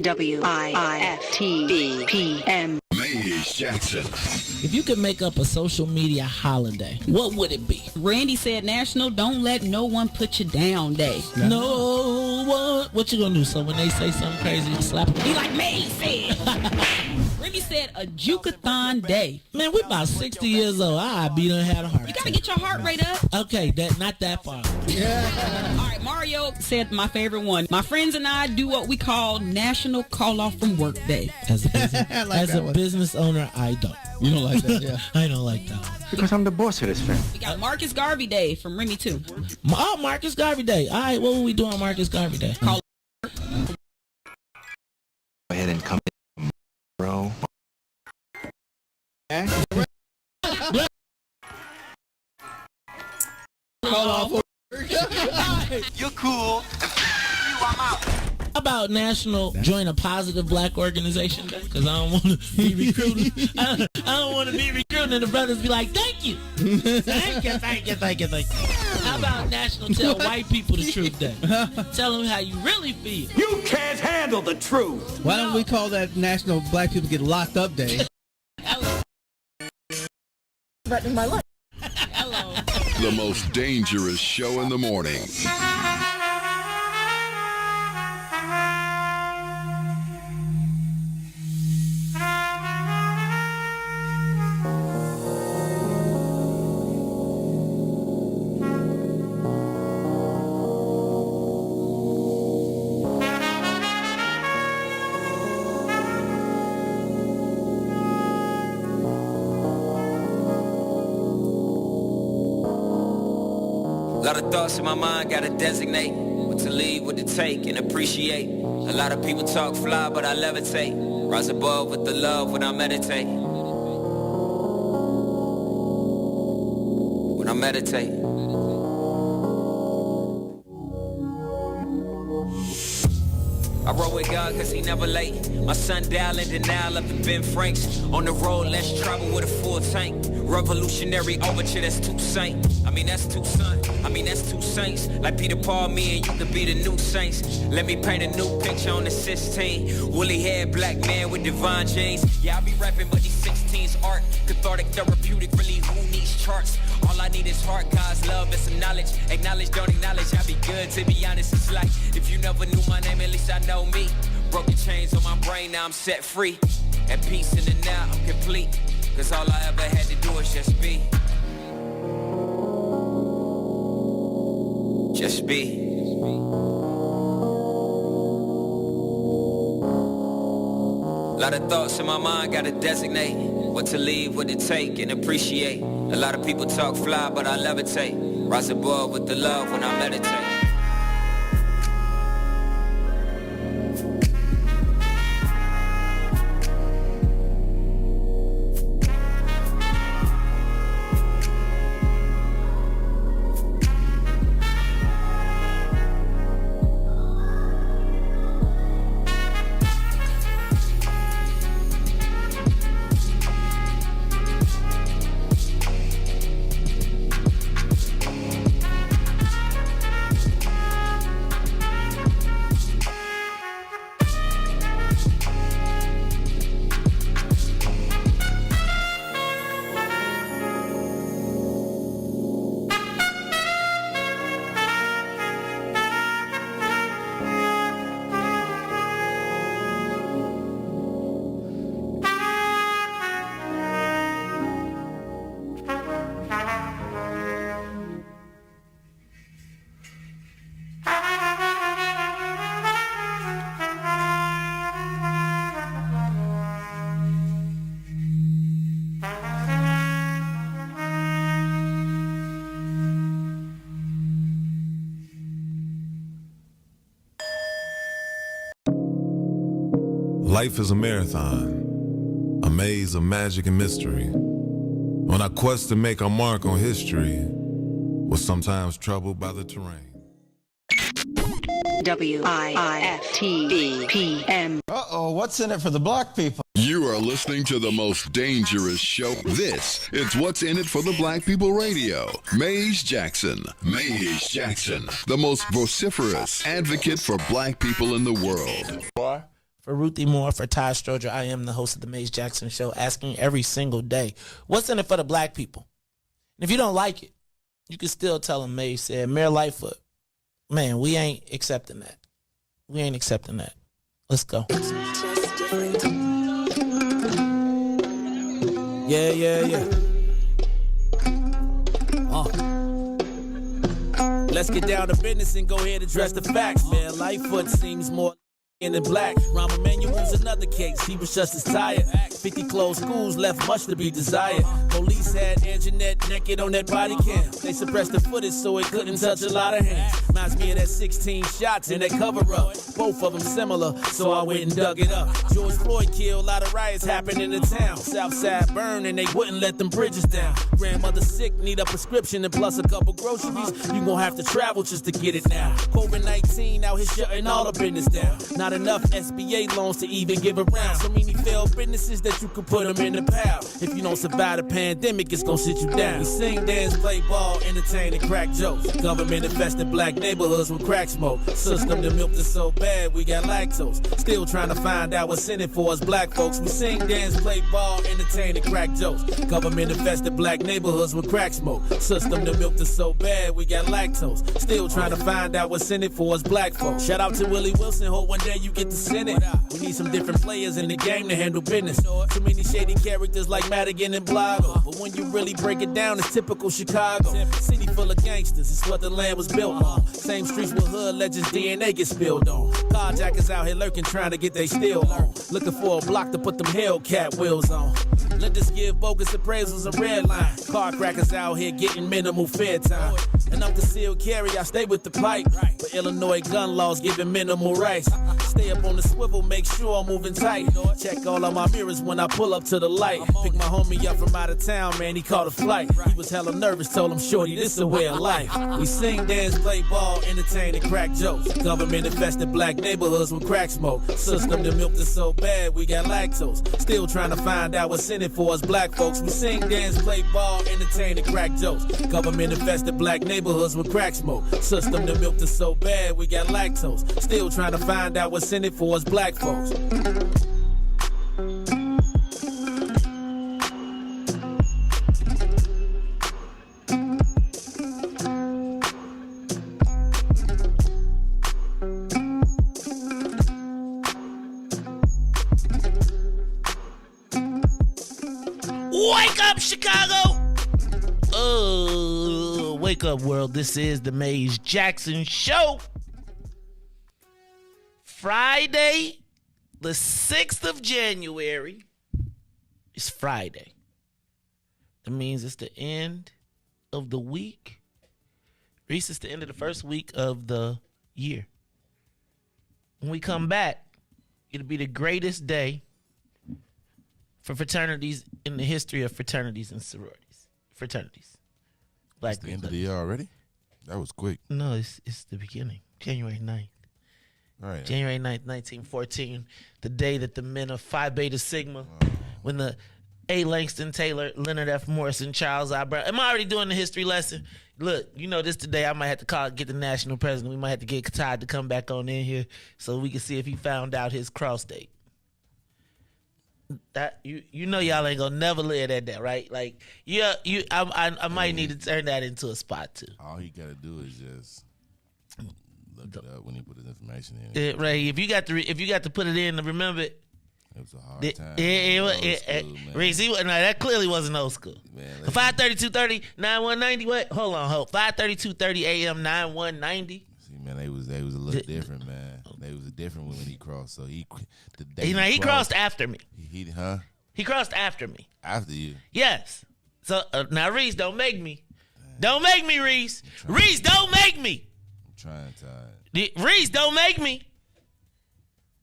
WIFT PM. Riis Jackson. If you could make up a social media holiday, what would it be? Randy said National Don't Let No One Put You Down Day. No one. What you gonna do? So when they say something crazy, you slap them? Be like me said. Remy said a Jukathon Day. Man, we about 60 years old. I be done had a heart You gotta attack. get your heart rate up. Okay, that not that far. All right, Mario said my favorite one. My friends and I do what we call National Call Off from Work Day. As a business owner, I don't. You don't like that, yeah. I don't like that. Because I'm the boss of this thing. We got Marcus Garvey Day from Remy too. Oh, Marcus Garvey Day. All right, what will we do on Marcus Garvey Day? Call Go ahead and come in, bro. Call off. You're cool. I'm out. How about National Join a Positive Black Organization Day? Because I don't want to be recruiting. I don't want to be recruiting and the brothers be like, thank you. Thank you. How about National Tell White People the Truth Day? Tell them how you really feel. You can't handle the truth. Why don't we call that National Black People Get Locked Up Day? Hello. threatening my life. Hello. The most dangerous show in the morning. A lot of thoughts in my mind, gotta designate what to leave, what to take, and appreciate. A lot of people talk fly, but I levitate. Rise above with the love when I meditate. When I meditate. I roll with God cause he never late. My sundial in denial up in Ben Franks. On the road, let's travel with a full tank. Revolutionary overture, that's too saint. I mean, that's too son. I mean, that's two saints. Like Peter, Paul, me, and you could be the new saints. Let me paint a new picture on the 16. Woolly haired black man with divine genes. Yeah, I be rapping, but these 16's art. Cathartic, therapeutic, really who needs charts? All I need is heart, God's love and some knowledge. Acknowledge, don't acknowledge, I be good, to be honest. It's like, if you never knew my name, at least I know me. Broken chains on my brain, now I'm set free. At peace in the now, I'm complete. Cause all I ever had to do is just be. Just be. Lot of thoughts in my mind, gotta designate what to leave, what to take, and appreciate. A lot of people talk fly, but I levitate. Rise above with the love when I meditate. Life is a marathon, a maze of magic and mystery. On our quest to make our mark on history, we're sometimes troubled by the terrain. WIFT PM. Uh-oh, what's in it for the black people? You are listening to the most dangerous show. This is What's in It for the Black People Radio. Riis Jackson. Riis Jackson, the most vociferous advocate for black people in the world. For Ruthie Moore, for Ty Stroger, I am the host of the Maze Jackson Show, asking every single day, what's in it for the black people? And if you don't like it, you can still tell them Maze said, Mayor Lightfoot, man, we ain't accepting that. We ain't accepting that. Let's go. Yeah. Let's get down to business and go ahead and address the facts, man. Lightfoot seems more in the black. Rahm Emanuel's another case. He was just as tired. 50 closed schools left much to be desired. Police had Anjanette naked on that body cam. They suppressed the footage so it couldn't touch a lot of hands. Reminds me of that 16 shots in that cover-up. Both of them similar, so I went and dug it up. George Floyd killed, a lot of riots happened in the town. Southside burned and they wouldn't let them bridges down. Grandmother sick, need a prescription and plus a couple groceries. You gon' have to travel just to get it now. COVID-19 out here shutting all the business down. Not enough SBA loans to even give around. So many failed businesses that you could put them in the pile. If you don't survive the pandemic, it's gon' sit you down. We sing, dance, play ball, entertain, and crack jokes. Government infested black neighborhoods with crack smoke. System that milked us so bad, we got lactose. Still trying to find out what's in it for us black folks. We sing, dance, play ball, entertain, and crack jokes. Government infested black neighborhoods with crack smoke. System that milked us so bad, we got lactose. Still trying to find out what's in it for us black folks. Shout out to Willie Wilson, hope one day you get to Senate. We need some different players in the game to handle business. Too many shady characters like Madigan and Blago. But when you really break it down, it's typical Chicago. City full of gangsters, it's what the land was built on. Same streets where hood legends DNA get spilled on. Carjackers out here lurking, trying to get they steal on. Looking for a block to put them Hellcat wheels on. Lenders give bogus appraisals a red line. Car crackers out here getting minimal fair time. And I'm concealed carry, I stay with the pipe. But Illinois gun laws giving minimal rights. Stay up on the swivel, make sure I'm moving tight. Check all of my mirrors when I pull up to the light. Pick my homie up from out of town, man, he caught a flight. He was hella nervous, told him, shorty, this is a way of life. We sing, dance, play ball, entertain, and crack jokes. Government infested black neighborhoods with crack smoke. System that milked us so bad, we got lactose. Still trying to find out what's in it for us black folks. We sing, dance, play ball, entertain, and crack jokes. Government infested black neighborhoods with crack smoke. System that milked us so bad, we got lactose. Still trying to find out what's in it for us black folks. Wake up, Chicago! Oh, wake up, world. This is the Maze Jackson Show. Friday, the 6th of January. It's Friday. That means it's the end of the week. Riis, it's the end of the first week of the year. When we come back, it'll be the greatest day for fraternities in the history of fraternities and sororities. Fraternities. Black It's the end of the year already? That was quick. No, it's the beginning. January 9th. All right. January 9th, 1914, the day that the men of Phi Beta Sigma, when the A. Langston Taylor, Leonard F. Morrison, Charles I. Brown. Am I already doing the history lesson? Look, you know this today. I might have to get the national president. We might have to get Todd to come back on in here so we can see if he found out his cross date. That you know y'all ain't gonna never live at that, right? Like I might need to turn that into a spot too. All he gotta do is just look it up when he put his information in. Right. If you got to put it in to remember it. It was a hard time. Riis, that clearly wasn't old school. 53230 9190. What? Hold on. 53230 AM 9190. See, man, they was a little different, man. They was different when he crossed. So he crossed after me. He crossed after me. After you. Yes. So now Riis, don't make me. Don't make me, Riis. Riis, don't make me. I'm trying, Todd. Riis, don't make me.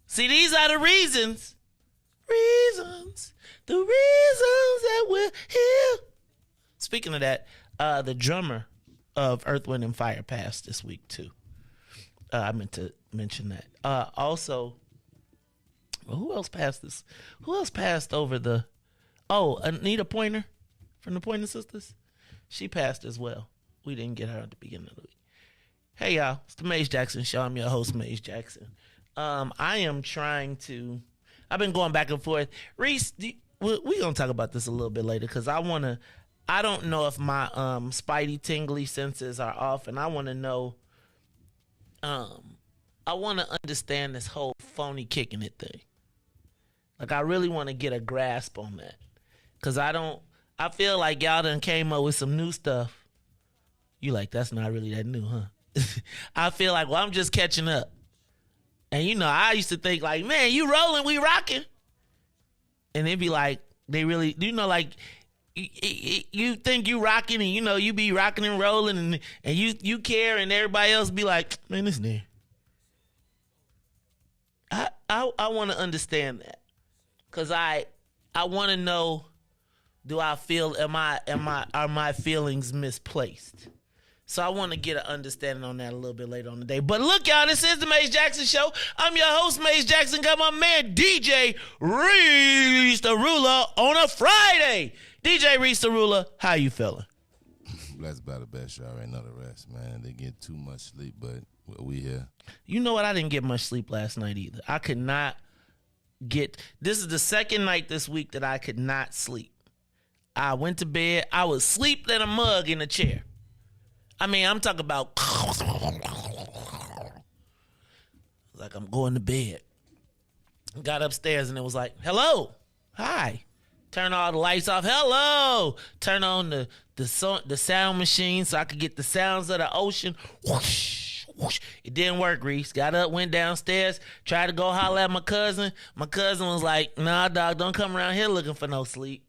See, these are the reasons. The reasons that we're here. Speaking of that, the drummer of Earth, Wind, and Fire passed this week, too. I meant to mention that. Also, who else passed this? Who else passed over the... Oh, Anita Pointer from the Pointer Sisters. She passed as well. We didn't get her at the beginning of the week. Hey, y'all. It's the Maze Jackson Show. I'm your host, Maze Jackson. I am trying to. I've been going back and forth. Riis, we gonna talk about this a little bit later because I don't know if my spidey tingly senses are off, and I want to know. I want to understand this whole phony kicking it thing. Like, I really want to get a grasp on that. Because I feel like y'all done came up with some new stuff. You like, that's not really that new, huh? I feel like, well, I'm just catching up. And, you know, I used to think like, man, you rolling, we rocking. And it'd be like, they really, you know, like, you think you rocking and, you know, you be rocking and rolling and you care and everybody else be like, man, this nigga. I want to understand that. Cause I want to know, do I feel, are my feelings misplaced? So I want to get an understanding on that a little bit later on the day. But look, y'all, this is the Maze Jackson Show. I'm your host, Maze Jackson. Got my man, DJ Riis the Ruler on a Friday. DJ Riis the Ruler, how you feeling? Blessed by the best. You already know the rest, man. They get too much sleep, but we here. You know what? I didn't get much sleep last night either. I could not this is the second night this week that I could not sleep. I went to bed. I was asleep in a mug in a chair. I mean, I'm talking about like I'm going to bed. Got upstairs and it was like, hello, hi. Turn all the lights off. Hello. Turn on the sound machine so I could get the sounds of the ocean. Whoosh. Whoosh. It didn't work, Riis. Got up, went downstairs, tried to go holler at my cousin. My cousin was like, nah, dog, don't come around here looking for no sleep.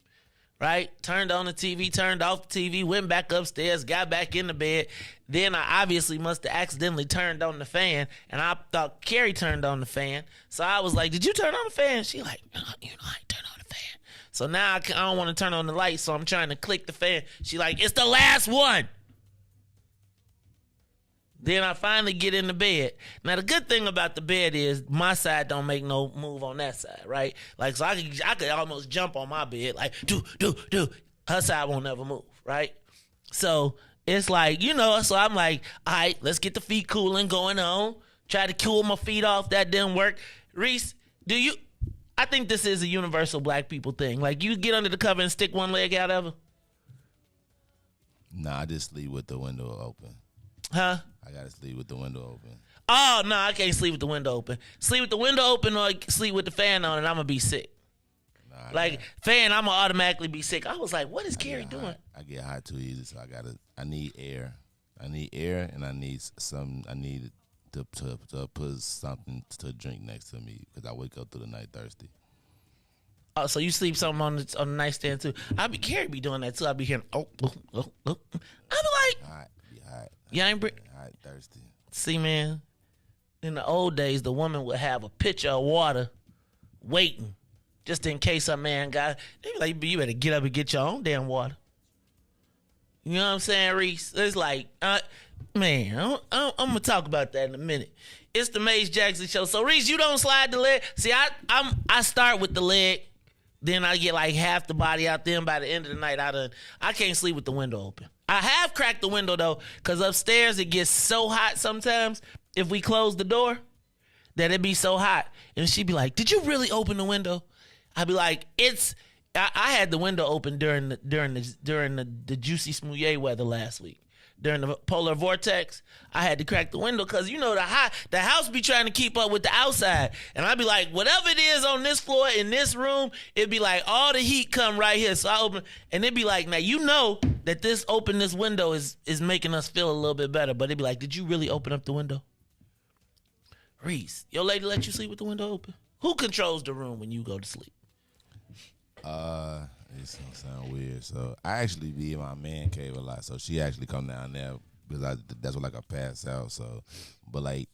Right? Turned on the TV, turned off the TV, went back upstairs, got back in the bed. Then I obviously must have accidentally turned on the fan, and I thought Kerry turned on the fan. So I was like, did you turn on the fan? She like, no, you know, I ain't turn on the fan. So now I don't want to turn on the light, so I'm trying to click the fan. She like, it's the last one. Then I finally get in the bed. Now, the good thing about the bed is my side don't make no move on that side, right? Like, so I could almost jump on my bed, like, do. Her side won't never move, right? So it's like, you know, so I'm like, all right, let's get the feet cooling going on. Try to cool my feet off. That didn't work. Riis, I think this is a universal black people thing. Like, you get under the cover and stick one leg out ever? Nah, I just sleep with the window open. Huh? I gotta sleep with the window open. Oh, no, I can't sleep with the window open. Sleep with the window open or sleep with the fan on and I'm going to be sick. Nah, fan, I'm going to automatically be sick. I was like, what is Kerry doing? I get hot too easy, so I need air. I need air and I need to put something to drink next to me because I wake up through the night thirsty. Oh, so you sleep something on the nightstand too? Kerry be doing that too. I be hearing, oh. I be like, hot. Yeah, hot, thirsty. See, man, in the old days, the woman would have a pitcher of water waiting just in case a man got. They be like, you better get up and get your own damn water. You know what I'm saying, Riis? It's like, man, I'm gonna talk about that in a minute. It's the Maze Jackson Show. So, Riis, you don't slide the leg. See, I start with the leg, then I get like half the body out. Then by the end of the night, I can't sleep with the window open. I have cracked the window, though, because upstairs it gets so hot sometimes if we close the door that it be so hot. And she'd be like, did you really open the window? I'd be like, I had the window open during the Juicy Smouye weather last week. During the polar vortex, I had to crack the window because, you know, the house be trying to keep up with the outside. And I'd be like, whatever it is on this floor in this room, it'd be like all the heat come right here. So I open, and it'd be like, now you know that this window is making us feel a little bit better. But it'd be like, did you really open up the window? Riis, your lady let you sleep with the window open? Who controls the room when you go to sleep? It's gonna sound weird. So I actually be in my man cave a lot. So she actually come down there because that's what like I pass out. So, but like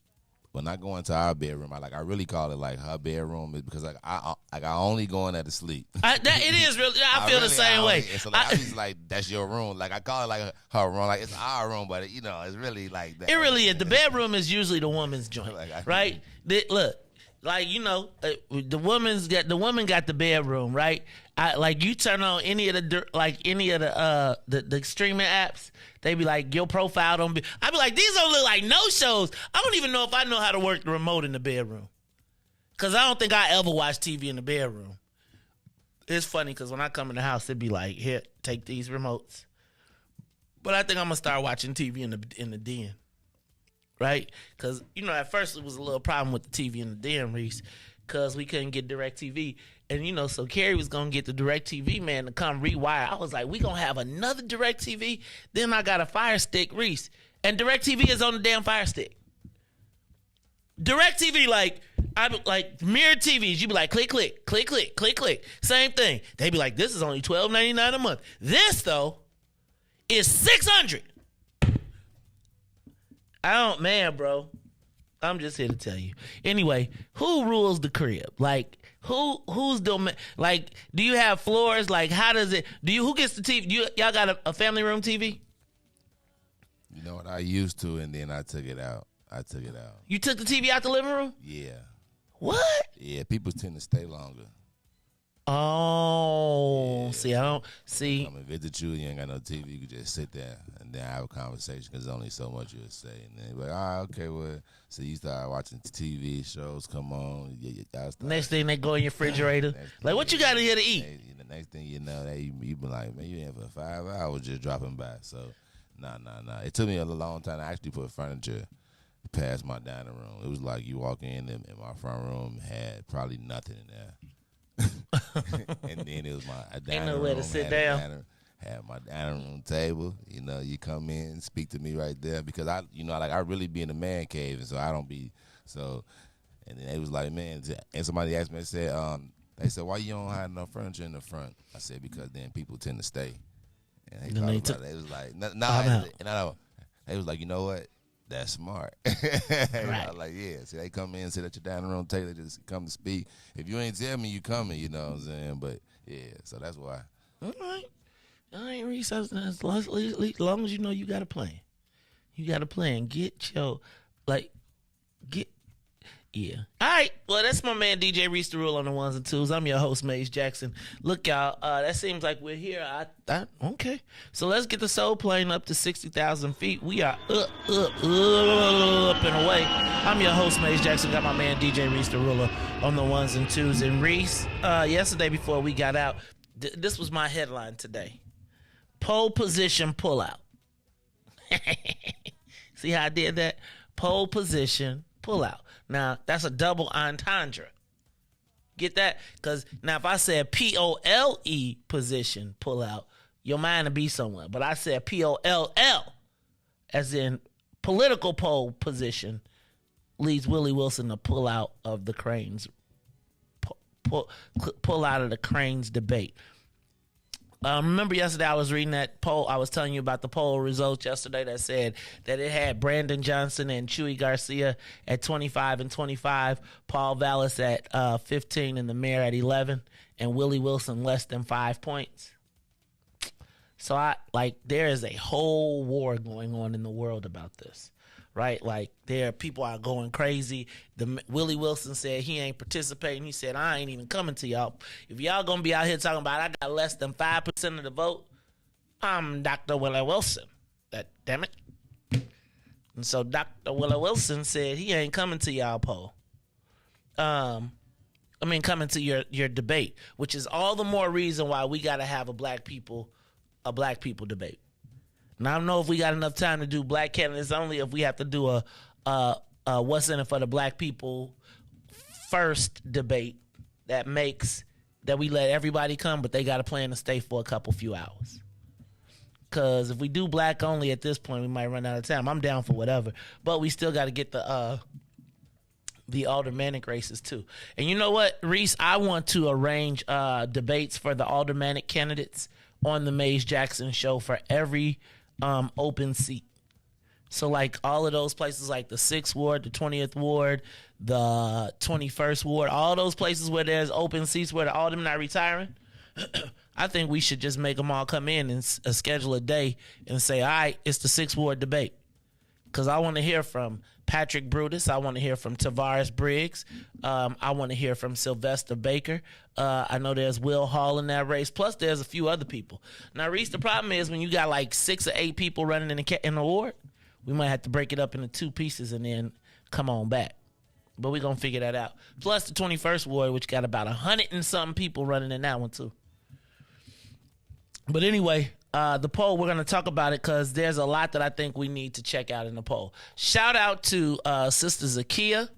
when I go into our bedroom, I really call it like her bedroom because like I only go in there to sleep. It is really. I feel the same way. So like, I just like that's your room. Like I call it like her room. Like it's our room, but you know it's really like that. It really is. The bedroom is usually the woman's joint, right? Look. Like, you know, the woman got the bedroom, right? Like you turn on any of the streaming apps, they be like your profile don't be. I be like, these don't look like no shows. I don't even know if I know how to work the remote in the bedroom. Because I don't think I ever watched TV in the bedroom. It's funny because when I come in the house, it'd be like, here, take these remotes. But I think I'm going to start watching TV in the den. Right? Because, at first it was a little problem with the TV in the den, Reese, because we couldn't get DirecTV. And, so Kerry was going to get the DirecTV man to come rewire. I was like, we going to have another DirecTV? Then I got a Fire Stick, Reese. And DirecTV is on the damn Fire Stick. DirecTV, like mirror TVs, you be like, click, click, click, click, click, click. Same thing. They be like, this is only $12.99 a month. This, though, is $600. Bro. I'm just here to tell you. Anyway, who rules the crib? Like, who's the, like, do you have floors? Like, how does it, who gets the TV? Y'all got a family room TV? You know what, I used to, and then I took it out. You took the TV out the living room? Yeah. What? Yeah, people tend to stay longer. Oh, yeah. See, I don't see. Come and visit you, you ain't got no TV. You can just sit there and then have a conversation because there's only so much you'll say. And then you're like, all right, okay, well, so you start watching TV shows come on. Next thing they go in your refrigerator. Like, what you got in here to eat? The next thing you know, you be like, man, you in for 5 hours just dropping by. So, nah. It took me a long time to actually put furniture past my dining room. It was like you walk in and my front room had probably nothing in there. And then it was my dining room. Ain't nowhere to sit down. Had my dining room table. You come in and speak to me right there because I really be in the man cave, and so I don't be so. And then they was like, man, and somebody asked me, they said, why you don't have no furniture in the front? I said, because then people tend to stay. And they was like, they was like, you know what? That's smart. Right. I was like, yeah. See, they come in, sit at your dining room table, just come to speak. If you ain't tell me you coming, you know what I'm saying? But yeah, so that's why. All right, Reese. As long as you know you got a plan. You got a plan. Yeah. All right. Well, that's my man DJ Reese the Rule on the ones and twos. I'm your host, Maze Jackson. Look, y'all. That seems like we're here. Okay. So let's get the soul plane up to 60,000 feet. We are up and away. I'm your host, Maze Jackson. Got my man DJ Reese the Ruler on the ones and twos. And Reese, yesterday before we got out, this was my headline today. Pole position pullout. See how I did that? Pole position pullout. Now, that's a double entendre. Get that? Because now if I said P-O-L-E position pullout, your mind would be somewhere. But I said P-O-L-L, as in political pole position, leads Willie Wilson to pull out of the Cranes, pull out of the Cranes debate. Remember yesterday I was reading that poll. I was telling you about the poll results yesterday that said that it had Brandon Johnson and Chuy Garcia at 25 and 25, Paul Vallis at 15, and the mayor at 11, and Willie Wilson less than 5 points. So there is a whole war going on in the world about this. Right? Like, people are going crazy. Willie Wilson said he ain't participating. He said, I ain't even coming to y'all. If y'all going to be out here talking about I got less than 5% of the vote, I'm Dr. Willie Wilson. Damn it. And so Dr. Willie Wilson said he ain't coming to y'all poll. Coming to your debate, which is all the more reason why we got to have a black people debate. Now, I don't know if we got enough time to do black candidates only, if we have to do a what's in it for the black people first debate that we let everybody come, but they got to plan to stay for a few hours. Because if we do black only at this point, we might run out of time. I'm down for whatever. But we still got to get the aldermanic races too. And you know what, Reese? I want to arrange debates for the aldermanic candidates on the Maze Jackson show for every open seat. So like all of those places, like the 6th Ward, the 20th Ward, the 21st Ward, all those places where there's open seats where the aldermen are retiring, I think we should just make them all come in and schedule a day and say, all right, it's the 6th Ward debate. Because I want to hear from Patrick Brutus. I want to hear from Tavares Briggs. I want to hear from Sylvester Baker. I know there's Will Hall in that race. Plus, there's a few other people. Now, Reese, the problem is when you got like 6 or 8 people running in the ward, we might have to break it up into 2 pieces and then come on back. But we're going to figure that out. Plus the 21st Ward, which got about 100 and something people running in that one too. But anyway, the poll, we're going to talk about it because there's a lot that I think we need to check out in the poll. Shout out to Sister Zakia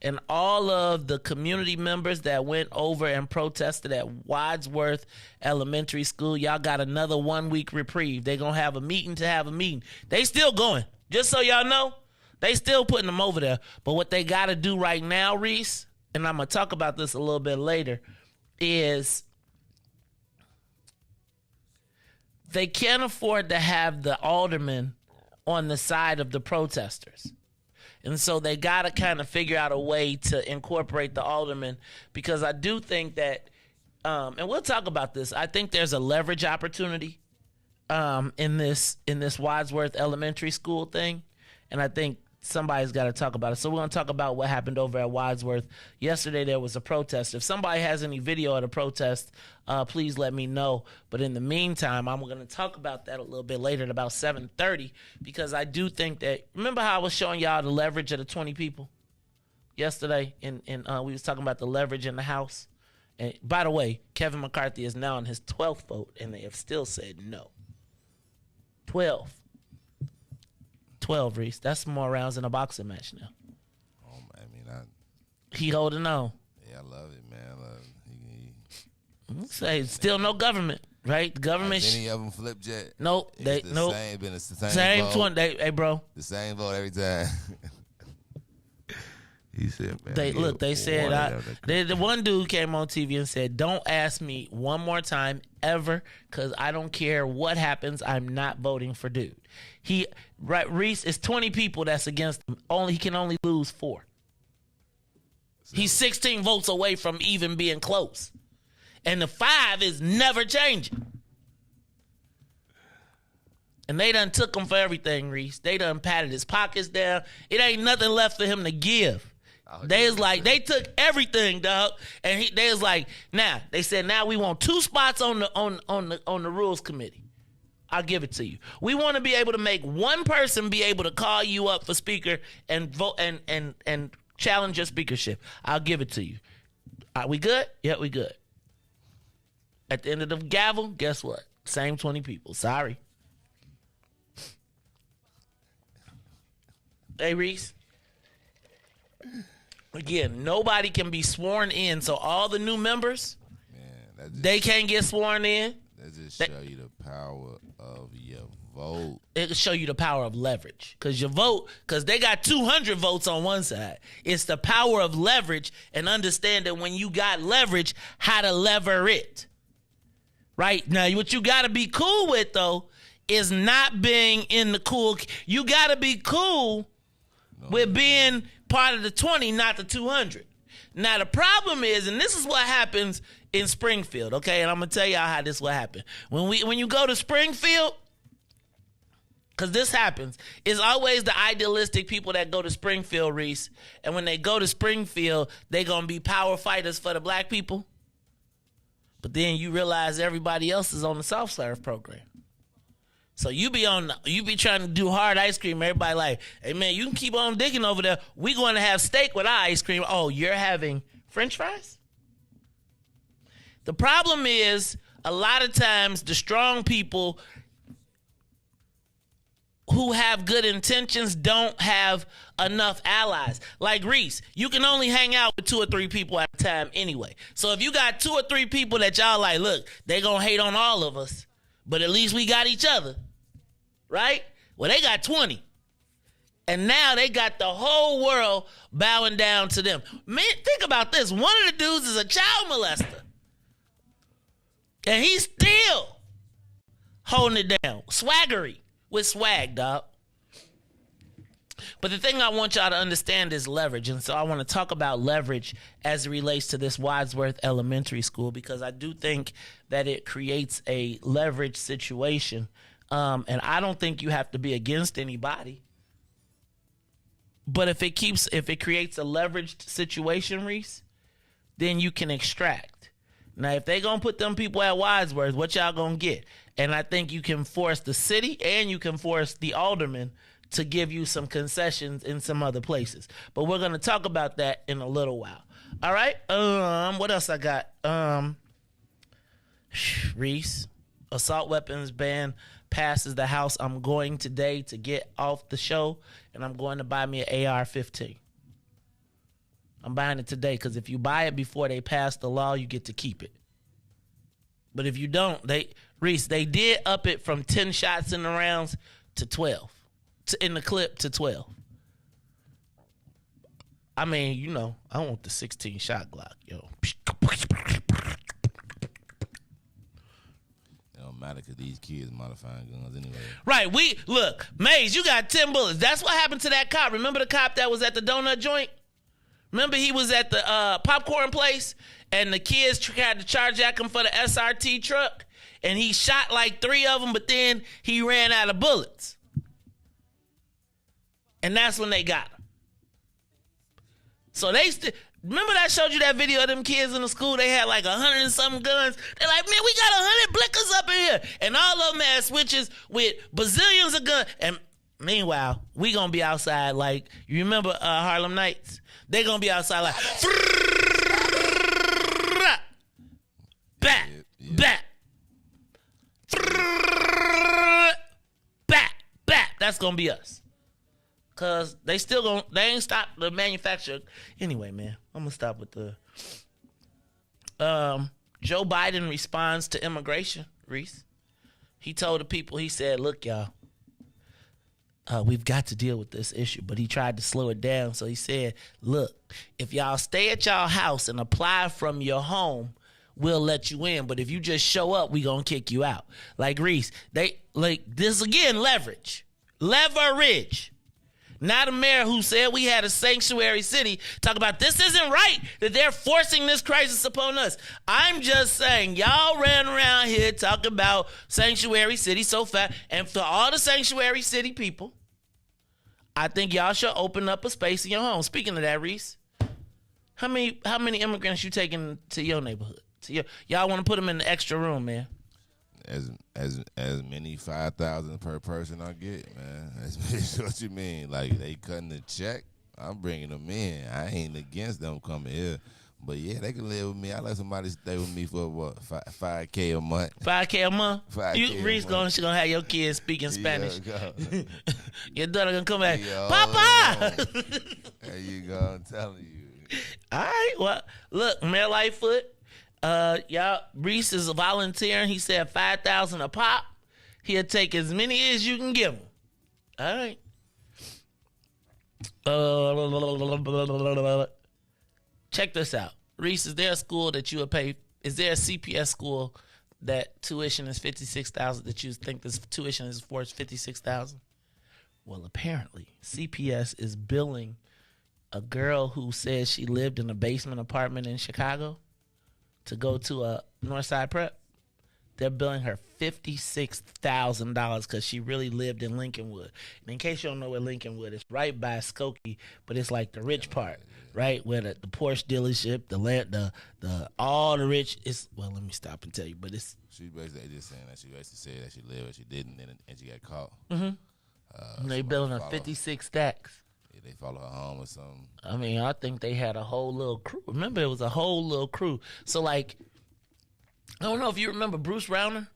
and all of the community members that went over and protested at Wadsworth Elementary School. Y'all got another 1 week reprieve. They're going to have a meeting to have a meeting. They still going. Just so y'all know, they still putting them over there. But what they got to do right now, Riis, and I'm going to talk about this a little bit later, is they can't afford to have the aldermen on the side of the protesters. And so they got to kind of figure out a way to incorporate the aldermen, because I do think that, and we'll talk about this, I think there's a leverage opportunity in this Wadsworth Elementary School thing. And I think somebody's got to talk about it. So we're going to talk about what happened over at Wadsworth. Yesterday there was a protest. If somebody has any video of the protest, please let me know. But in the meantime, I'm going to talk about that a little bit later at about 7:30, because I do think that, remember how I was showing y'all the leverage of the 20 people yesterday? And we was talking about the leverage in the House. And by the way, Kevin McCarthy is now on his 12th vote, and they have still said no. 12, Reis. That's more rounds in a boxing match now. Oh, I mean, he holding on. Yeah, I love it, man. I love it. Say still no government, right? The government. Has any of them flipped yet? Nope. It's the same vote. 20. Hey, bro. The same vote every time. He said, man. They said, the one dude came on TV and said, don't ask me one more time ever, because I don't care what happens. I'm not voting for dude. Riis, it's 20 people that's against him. He can only lose 4. He's 16 votes away from even being close. And the 5 is never changing. And they done took him for everything, Riis. They done patted his pockets down. It ain't nothing left for him to give. They took everything, dog. And they was like, now we want 2 spots on the rules committee. I'll give it to you. We want to be able to make one person be able to call you up for speaker and vote and challenge your speakership. I'll give it to you. Are we good? Yeah, we good. At the end of the gavel, guess what? Same 20 people. Sorry. Hey, Riis. Again, nobody can be sworn in, so all the new members, they can't get sworn in. That just show you the power of your vote. It'll show you the power of leverage, because your vote, because they got 200 votes on one side. It's the power of leverage, and understand that when you got leverage, how to lever it. Right? Now, what you got to be cool with, though, is not being in the cool. You got to be cool with being part of the 20, not the 200. Now, the problem is, and this is what happens in Springfield, okay? And I'm going to tell y'all how this will happen. When you go to Springfield, because this happens, it's always the idealistic people that go to Springfield, Riis. And when they go to Springfield, they going to be power fighters for the black people. But then you realize everybody else is on the South Serve program. So you be trying to do hard ice cream. Everybody like, hey man, you can keep on digging over there. We going to have steak with our ice cream. Oh, you're having French fries? The problem is, a lot of times the strong people who have good intentions don't have enough allies. Like Riis, you can only hang out with 2 or 3 people at a time anyway. So if you got 2 or 3 people that y'all like, look, they gonna hate on all of us, but at least we got each other, right? Well, they got 20. And now they got the whole world bowing down to them. Man, think about this. One of the dudes is a child molester. And he's still holding it down. Swaggery with swag, dog. But the thing I want y'all to understand is leverage. And so I want to talk about leverage as it relates to this Wadsworth Elementary School, because I do think that it creates a leverage situation. And I don't think you have to be against anybody. But if it creates a leveraged situation, Riis, then you can extract. Now, if they going to put them people at Wadsworth, what y'all going to get? And I think you can force the city and you can force the aldermen to give you some concessions in some other places. But we're going to talk about that in a little while. All right? What else I got? Riis, assault weapons ban passes the House. I'm going today to get off the show, and I'm going to buy me an AR-15. I'm buying it today because if you buy it before they pass the law, you get to keep it. But if you don't, Riis, they did up it from 10 shots in the rounds to 12. In the clip to 12. I mean, you know, I want the 16-shot Glock, yo. It don't matter because these kids modifying guns anyway. Right, look, Maze, you got 10 bullets. That's what happened to that cop. Remember the cop that was at the donut joint? Remember he was at the popcorn place and the kids tried to charjack him for the SRT truck? And he shot like 3 of them, but then he ran out of bullets. And that's when they got him. So remember that I showed you that video of them kids in the school? They had like 100 and something guns. They're like, man, we got 100 blickers up in here. And all of them had switches with bazillions of guns. And meanwhile, we gonna be outside like, you remember Harlem Nights? They gonna be outside like, bat, bat, bat. That's gonna be us. Cause they ain't stopped the manufacture. Anyway, man, I'm gonna stop with the Joe Biden responds to immigration, Riis. He told the people, he said, look, y'all, we've got to deal with this issue. But he tried to slow it down. So he said, look, if y'all stay at y'all house and apply from your home, we'll let you in. But if you just show up, we gonna kick you out. Like Riis, they like this again, leverage. Not a mayor who said we had a sanctuary city talk about this isn't right that they're forcing this crisis upon us. I'm just saying y'all ran around here talking about sanctuary city so fast. And for all the sanctuary city people, I think y'all should open up a space in your home. Speaking of that, Riis, how many immigrants you taking to your neighborhood? Y'all want to put them in the extra room, man? As many 5,000 per person I get, man. That's what you mean. Like they cutting the check, I'm bringing them in. I ain't against them coming here, but yeah, they can live with me. I let somebody stay with me for what, $5K a month. $5K a month. Riis gonna have your kids speaking Spanish. Your daughter gonna come back, Papa. There you go. I'm telling you. All right. Well, look, Mayor Lightfoot. Y'all, Riis is volunteering. He said 5,000 a pop. He'll take as many as you can give him. All right. Check this out. Riis, is there a school that you would pay? Is there a CPS school that tuition is $56,000 that you think this tuition is for $56,000? Well, apparently CPS is billing a girl who says she lived in a basement apartment in Chicago to go to a Northside Prep. They're billing her $56,000 because she really lived in Lincolnwood. And in case you don't know where Lincolnwood is, right by Skokie, but it's like the rich part, right? Where the Porsche dealership, the land, the all the rich. It's well, let me stop and tell you, but it's. She basically just saying that she basically said that she lived, she didn't, and she got caught. Mm-hmm. They billing her 56 stacks. They follow her home or something. I mean, I think they had a whole little crew. Remember, it was a whole little crew. So, like, I don't know if you remember Bruce Rauner,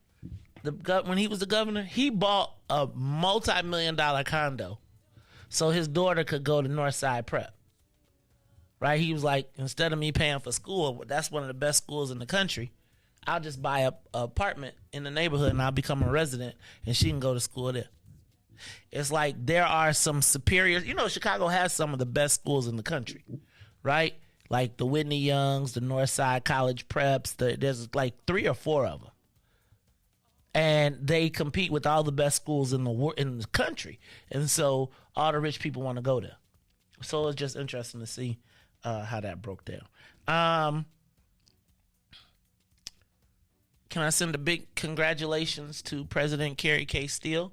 when he was the governor, he bought a multi-million-dollar condo so his daughter could go to Northside Prep. Right? He was like, instead of me paying for school, that's one of the best schools in the country, I'll just buy a apartment in the neighborhood and I'll become a resident and she can go to school there. It's like there are some superior, Chicago has some of the best schools in the country, right? Like the Whitney Youngs, the Northside College Preps, there's like 3 or 4 of them. And they compete with all the best schools in the country. And so all the rich people want to go there. So it's just interesting to see how that broke down. Can I send a big congratulations to President Kerry Steele?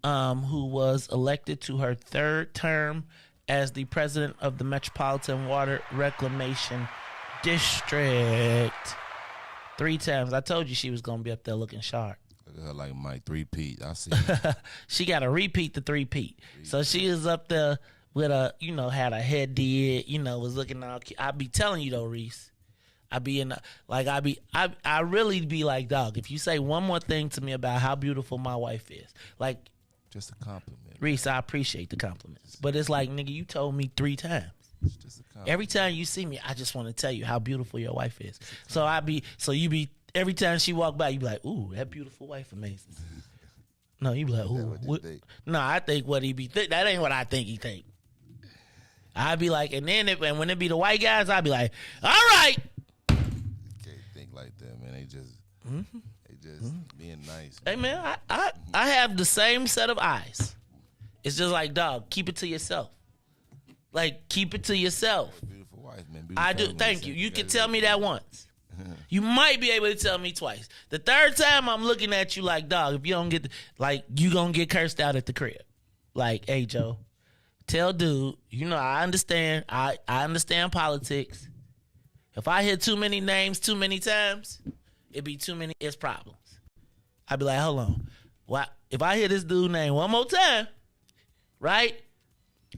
Who was elected to her 3rd term as the president of the Metropolitan Water Reclamation District. 3 times. I told you she was going to be up there looking sharp. Look Look at her like Mike 3-peat. I see. She got to repeat the 3-peat. So she is up there with a, had a head did, was looking all cute. I be telling you though, Reese. I be in I really be like, dog, if you say one more thing to me about how beautiful my wife is, like, just a compliment. Reese, I appreciate the compliments. But it's like, nigga, you told me 3 times. It's just a compliment. Every time you see me, I just want to tell you how beautiful your wife is. Every time she walk by, you be like, ooh, that beautiful wife amazing. No, you be like, ooh. What? No, I think what he be that ain't what I think he think. I'd be like, and when it be the white guys, I'd be like, all right. Can't think like that, man. They just being nice. Hey, man, I have the same set of eyes. It's just like, dog, keep it to yourself. Like, keep it to yourself. Beautiful wife, man. I do. Thank you. You can tell me that once. You might be able to tell me twice. The third time, I'm looking at you like, dog, if you don't get, you gonna get cursed out at the crib. Like, hey, Joe, tell dude, I understand. I understand politics. If I hear too many names too many times, it be too many, it's problems. I'd be like, hold on. Why? If I hear this dude name one more time, right?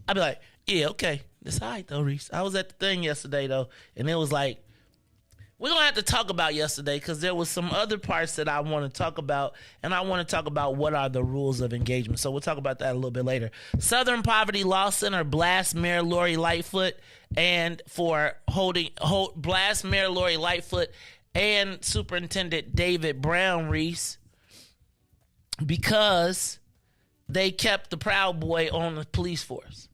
I'd be like, yeah, okay. That's all right, though, Reese. I was at the thing yesterday, though, and it was like, we're going to have to talk about yesterday because there was some other parts that I want to talk about, and I want to talk about what are the rules of engagement. So we'll talk about that a little bit later. Southern Poverty Law Center blasts Mayor Lori Lightfoot and blast Mayor Lori Lightfoot and Superintendent David Brown Reese because they kept the Proud Boy on the police force.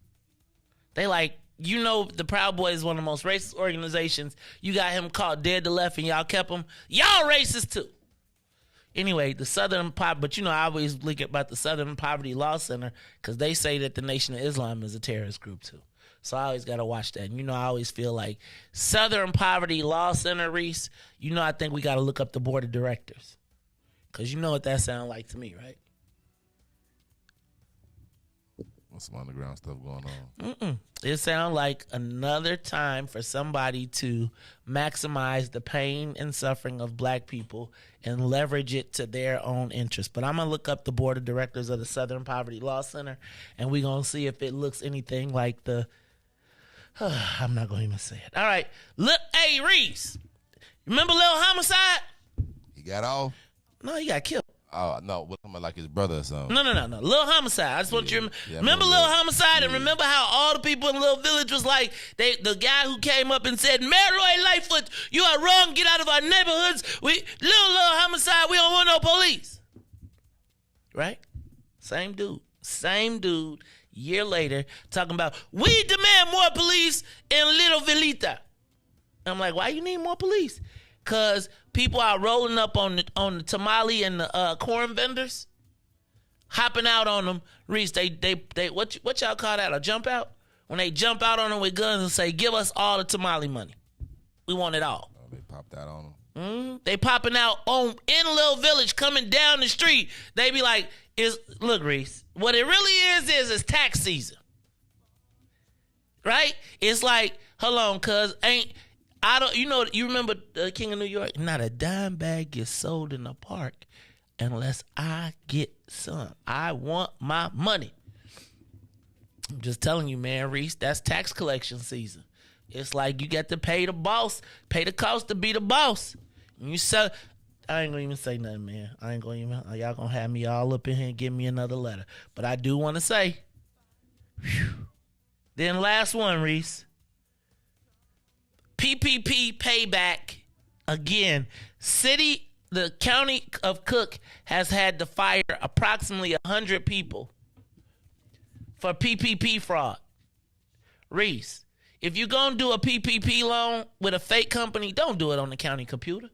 They like, the Proud Boy is one of the most racist organizations. You got him called dead to left and y'all kept him. Y'all racist too. Anyway, the Southern Poverty, but I always look about the Southern Poverty Law Center because they say that the Nation of Islam is a terrorist group too. So I always got to watch that. And I always feel like Southern Poverty Law Center, Reese, I think we got to look up the board of directors. Because you know what that sounds like to me, right? Some underground stuff going on. It sounds like another time for somebody to maximize the pain and suffering of black people and leverage it to their own interest. But I'm going to look up the board of directors of the Southern Poverty Law Center, and we're going to see if it looks anything like the... I'm not going to even say it. All right. Look, hey, Reese. Remember Lil Homicide? He got off? No, he got killed. Oh, no, what about like his brother or something? No. Lil Homicide. I just want you to remember Lil Homicide and remember how all the people in Lil Village was like, the guy who came up and said, Mayor Lori Lightfoot, you are wrong, get out of our neighborhoods. Lil Homicide, we don't want no police. Right? Same dude, year later, talking about, we demand more police in Little Villita. I'm like, why you need more police? Because people are rolling up on the tamale and the corn vendors, hopping out on them. Reese, they what y'all call that? A jump out? When they jump out on them with guns and say, give us all the tamale money. We want it all. Oh, they popped out on them. They popping out in Little Village, coming down the street. They be like, look, Reese, what it really is tax season. Right? It's like, hold on, cuz you remember King of New York? Not a dime bag gets sold in the park unless I get some. I want my money. I'm just telling you, man, Reese, that's tax collection season. It's like you got to pay the boss, pay the cost to be the boss. You sell. I ain't gonna even say nothing, man. Y'all gonna have me all up in here and give me another letter. But I do want to say, then last one, Reese. PPP payback again. The county of Cook has had to fire approximately 100 people for PPP fraud. Reese, if you're going to do a PPP loan with a fake company, don't do it on the county computer.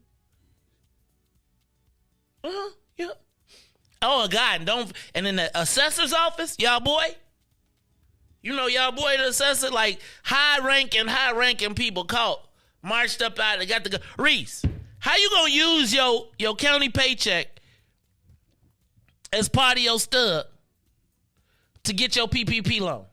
Yeah. Oh, God, and in the assessor's office, y'all boy, y'all boy, the assessor, like high-ranking people caught, marched up out and got the gun. Reese, how you gonna use your county paycheck as part of your stub to get your PPP loan?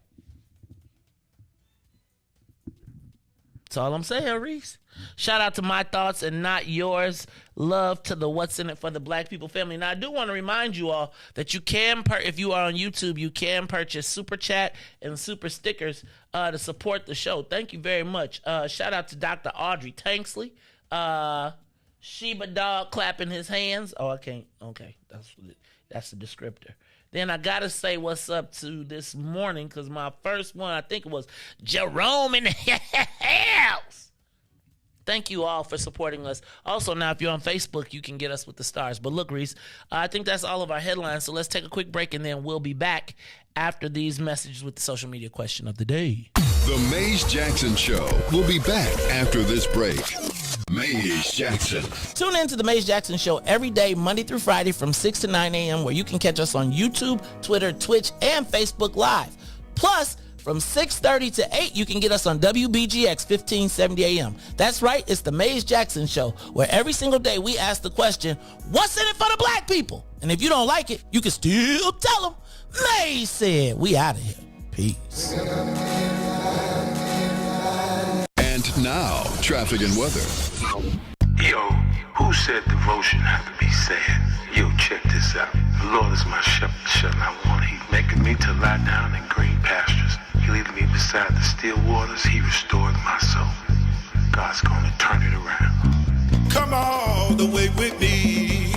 That's all I'm saying, Reese. Shout out to My Thoughts and Not Yours. Love to the What's in It for the Black People family. Now, I do want to remind you all that you can, if you are on YouTube, you can purchase Super Chat and Super Stickers to support the show. Thank you very much. Shout out to Dr. Audrey Tanksley. Sheba Dog clapping his hands. Oh, I can't. Okay, that's the descriptor. Then I got to say what's up to this morning because my first one, I think it was Jerome in the house. Thank you all for supporting us. Also, now, if you're on Facebook, you can get us with the stars. But look, Reese, I think that's all of our headlines. So let's take a quick break, and then we'll be back after these messages with the social media question of the day. The Maze Jackson Show will be back after this break. Maze Jackson. Tune in to the Maze Jackson Show every day, Monday through Friday from 6 to 9 a.m., where you can catch us on YouTube, Twitter, Twitch, and Facebook Live. Plus, from 6:30 to 8, you can get us on WBGX 1570 a.m. That's right, it's the Maze Jackson Show, where every single day we ask the question, what's in it for the black people? And if you don't like it, you can still tell them, Maze said. We out of here. Peace. And now, traffic and weather. Yo, who said devotion had to be sad? Yo, check this out. The Lord is my shepherd, I want. He's making me to lie down in green pastures. He leads me beside the still waters. He restored my soul. God's gonna turn it around. Come all the way with me.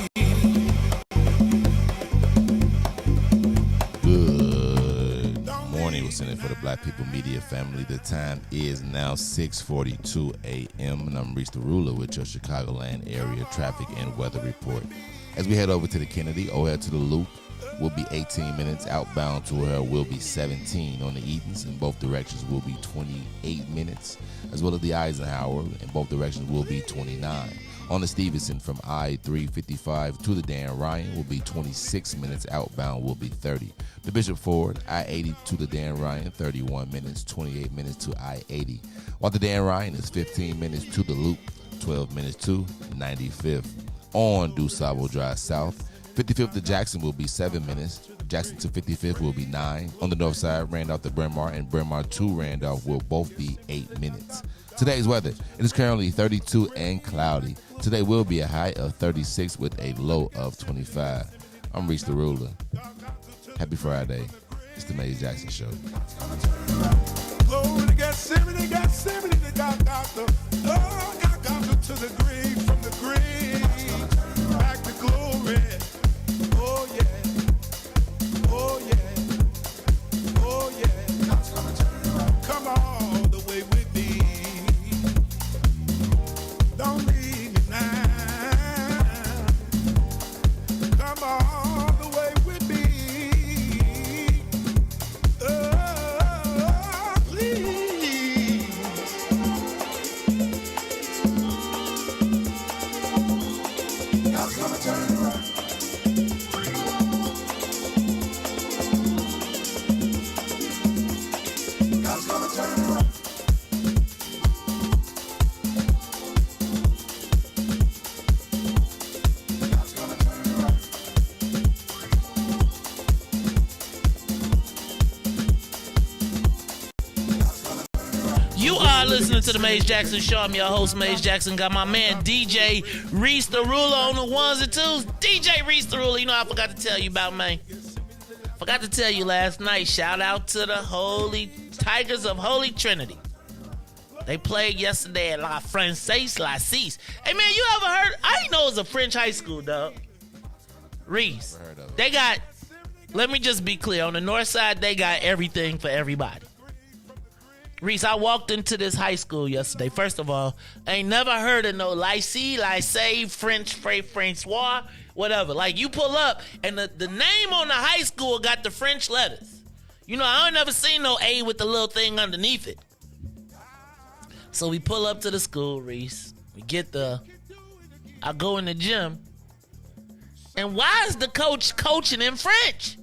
Good morning. What's in it for the Black People Media family? The time is now 6:42 a.m. and I'm Riis the Ruler with your Chicagoland area traffic and weather report. As we head over to the Kennedy, O'Hare to the Loop, will be 18 minutes. Outbound to O'Hare will be 17. On the Edens, in both directions, will be 28 minutes. As well as the Eisenhower, in both directions, will be 29. On the Stevenson, from I-355 to the Dan Ryan, will be 26 minutes. Outbound will be 30. The Bishop Ford, I-80 to the Dan Ryan, 31 minutes, 28 minutes to I-80. While the Dan Ryan is 15 minutes to the Loop, 12 minutes to 95th. On DuSable Drive South, 55th to Jackson will be 7 minutes. Jackson to 55th will be 9. On the north side, Randolph to Bryn Mawr and Bryn Mawr to Randolph will both be 8 minutes. Today's weather, it is currently 32 and cloudy. Today will be a high of 36 with a low of 25. I'm Riis the Ruler. Happy Friday. It's the Maze Jackson Show. Glory to Gethsemane, Gethsemane, they got doctor. Oh, got doctor to the grave, from the grave back to glory. Oh yeah, oh yeah, oh yeah. God's gonna turn it around. Come all the way with me. Don't leave me now. Come all the way with me. Oh, please. God's gonna turn it around. God's gonna turn it around. God's gonna turn it around. You are listening to the Maze Jackson Show. I'm your host, Maze Jackson. Got my man, DJ Riis the Ruler on the ones and twos. DJ Riis the Ruler. You know, I forgot to tell you about, man. Forgot to tell you last night. Shout out to the Holy Tigers of Holy Trinity. They played yesterday at La Francaise, La Cise. Hey, man, you ever heard? I didn't know it was a French high school, dog. Riis. They got, let me just be clear. On the north side, they got everything for everybody. Riis, I walked into this high school yesterday. First of all, I ain't never heard of no lycée, French, Francois, whatever. Like, you pull up, and the name on the high school got the French letters. You know, I ain't never seen no A with the little thing underneath it. So we pull up to the school, Riis. We get there. I go in the gym. And why is the coach coaching in French?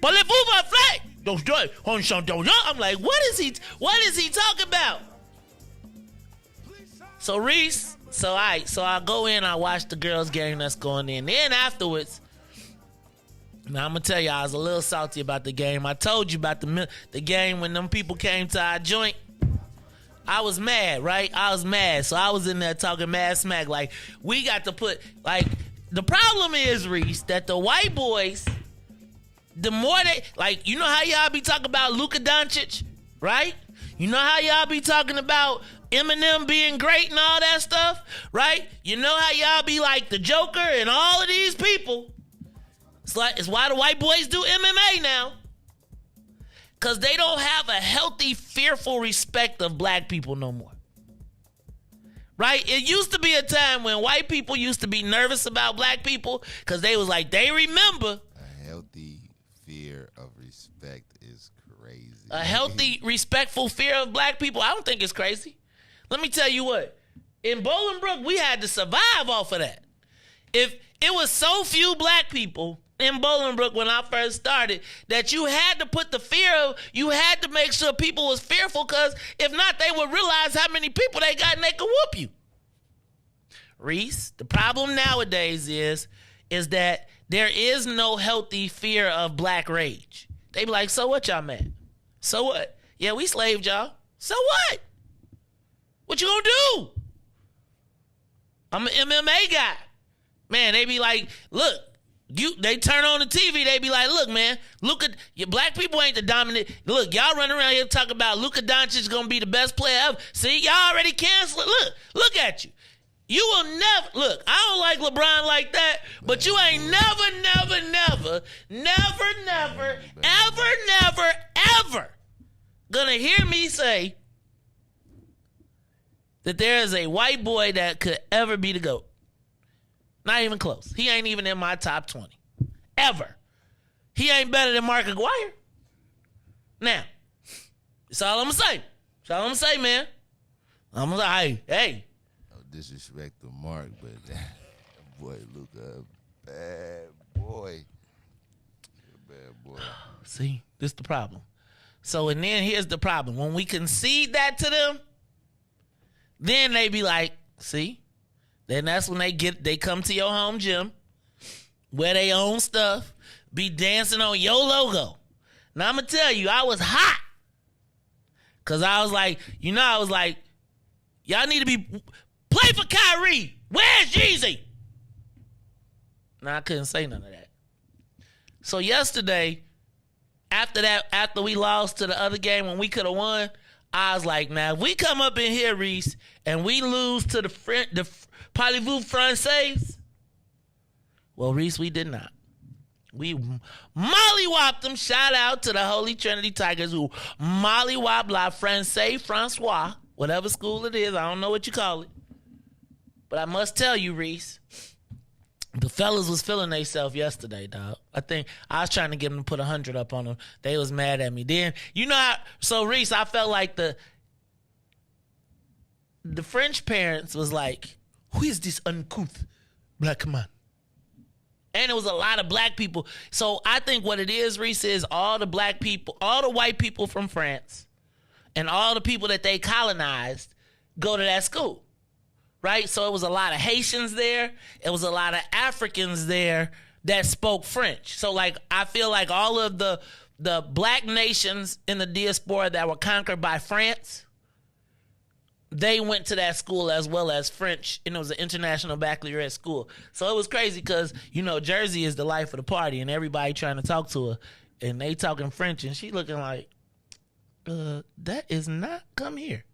Parlez-vous français? I'm like, what is he talking about? So Riis, so I go in, I watch the girls game that's going in. Then afterwards, now I'm gonna tell you, I was a little salty about the game. I told you about the game when them people came to our joint. I was mad, right? I was mad. So I was in there talking mad smack. Like, we got to put, like, the problem is, Reese, that the white boys, the more they, like, you know how y'all be talking about Luka Doncic, right? You know how y'all be talking about Eminem being great and all that stuff, right? You know how y'all be like the Joker and all of these people. It's why the white boys do MMA now. Because they don't have a healthy, fearful respect of black people no more. Right? It used to be a time when white people used to be nervous about black people because they was like, they remember. A healthy fear of respect is crazy. A healthy, respectful fear of black people, I don't think it's crazy. Let me tell you what. In Bolingbrook, we had to survive off of that. If it was so few black people in Bolingbrook when I first started that you had to put the fear of, you had to make sure people was fearful, because if not, they would realize how many people they got and they could whoop you. Reese, the problem nowadays is that there is no healthy fear of black rage. They be like, so what y'all mad? So what? Yeah, we slaved y'all. So what? What you gonna do? I'm an MMA guy. Man, they be like, look, they turn on the TV, they be like, look, man, look at your black people ain't the dominant. Look, y'all run around here talking about Luka Doncic gonna be the best player ever. See, y'all already canceled. Look at you. You will never, look, I don't like LeBron like that, but you ain't ever gonna hear me say that there is a white boy that could ever be the GOAT. Not even close. He ain't even in my top 20. Ever. He ain't better than Mark Aguirre. Now, that's all I'm going to say. That's all I'm going to say, man. I'm going to say, hey. No disrespect to Mark, but that boy, Luka, bad boy. Bad boy. See, this is the problem. So, and then here's the problem. When we concede that to them, then they be like, see? Then that's when they come to your home gym, wear their own stuff, be dancing on your logo. Now I'm gonna tell you, I was hot. Cause I was like, y'all need to be play for Kyrie. Where's Jeezy? Now I couldn't say none of that. So yesterday, after we lost to the other game when we could have won, I was like, now if we come up in here, Reese, and we lose to the Parlez-vous Français? Well, Reese, we did not. We mollywopped them. Shout out to the Holy Trinity Tigers who mollywopped La Francais Francois, whatever school it is. I don't know what you call it. But I must tell you, Reese, the fellas was feeling themselves yesterday, dog. I think I was trying to get them to put 100 up on them. They was mad at me. Then, you know how, so Reese, I felt like the French parents was like, who is this uncouth black man? And it was a lot of black people. So I think what it is, Reese, is all the black people, all the white people from France and all the people that they colonized go to that school, right? So it was a lot of Haitians there. It was a lot of Africans there that spoke French. So, like, I feel like all of the black nations in the diaspora that were conquered by France, they went to that school as well as French, and it was an international baccalaureate school. So it was crazy because, you know, Jersey is the life of the party, and everybody trying to talk to her, and they talking French, and she looking like, that is not come here.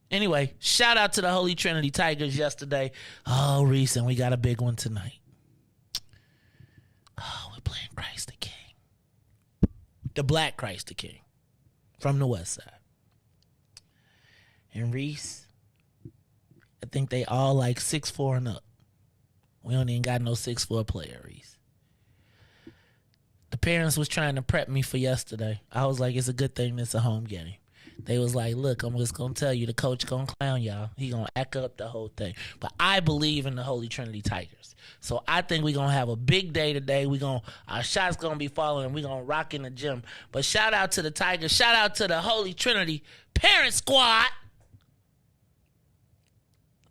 Anyway, shout out to the Holy Trinity Tigers yesterday. Oh, Reese, and we got a big one tonight. Oh, we're playing Christ the King. The black Christ the King from the West Side. And Reese, I think they all like 6'4" and up. We don't even got no 6'4" player, Reese. The parents was trying to prep me for yesterday. I was like, it's a good thing it's a home game. They was like, look, I'm just going to tell you, the coach going to clown y'all. He going to act up the whole thing. But I believe in the Holy Trinity Tigers. So I think we're going to have a big day today. Our shots going to be falling, and we're going to rock in the gym. But shout out to the Tigers. Shout out to the Holy Trinity Parent Squad.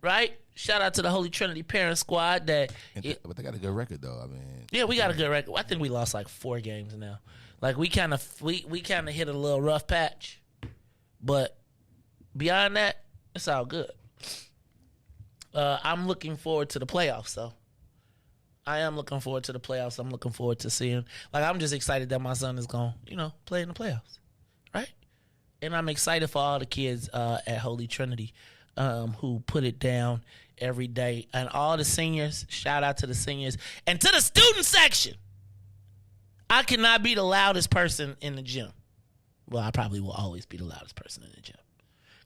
Right? Shout out to the Holy Trinity Parent Squad. But they got a good record, though. I mean, yeah, we got a good record. I think we lost like 4 games now. Like we kind of hit a little rough patch, but beyond that, it's all good. I'm looking forward to the playoffs, though. I am looking forward to the playoffs. I'm looking forward to seeing. I'm just excited that my son is going to, play in the playoffs, right? And I'm excited for all the kids at Holy Trinity who put it down every day. And all the seniors, shout out to the seniors. And to the student section, I cannot be the loudest person in the gym. Well, I probably will always be the loudest person in the gym.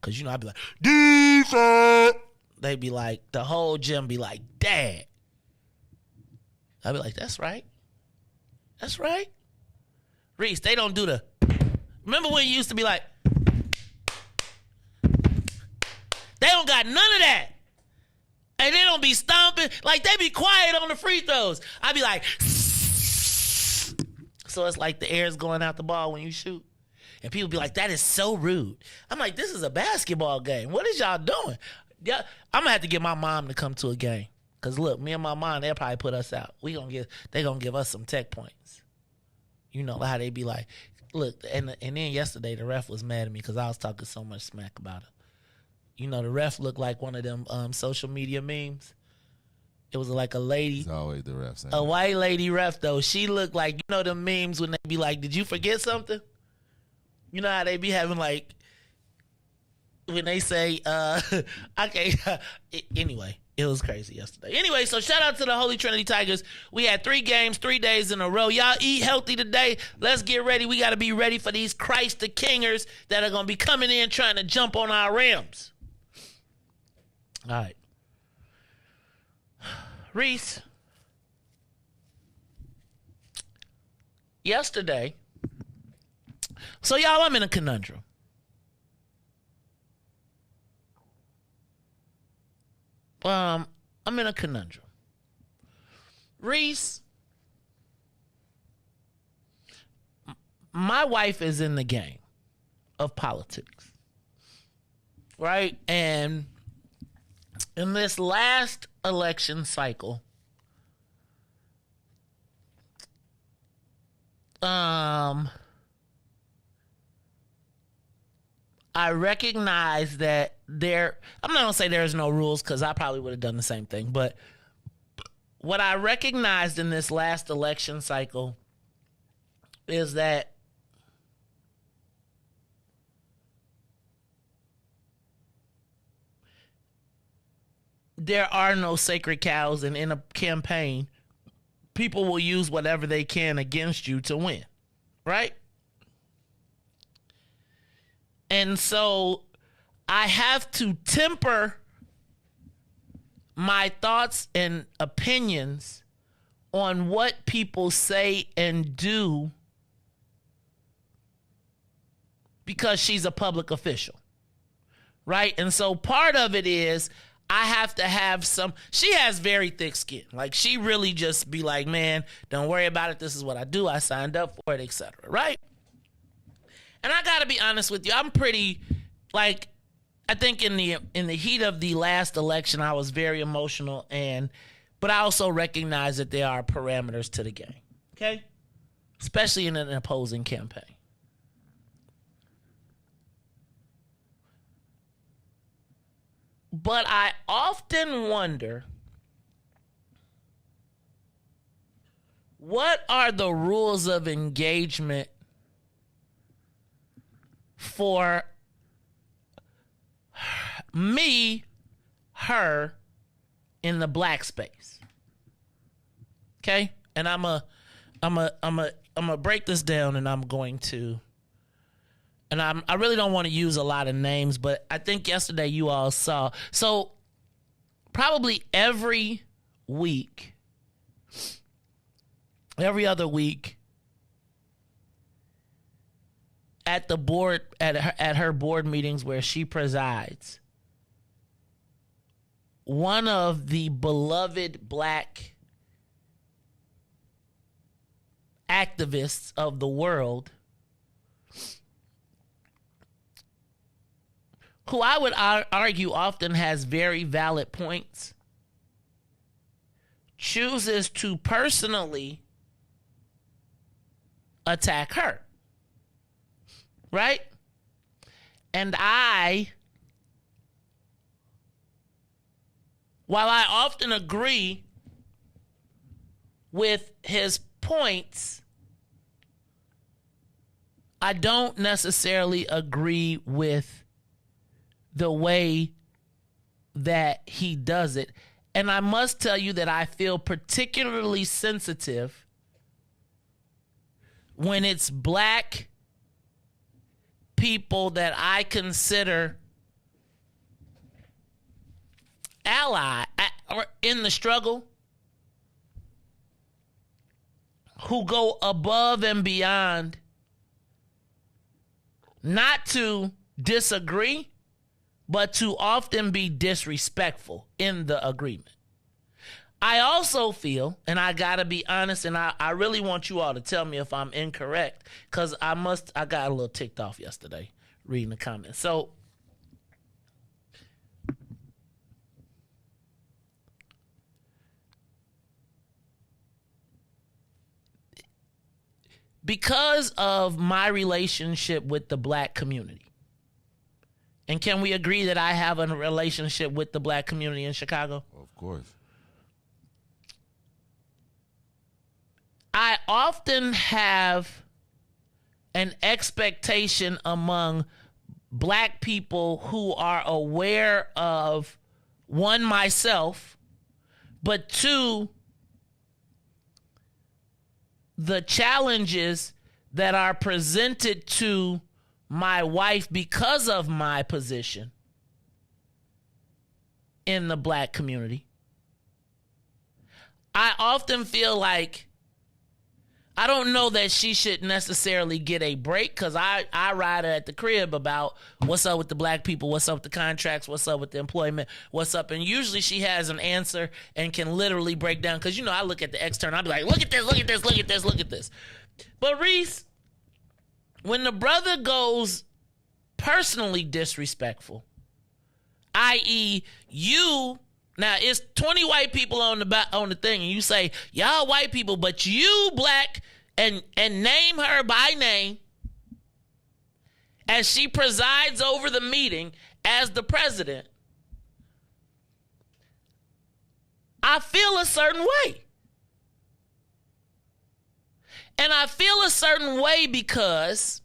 Because, I'd be like, defense! They'd be like, the whole gym be like, Dad. I'd be like, that's right. That's right. Riis, they don't do the... Remember when you used to be like... They don't got none of that. And they don't be stomping. Like, they be quiet on the free throws. I'd be like... So it's like the air is going out the ball when you shoot. And people be like, that is so rude. I'm like, this is a basketball game. What is y'all doing? Yeah, I'm going to have to get my mom to come to a game. Because, look, me and my mom, they'll probably put us out. They going to give us some tech points. You know how they be like, look, and then yesterday the ref was mad at me because I was talking so much smack about her. The ref looked like one of them social media memes. It was like a lady. It's always the ref. A white lady ref, though. She looked like, them memes when they be like, did you forget something? You know how they be having like, when they say, anyway, it was crazy yesterday. Anyway, so shout out to the Holy Trinity Tigers. We had 3 games, 3 days in a row. Y'all eat healthy today. Let's get ready. We got to be ready for these Christ the Kingers that are going to be coming in trying to jump on our rims. All right. Riis. Yesterday. So, y'all, I'm in a conundrum. I'm in a conundrum. Riis, my wife is in the game of politics, right? And in this last election cycle, I recognize that I'm not going to say there's no rules because I probably would have done the same thing. But what I recognized in this last election cycle is that there are no sacred cows, and in a campaign, people will use whatever they can against you to win, right? And so I have to temper my thoughts and opinions on what people say and do because she's a public official, right? And so part of it is I have to have she has very thick skin. Like, she really just be like, man, don't worry about it. This is what I do. I signed up for it, etc., right? And I got to be honest with you. I'm pretty, I think in the heat of the last election, I was very emotional, but I also recognize that there are parameters to the game, okay? Especially in an opposing campaign. But I often wonder, what are the rules of engagement for me, her, in the black space? Okay? And I'm a break this down, and I'm going to, and I really don't want to use a lot of names, but I think yesterday you all saw. So probably every other week, at the board, at her board meetings where she presides, one of the beloved black activists of the world, who I would argue often has very valid points, chooses to personally attack her. Right? And I while I often agree with his points, I don't necessarily agree with the way that he does it. And I must tell you that I feel particularly sensitive when it's black people that I consider ally or in the struggle, who go above and beyond not to disagree, but to often be disrespectful in the agreement. I also feel, and I gotta be honest, and I really want you all to tell me if I'm incorrect, because I got a little ticked off yesterday reading the comments. So because of my relationship with the black community, and can we agree that I have a relationship with the black community in Chicago? Of course. I often have an expectation among black people who are aware of, one, myself, but two, the challenges that are presented to my wife because of my position in the black community. I often feel like I don't know that she should necessarily get a break, because I ride her at the crib about what's up with the black people, what's up with the contracts, what's up with the employment, what's up. And usually she has an answer and can literally break down, because, I look at the external, I'll be like, look at this, look at this, look at this, look at this. But Riis, when the brother goes personally disrespectful, i.e. you, now it's 20 white people on the thing, and you say, y'all white people, but you black, and name her by name as she presides over the meeting as the president, I feel a certain way. And I feel a certain way because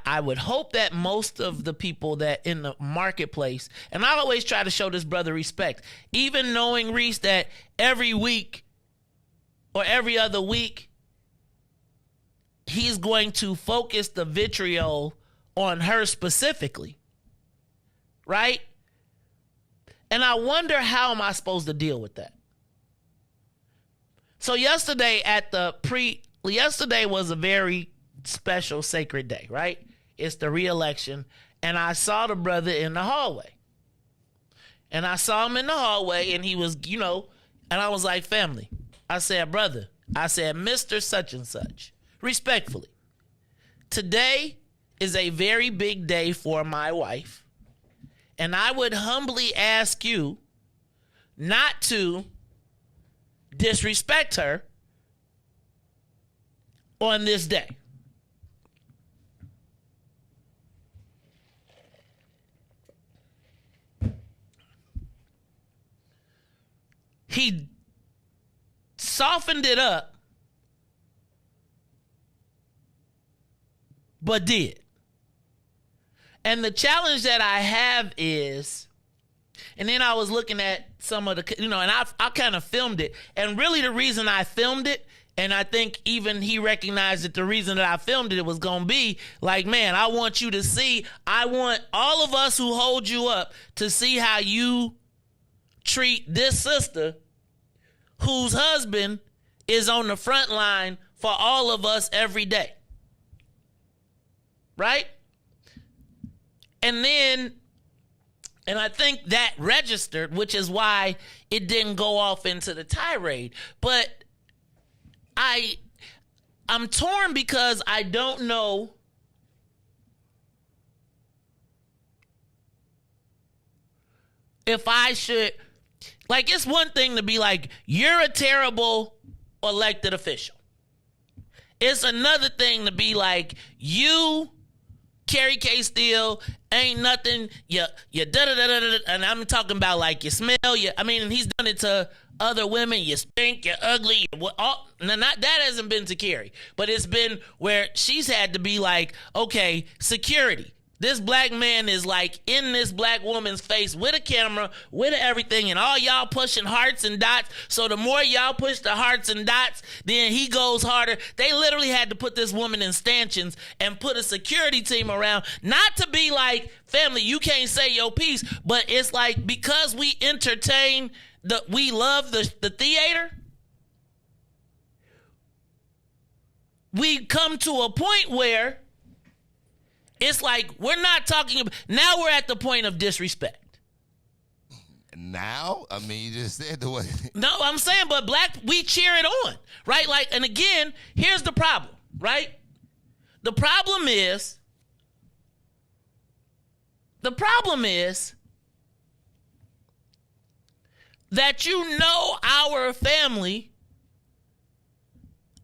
I would hope that most of the people that in the marketplace, and I always try to show this brother respect, even knowing, Riis, that every week or every other week, he's going to focus the vitriol on her specifically, right? And I wonder, how am I supposed to deal with that? So yesterday yesterday was a very special, sacred day, right? It's the re-election, and I saw the brother in the hallway. And I saw him in the hallway, and he was, and I was like, family. I said, brother, I said, Mr. Such and Such, respectfully, today is a very big day for my wife, and I would humbly ask you not to disrespect her on this day. He softened it up, but did. And the challenge that I have is, and then I was looking at some of the, and I kind of filmed it. And really the reason I filmed it, and I think even he recognized that the reason that I filmed it was going to be like, man, I want you to see, I want all of us who hold you up to see how you treat this sister whose husband is on the front line for all of us every day. Right? And I think that registered, which is why it didn't go off into the tirade. But I'm torn because I don't know if I should. Like, it's one thing to be like, you're a terrible elected official. It's another thing to be like, you Kerry K. Steele ain't nothing. You da-da-da-da-da. And I'm talking about like you smell. And he's done it to other women. You stink, you're ugly. Now, that hasn't been to Kerry. But it's been where she's had to be like, okay, security. This black man is like in this black woman's face with a camera, with everything, and all y'all pushing hearts and dots. So the more y'all push the hearts and dots, then he goes harder. They literally had to put this woman in stanchions and put a security team around, not to be like, family, you can't say your piece, but it's like because we entertain, we love the theater, we come to a point where it's like we're not talking about, now we're at the point of disrespect. Now? I mean, you just said the way. No, I'm saying, but we cheer it on, right? Like, and again, here's the problem, right? The problem is that our family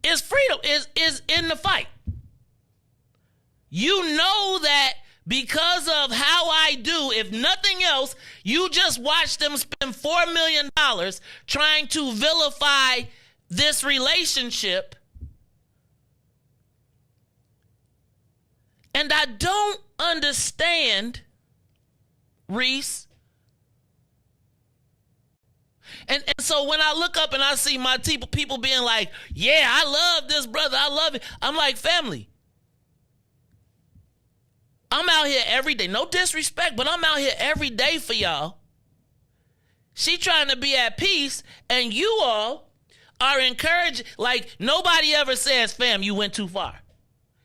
is freedom, is in the fight. You know that because of how I do, if nothing else, you just watch them spend $4 million trying to vilify this relationship. And I don't understand, Riis. And so when I look up and I see my people being like, yeah, I love this brother, I love it. I'm like, family, I'm out here every day. No disrespect, but I'm out here every day for y'all. She trying to be at peace, and you all are encouraged. Like, nobody ever says, fam, you went too far.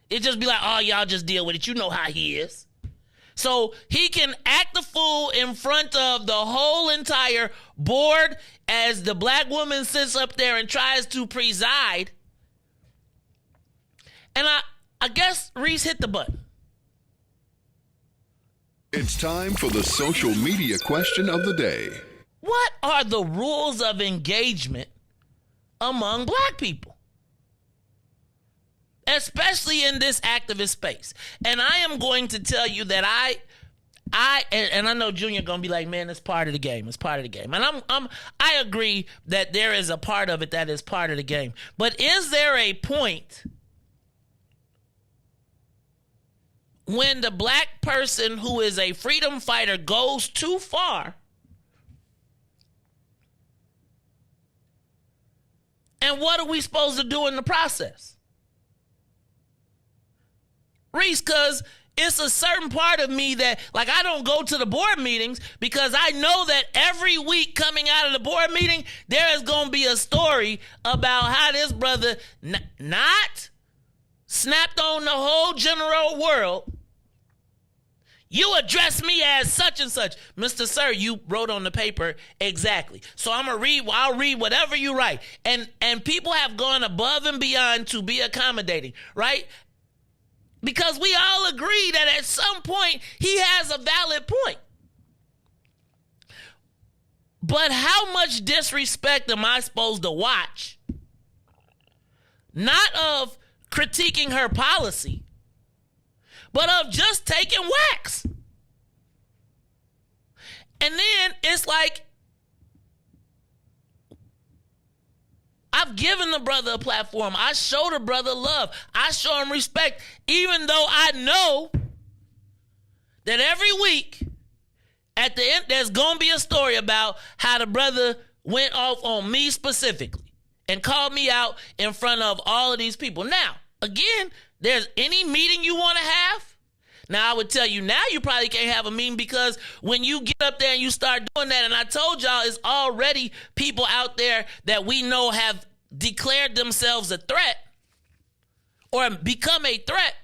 It just be like, oh, y'all just deal with it. You know how he is. So he can act the fool in front of the whole entire board as the black woman sits up there and tries to preside. And I guess Riis hit the button. It's time for the social media question of the day. What are the rules of engagement among black people? Especially in this activist space. And I am going to tell you that I know Junior gonna be like, man, it's part of the game. It's part of the game. And I agree that there is a part of it that is part of the game. But is there a point when the black person who is a freedom fighter goes too far? And what are we supposed to do in the process? Riis, because it's a certain part of me that, like, I don't go to the board meetings because I know that every week coming out of the board meeting, there is going to be a story about how this brother not snapped on the whole general world. You address me as such and such. Mr. Sir, you wrote on the paper exactly. So I'll read whatever you write. And people have gone above and beyond to be accommodating, right? Because we all agree that at some point he has a valid point. But how much disrespect am I supposed to watch? Not of critiquing her policy, but of just taking whacks. And then it's like, I've given the brother a platform. I show the brother love. I show him respect, even though I know that every week at the end, there's going to be a story about how the brother went off on me specifically and called me out in front of all of these people. Now, again, there's any meeting you want to have. Now, I would tell you now you probably can't have a meeting because when you get up there and you start doing that, and I told y'all it's already people out there that we know have declared themselves a threat or become a threat.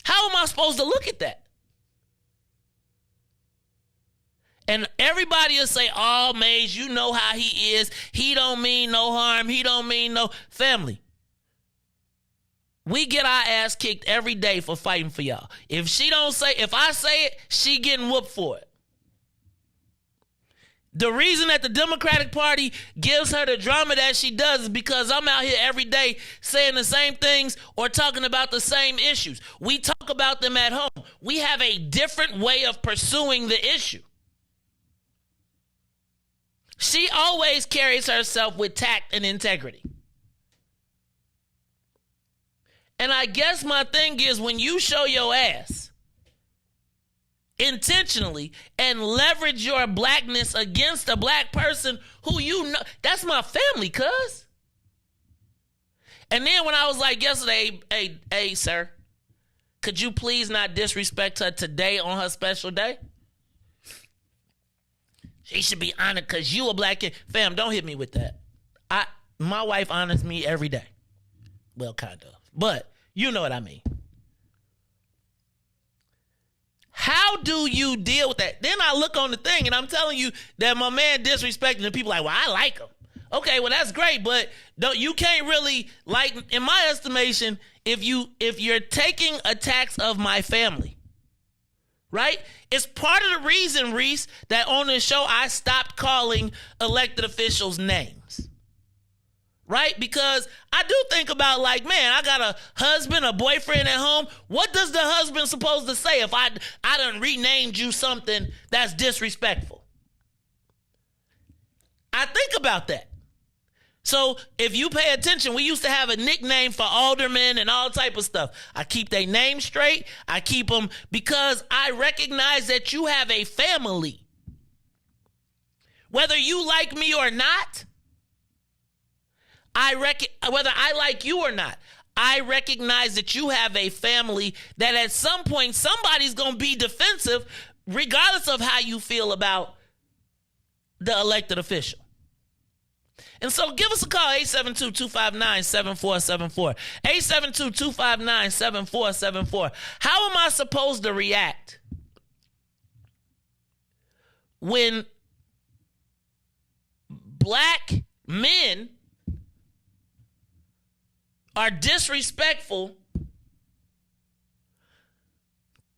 How am I supposed to look at that? And everybody will say, oh, Maze, you know how he is. He don't mean no harm. He don't mean no family. We get our ass kicked every day for fighting for y'all. If I say it, she getting whooped for it. The reason that the Democratic Party gives her the drama that she does is because I'm out here every day saying the same things or talking about the same issues. We talk about them at home. We have a different way of pursuing the issue. She always carries herself with tact and integrity. And I guess my thing is, when you show your ass intentionally and leverage your blackness against a black person who you know, that's my family, cuz. And then when I was like yesterday, hey, sir, could you please not disrespect her today on her special day? She should be honored because you a black kid. Fam, don't hit me with that. My wife honors me every day. Well, kind of. But you know what I mean. How do you deal with that? Then I look on the thing and I'm telling you that my man disrespecting and people like, well, I like him. Okay, well, that's great, but you can't really, like, in my estimation, if you're taking attacks of my family, right? It's part of the reason, Riis, that on this show I stopped calling elected officials names. Right? Because I do think about, like, man, I got a husband, a boyfriend at home. What does the husband supposed to say if I done renamed you something that's disrespectful? I think about that. So if you pay attention, we used to have a nickname for aldermen and all type of stuff. I keep their name straight. I keep them because I recognize that you have a family. Whether you like me or not, whether I like you or not, I recognize that you have a family that at some point somebody's going to be defensive regardless of how you feel about the elected official. And so give us a call, 872-259-7474. 872-259-7474. How am I supposed to react when black men are disrespectful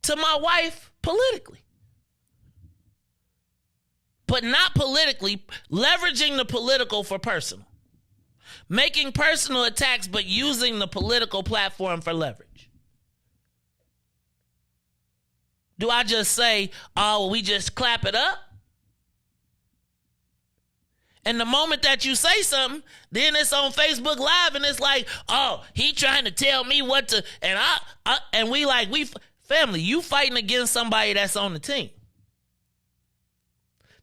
to my wife politically? But not politically, leveraging the political for personal. Making personal attacks, but using the political platform for leverage. Do I just say, oh, we just clap it up? And the moment that you say something, then it's on Facebook Live and it's like, oh, he trying to tell me what to, and we family, you fighting against somebody that's on the team.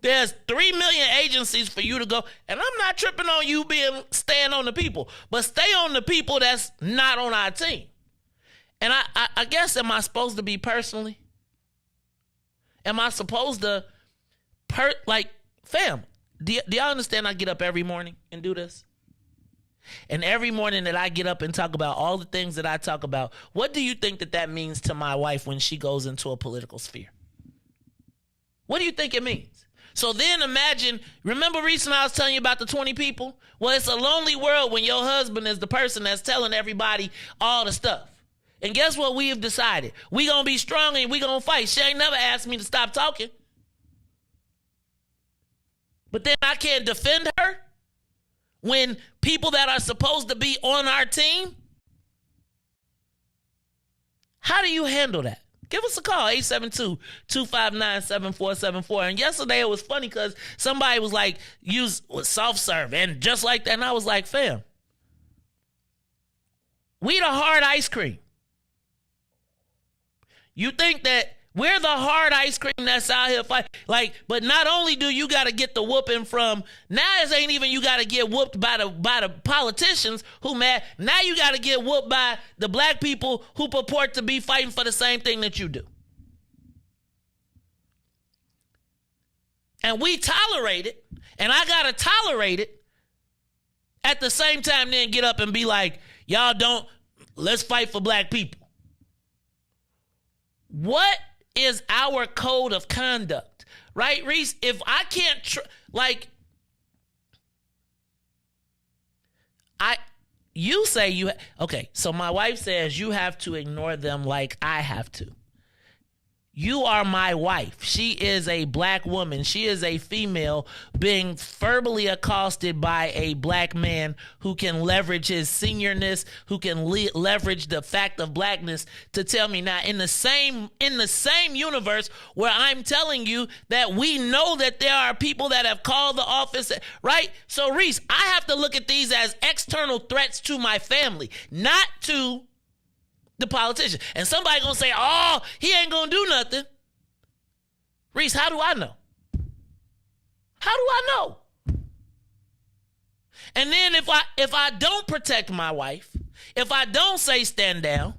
There's 3 million agencies for you to go, and I'm not tripping on you staying on the people, but stay on the people that's not on our team. And I guess, am I supposed to be personally? Am I supposed to, fam, do y'all understand I get up every morning and do this? And every morning that I get up and talk about all the things that I talk about, what do you think that means to my wife when she goes into a political sphere? What do you think it means? So then imagine, remember recently I was telling you about the 20 people? Well, it's a lonely world when your husband is the person that's telling everybody all the stuff. And guess what we have decided? We gonna be strong and we gonna fight. She ain't never asked me to stop talking. But then I can't defend her when people that are supposed to be on our team. How do you handle that? Give us a call, 872-259-7474. And yesterday it was funny because somebody was like, use soft serve and just like that. And I was like, fam, we the hard ice cream. You think that we're the hard ice cream that's out here fighting. But not only do you got to get the whooping from, now it ain't even you got to get whooped by the politicians who mad. Now you got to get whooped by the black people who purport to be fighting for the same thing that you do. And we tolerate it, and I got to tolerate it at the same time then get up and be like, y'all let's fight for black people. What is our code of conduct, right, Riis? If I can't, you say okay, so my wife says you have to ignore them like I have to. You are my wife. She is a black woman. She is a female being verbally accosted by a black man who can leverage his seniorness, who can leverage the fact of blackness to tell me now in the same universe where I'm telling you that we know that there are people that have called the office, right? So Riis, I have to look at these as external threats to my family, not to the politician. And somebody gonna say, oh, he ain't gonna do nothing. Riis, how do I know? How do I know? And then if I don't protect my wife, if I don't say stand down,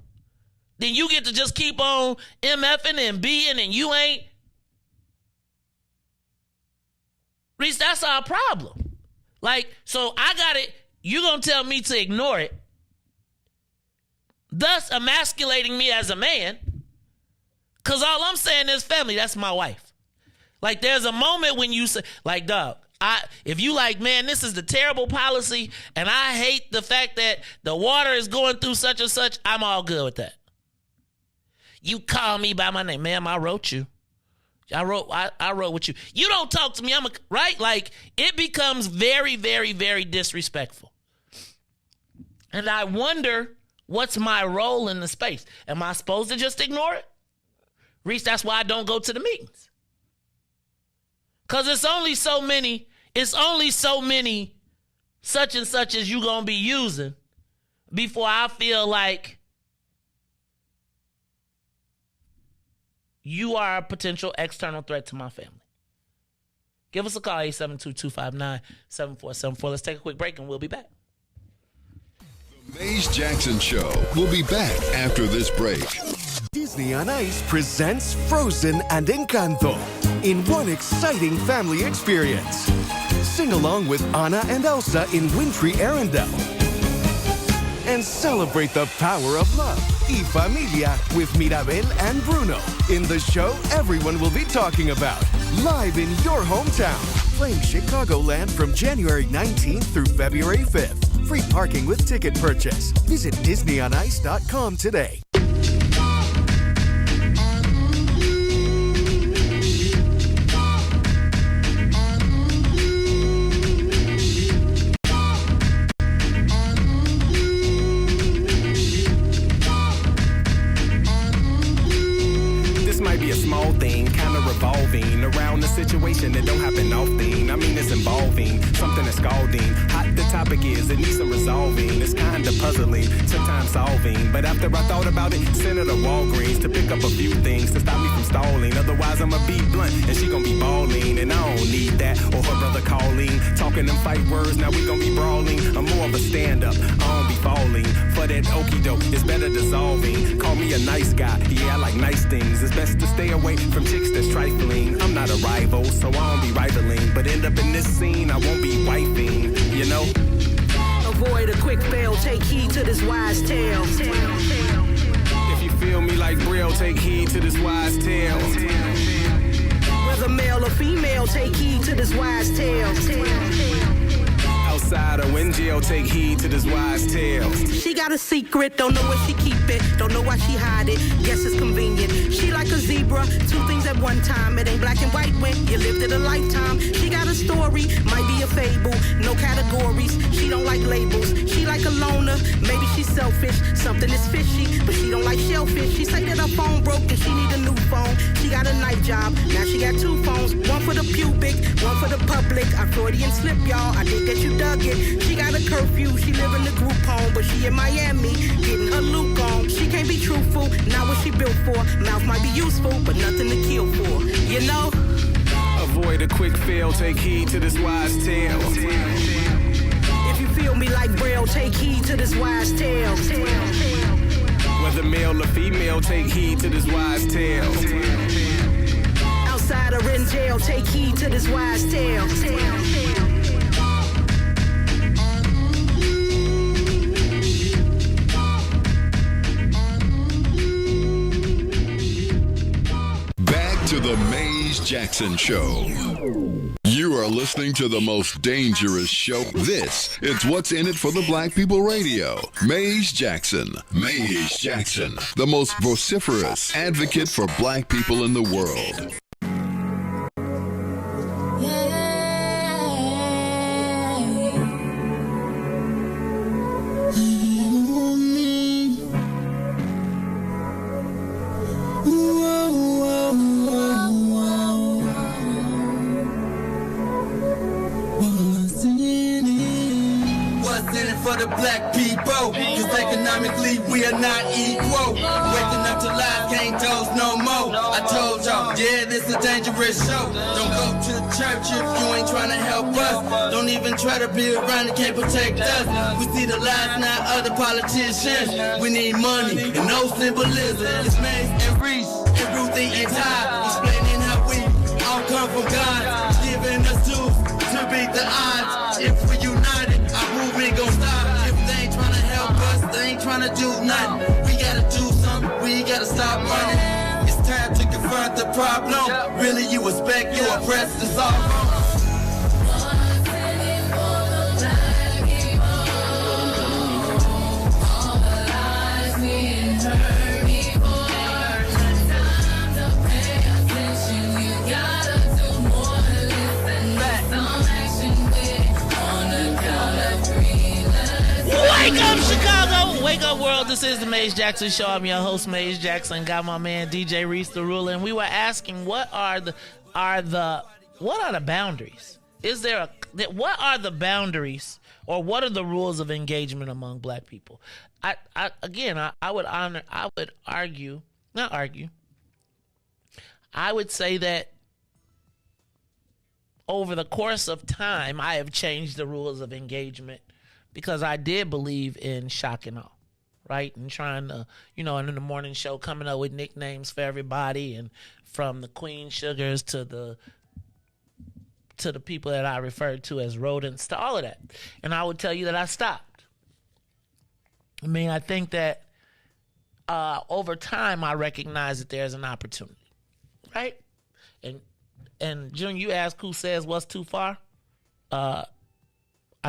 then you get to just keep on MFing and being and you ain't. Riis, that's our problem. Like, so I got it. You gonna tell me to ignore it, thus emasculating me as a man, because all I'm saying is family, that's my wife. Like, there's a moment when you say, like, dog, if you like, man, this is the terrible policy and I hate the fact that the water is going through such and such, I'm all good with that. You call me by my name. Ma'am, I wrote you. I wrote with you. You don't talk to me, right? Like, it becomes very, very, very disrespectful. And I wonder, what's my role in the space? Am I supposed to just ignore it? Riis, that's why I don't go to the meetings. Because it's only so many such and such as you going to be using before I feel like you are a potential external threat to my family. Give us a call, 872-259-7474. Let's take a quick break and we'll be back. Maze Jackson Show. We'll be back after this break. Disney on Ice presents Frozen and Encanto in one exciting family experience. Sing along with Anna and Elsa in wintry Arendelle. And celebrate the power of love. Y Familia with Mirabel and Bruno in the show everyone will be talking about. Live in your hometown. Playing Chicagoland from January 19th through February 5th. Free parking with ticket purchase. Visit DisneyOnIce.com today. Revolving around the situation that don't happen often. I mean, it's involving something that's scalding. Hot the topic is, it needs some resolving. It's kinda puzzling, took time solving. But after I thought about it, sent her to Walgreens to pick up a few things to stop me from stalling. Otherwise, I'ma be blunt and she gon' be bawling. And I don't need that, or her brother calling. Talking them fight words, now we gon' be brawling. I'm more of a stand-up, I don't be falling. For that okie doke, it's better dissolving. Call me a nice guy, yeah, I like nice things. It's best to stay away from chicks that's trifling. I'm not a rival, so I don't be rivaling. But end up in this scene, I won't be wifing, you know? Avoid a quick fail, take heed to this wise tale. If you feel me like Brill, take heed to this wise tale. Whether male or female, take heed to this wise tale. Outside or in jail, take heed to this wise tale. She got a secret, don't know where she keep it, don't know why she hide it, guess it's convenient. She like a zebra, two things at one time. It ain't black and white when you lived it a lifetime. She got a story, might be a fable, no categories. She don't like labels, she like a loner. Maybe she's selfish, something is fishy, but she don't like shellfish. She say that her phone broke and she need a new phone. She got a night job, now she got two phones, one for the pubic, one for the public. I Freudian slip, y'all, I think that you dug it. She got a curfew, she live in the group home, but she in Miami, getting her Luke on. She can't be truthful, not what she built for. Mouth might be useful, but nothing to kill for, you know? Avoid a quick fail, take heed to this wise tale. If you feel me like Braille, take heed to this wise tale. Whether male or female, take heed to this wise tale. Outside or in jail, take heed to this wise tale. to the Maze Jackson Show. You are listening to the most dangerous show. This is What's in It for the Black People Radio. Maze Jackson. Maze Jackson, the most vociferous advocate for black people in the world. For the black people, cause economically we are not equal. Waking up to lies, can't doze no more. I told y'all, yeah, this a dangerous show. Don't go to church if you ain't trying to help us. Don't even try to be around and can't protect us. We see the lies, not other politicians. We need money and no symbolism. It's Maze and Riis and Ruthie and Ty, explaining how we all come from God, giving us tools to beat the odds. If we united, our movement gon' stop. If they ain't tryna help us, they ain't tryna do nothing. We gotta do something, we gotta stop running. It's time to confront the problem. Really, you expect you oppressed to solve wrong. Wake up, Chicago! Wake up, world! This is the Maze Jackson Show. I'm your host, Maze Jackson. Got my man DJ Riis the ruler, and we were asking, what are the boundaries? What are the boundaries, or what are the rules of engagement among black people? I would say that over the course of time, I have changed the rules of engagement. Because I did believe in shock and awe, right? And trying to, and in the morning show, coming up with nicknames for everybody, and from the Queen Sugars to the people that I referred to as rodents, to all of that. And I would tell you that I stopped. I mean, I think that over time, I recognize that there's an opportunity, right? And June, you ask who says what's too far. I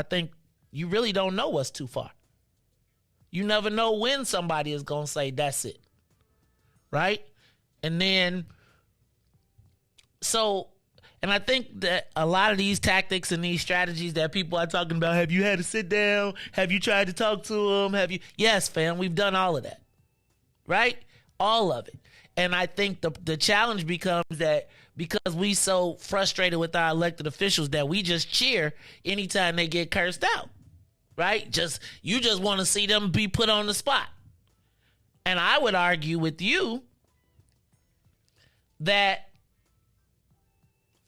think you really don't know what's too far. You never know when somebody is going to say, that's it. Right? And then, and I think that a lot of these tactics and these strategies that people are talking about, have you had to sit down? Have you tried to talk to them? Yes, fam, we've done all of that. Right? All of it. And I think the challenge becomes that because we so frustrated with our elected officials that we just cheer anytime they get cursed out. Right? You just want to see them be put on the spot. And I would argue with you that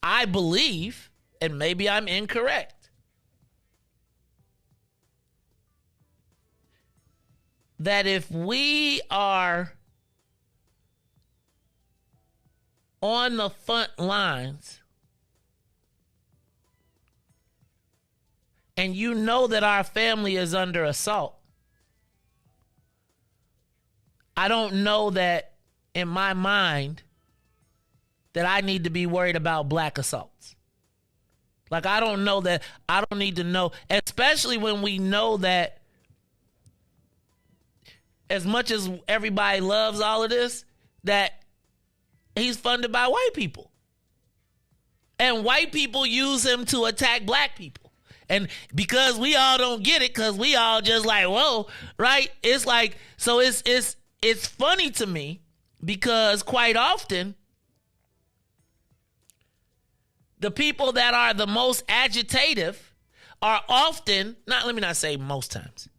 I believe, and maybe I'm incorrect, that if we are on the front lines and you know that our family is under assault, I don't know that in my mind that I need to be worried about black assaults. Like, I don't need to know, especially when we know that as much as everybody loves all of this, that he's funded by white people. And white people use him to attack black people. And because we all don't get it, because we all just like, whoa, right? It's like, so it's funny to me because quite often the people that are the most agitative are often, let me not say most times,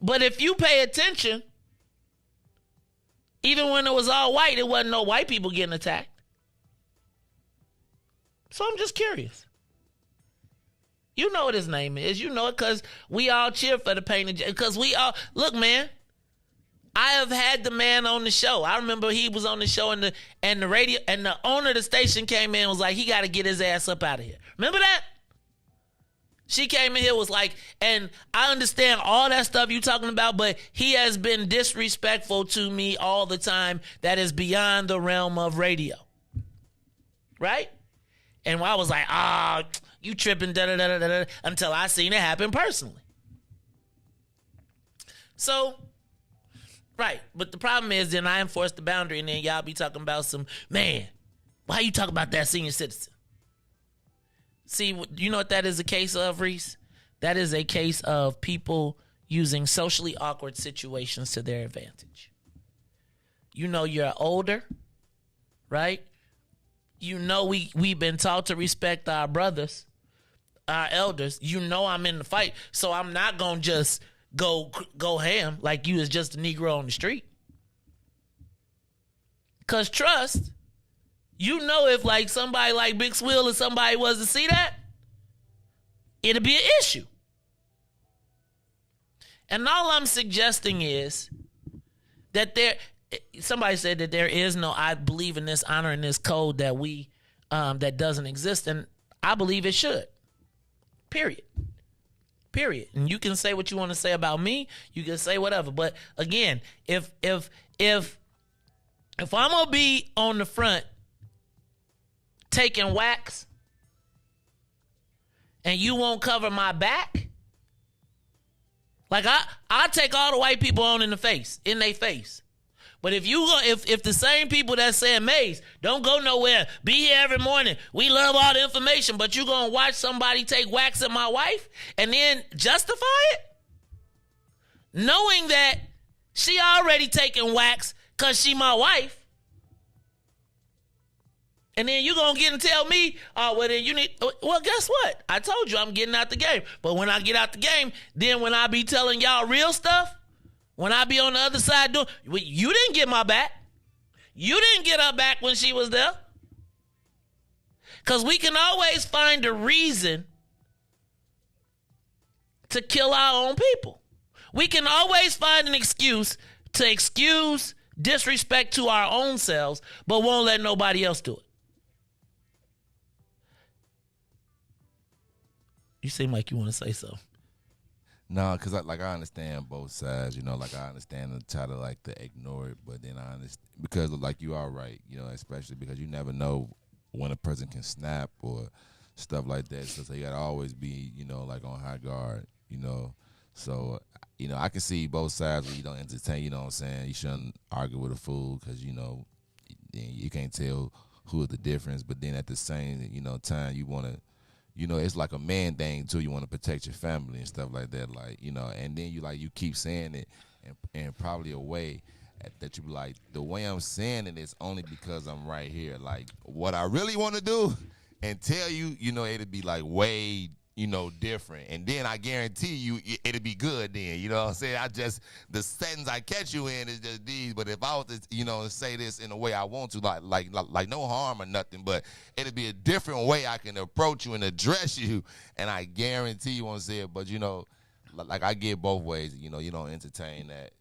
but if you pay attention, even when it was all white, it wasn't no white people getting attacked. So I'm just curious. You know what his name is. You know it because we all cheer for the painted. Because we all, look, man, I have had the man on the show. I remember he was on the show and the radio, and the owner of the station came in and was like, he got to get his ass up out of here. Remember that? She came in here, was like, and I understand all that stuff you talking about, but he has been disrespectful to me all the time. That is beyond the realm of radio. Right? And I was like, you tripping, da-da-da-da-da, until I seen it happen personally. So, right. But the problem is then I enforce the boundary and then y'all be talking about some, man, why you talking about that senior citizen? See, you know what that is a case of, Riis? That is a case of people using socially awkward situations to their advantage. You know you're older, right? You know we've been taught to respect our brothers, our elders. You know I'm in the fight, so I'm not going to just go ham like you is just a Negro on the street. Because trust... You know if like somebody like Big Swill or somebody was to see that, it'll be an issue. And all I'm suggesting is that somebody said that there is no, I believe in this honor and this code that that doesn't exist. And I believe it should. Period. And you can say what you want to say about me. You can say whatever. But again, if I'm going to be on the front taking wax and you won't cover my back, like I take all the white people on in their face. But if the same people that saying, Maze, don't go nowhere, be here every morning, we love all the information, but you gonna watch somebody take wax at my wife and then justify it, knowing that she already taking wax because she my wife. And then you going to get and tell me, well, guess what? I told you I'm getting out the game. But when I get out the game, then when I be telling y'all real stuff, when I be on the other side doing, you didn't get my back. You didn't get her back when she was there. Because we can always find a reason to kill our own people. We can always find an excuse to excuse disrespect to our own selves, but won't let nobody else do it. You seem like you want to say so. No, because I understand both sides, I understand the try to ignore it, but then I understand, because you are right, especially because you never know when a person can snap or stuff like that, so you got to always be, on high guard, so, I can see both sides where you don't entertain, you know what I'm saying, you shouldn't argue with a fool because, you can't tell who is the difference, but then at the same, time you want to, it's like a man thing too. You want to protect your family and stuff like that, and then you keep saying it, and probably a way that you be like, the way I'm saying it is only because I'm right here. Like what I really want to do and tell you, it'd be way, different. And then I guarantee you it'll be good then, you know what I'm saying? The sentence I catch you in is just these, but if I was to, say this in a way I want to, like no harm or nothing, but it'll be a different way I can approach you and address you, and I guarantee you won't say it, but I get both ways, you don't entertain that,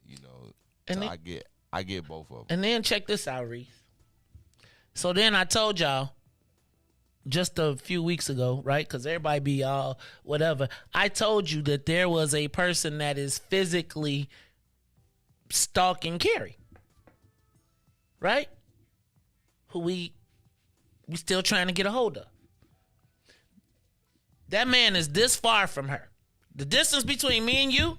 And so then, I get both of them. And then check this out, Riis. So then I told y'all, just a few weeks ago, right? Because everybody be all whatever. I told you that there was a person that is physically stalking Kerry, right? Who we still trying to get a hold of. That man is this far from her. The distance between me and you,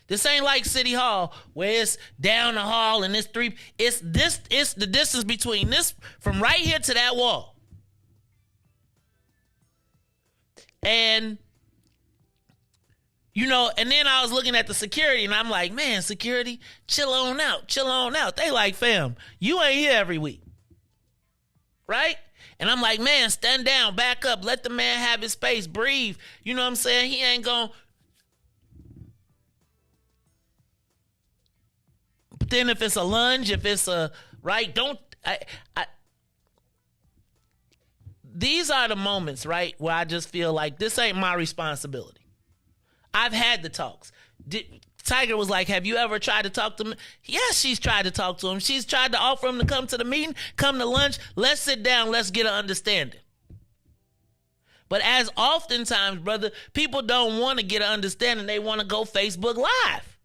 this ain't like City Hall where it's down the hall and it's three. It's the distance between this from right here to that wall. And, and then I was looking at the security and I'm like, man, security, chill on out. They like, fam, you ain't here every week. Right? And I'm like, man, stand down, back up, let the man have his space, breathe. You know what I'm saying? He ain't gonna. But then if it's a lunge, if it's a, right, these are the moments, right, where I just feel like this ain't my responsibility. I've had the talks. Tiger was like, have you ever tried to talk to him? Yes, she's tried to talk to him. She's tried to offer him to come to the meeting, come to lunch. Let's sit down. Let's get an understanding. But as oftentimes, brother, people don't want to get an understanding. They want to go Facebook Live.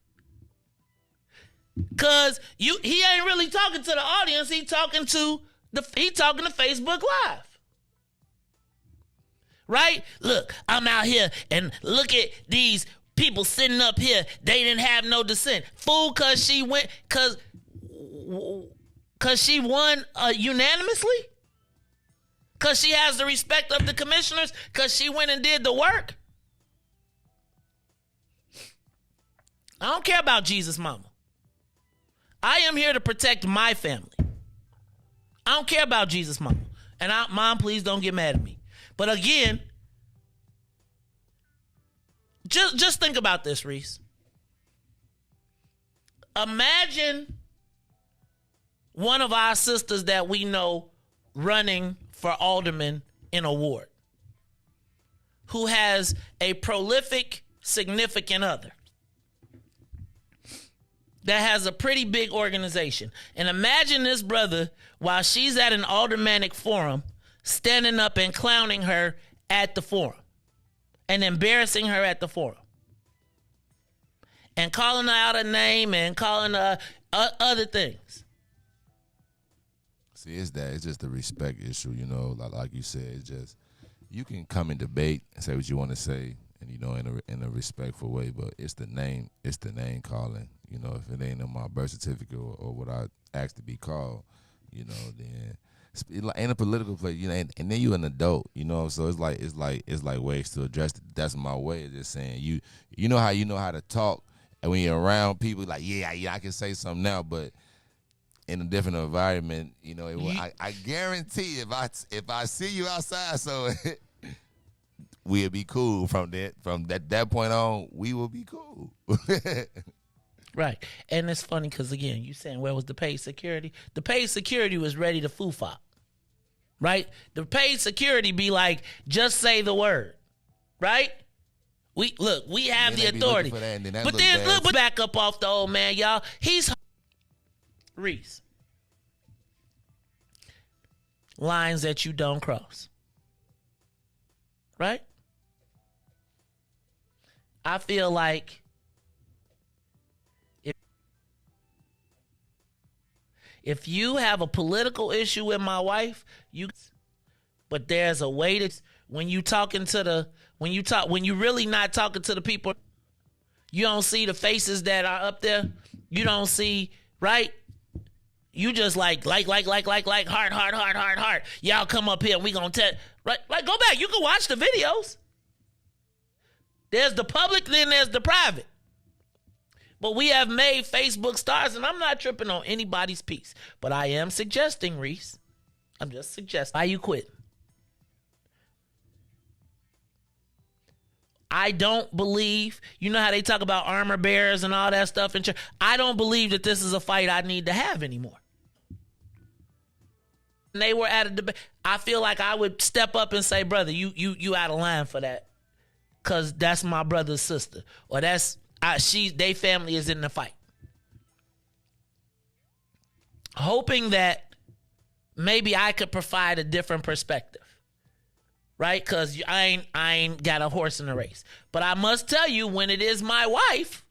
Cause he ain't really talking to the audience. He talking to Facebook Live. Right? Look, I'm out here and look at these people sitting up here. They didn't have no dissent. Fool, cause she won unanimously? Because she has the respect of the commissioners? Because she went and did the work? I don't care about Jesus' mama. I am here to protect my family. I don't care about Jesus' mama. And Mom, please don't get mad at me. But again, just think about this, Riis. Imagine one of our sisters that we know running for alderman in a ward who has a prolific significant other that has a pretty big organization. And imagine this brother, while she's at an aldermanic forum, standing up and clowning her at the forum and embarrassing her at the forum and calling her out a name and calling her other things. See, it's just the respect issue, you know. Like you said, it's just you can come and debate and say what you want to say, and you know, in a respectful way. But it's the name calling. You know, if it ain't in my birth certificate or what I asked to be called, you know, then it's like in a political place, you know, and then you an adult, you know. So it's like ways to address it. That's my way of just saying you know how to talk, and when you're around people, like yeah, I can say something now, but in a different environment, you know, I guarantee if I see you outside, so we'll be cool from that point on. We will be cool. Right. And it's funny because, again, you saying where was the paid security? The paid security was ready to foo-fop. Right? The paid security be like, just say the word. Right? We have the authority. But then look back up off the old man, y'all. He's Riis. Lines that you don't cross. Right? I feel like if you have a political issue with my wife, but there's a way that when you really not talking to the people, you don't see the faces that are up there. You don't see, right? You just like, heart. Y'all come up here and we gonna tell, right? Like, go back. You can watch the videos. There's the public, then there's the private. But we have made Facebook stars, and I'm not tripping on anybody's piece. But I am suggesting, Riis, I'm just suggesting, why you quit? I don't believe, you know how they talk about armor bearers and all that stuff in church? I don't believe that this is a fight I need to have anymore. And they were at a debate. I feel like I would step up and say, brother, you out of line for that. Because that's my brother's sister. Or they family is in the fight. Hoping that maybe I could provide a different perspective. Right? Because I ain't got a horse in the race. But I must tell you, when it is my wife,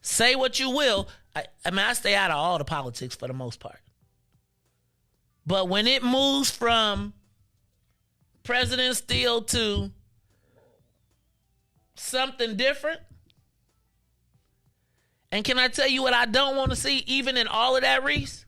say what you will. I stay out of all the politics for the most part. But when it moves from President Steele to something different, and can I tell you what I don't want to see, even in all of that, Riis?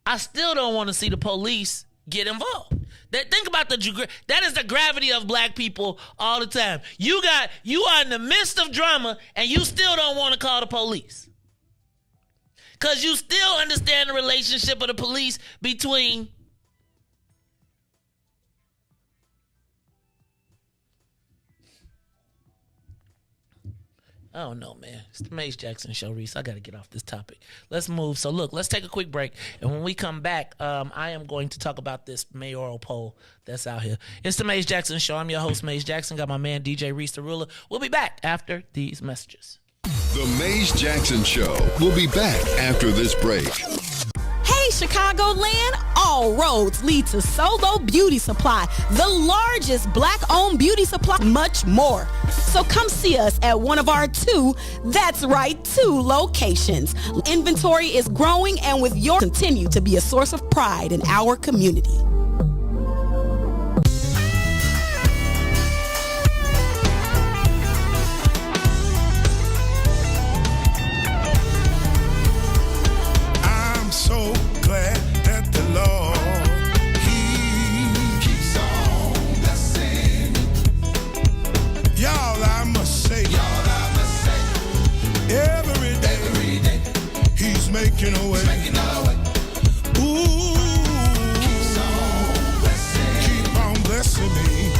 I still don't want to see the police get involved. Think about that is the gravity of black people all the time. You are in the midst of drama and you still don't want to call the police. Because you still understand the relationship of the police between I don't know, man. It's the Maze Jackson Show, Riis. I got to get off this topic. Let's move. So, look, let's take a quick break. And when we come back, I am going to talk about this mayoral poll that's out here. It's the Maze Jackson Show. I'm your host, Maze Jackson. Got my man, DJ Riis the Ruler. We'll be back after these messages. The Maze Jackson Show. We'll be back after this break. Hey, Chicagoland. all roads lead to Solo Beauty Supply, the largest black-owned beauty supply, much more. So come see us at one of our two locations. Inventory is growing, and with your continue to be a source of pride in our community. I'm so glad that the Lord, He keeps on blessing. Y'all, I must say, every day, He's making a way. Ooh, keep on blessing me.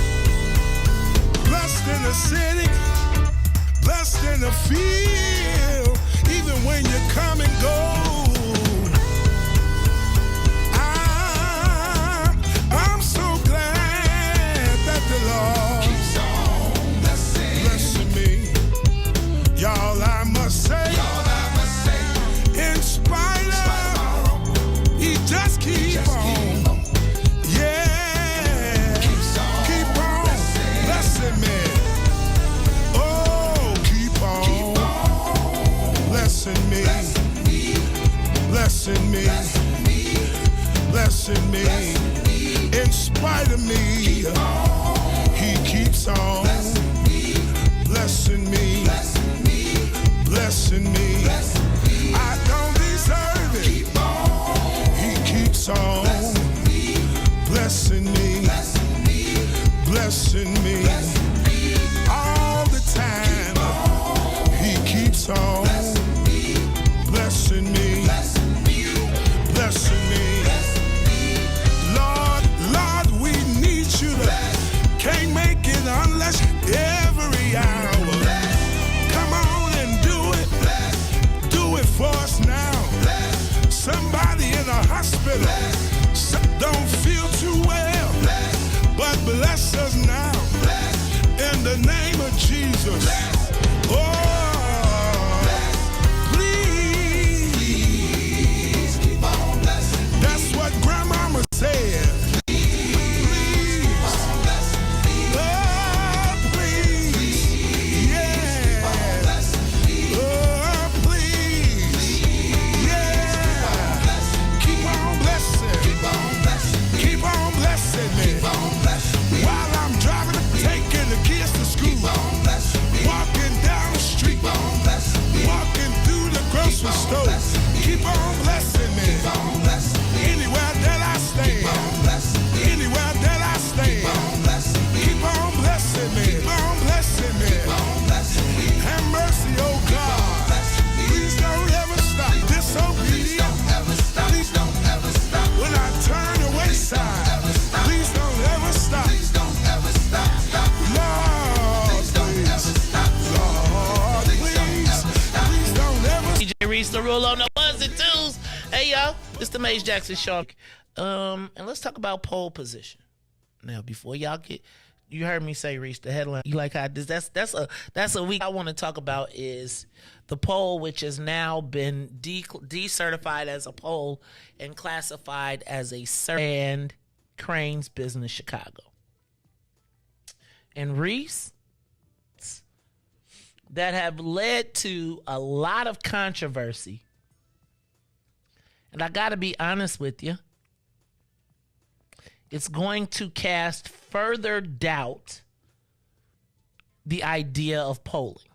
Blessed in the city, blessed in the field, even when you come and go. I'm so glad that the Lord keeps on blessing me. Y'all, I must say, in spite of, He just keep on. Yeah, keep on blessing me. Oh, keep on blessing me, blessing me, blessing me. In spite of me, He keeps on blessing me, blessing me. I don't deserve it. He keeps on blessing me, blessing me. All the time, He keeps on blessing me, blessing me. Lord, we need you to. Can't make it unless every hour. Come on and do it. Do it for us now. Somebody in a hospital don't feel too well, but bless us now. In the name of Jesus. Oh, please keep on blessing. That's what Grandmama said. Store. Keep on blessing me. Anywhere that I stand. Anywhere that I stand. Keep on blessing me. Keep on blessing me. Have mercy, oh God. Please don't ever stop disobedience. Please don't ever stop. When I turn away side. Please don't ever stop. Please don't ever stop. Lord, please don't ever stop. Lord, please don't ever stop. DJ Riis, the rule on the ones and twos. Hey y'all, it's the Maze Jackson Show. And let's talk about pole position. Now, before y'all get, you heard me say Riis, the headline. You like how this? That's a week I want to talk about is the pole, which has now been decertified as a pole and classified as a and Cranes Business Chicago. And Riis, that have led to a lot of controversy. And I got to be honest with you, it's going to cast further doubt the idea of polling.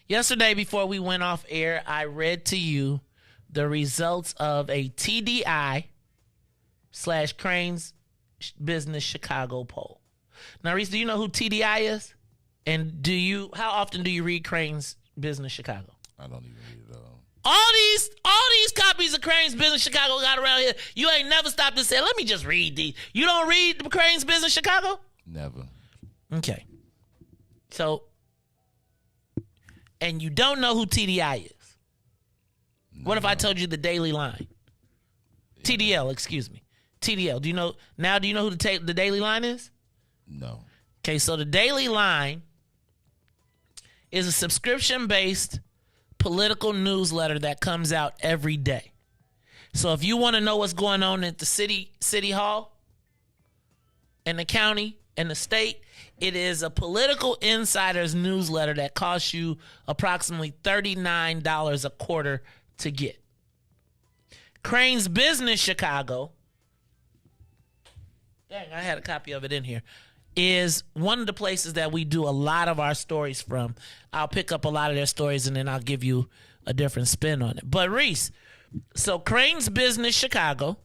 Yesterday, before we went off air, I read to you the results of a TDI/Cranes Business Chicago poll. Now, Riis, do you know who TDI is? And how often do you read Cranes Business Chicago? I don't even read it all. All these copies of Cranes Business Chicago got around here. You ain't never stopped and said, let me just read these. You don't read Cranes Business Chicago? Never. Okay. So, and you don't know who TDI is. No. What if I told you the Daily Line? Yeah. TDL, excuse me. TDL. Do you know who the Daily Line is? No. Okay, so the Daily Line is a subscription-based political newsletter that comes out every day. So if you want to know what's going on at the city hall and the county and the state, it is a political insider's newsletter that costs you approximately $39 a quarter to get. Crane's Business Chicago, dang, I had a copy of it in here, is one of the places that we do a lot of our stories from. I'll pick up a lot of their stories and then I'll give you a different spin on it. But Riis, so Crane's Business Chicago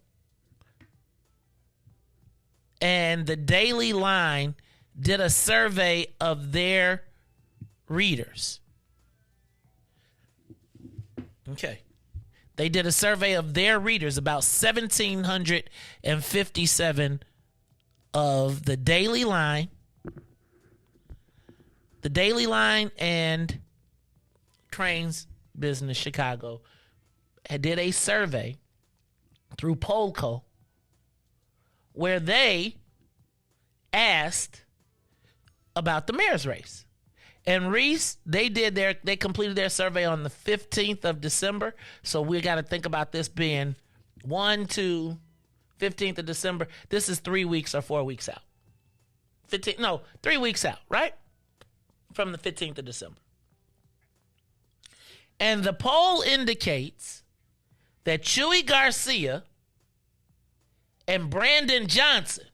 and the Daily Line did a survey of their readers. Okay. They did a survey of their readers, about 1,757 of the Daily Line and Crane's Business Chicago did a survey through Polco where they asked about the mayor's race. And Riis, they completed their survey on the 15th of December. So we got to think about this being 1 to 15th of December. This is 3 weeks or 4 weeks out. 3 weeks out, right? From the 15th of December. And the poll indicates that Chuy Garcia and Brandon Johnson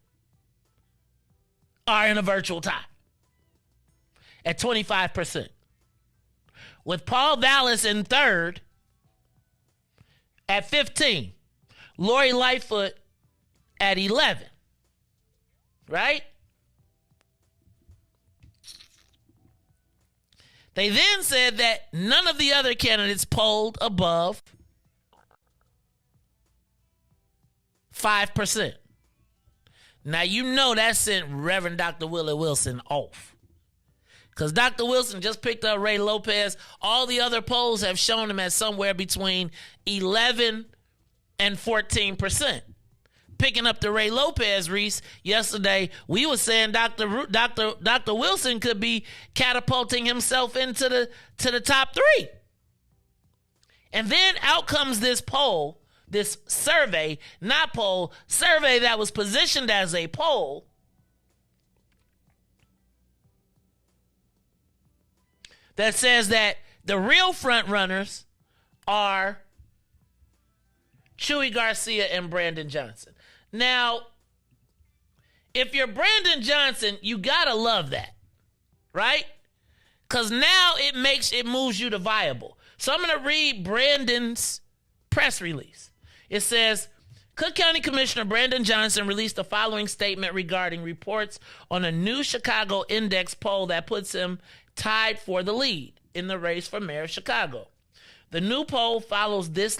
are in a virtual tie at 25%. With Paul Vallis in third at 15%. Lori Lightfoot at 11%. Right? They then said that none of the other candidates polled above 5%. Now, you know that sent Reverend Dr. Willie Wilson off. Because Dr. Wilson just picked up Ray Lopez. All the other polls have shown him at somewhere between 11 and 14%. Picking up the Ray Lopez, Riis, yesterday, we were saying Dr. Wilson could be catapulting himself into the top 3. And then out comes this poll, this survey, not poll, survey that was positioned as a poll, that says that the real front runners are Chuy Garcia and Brandon Johnson. Now, if you're Brandon Johnson, you gotta love that, right? Because now it moves you to viable. So I'm gonna read Brandon's press release. It says, Cook County Commissioner Brandon Johnson released the following statement regarding reports on a new Chicago Index poll that puts him tied for the lead in the race for mayor of Chicago. The new poll follows the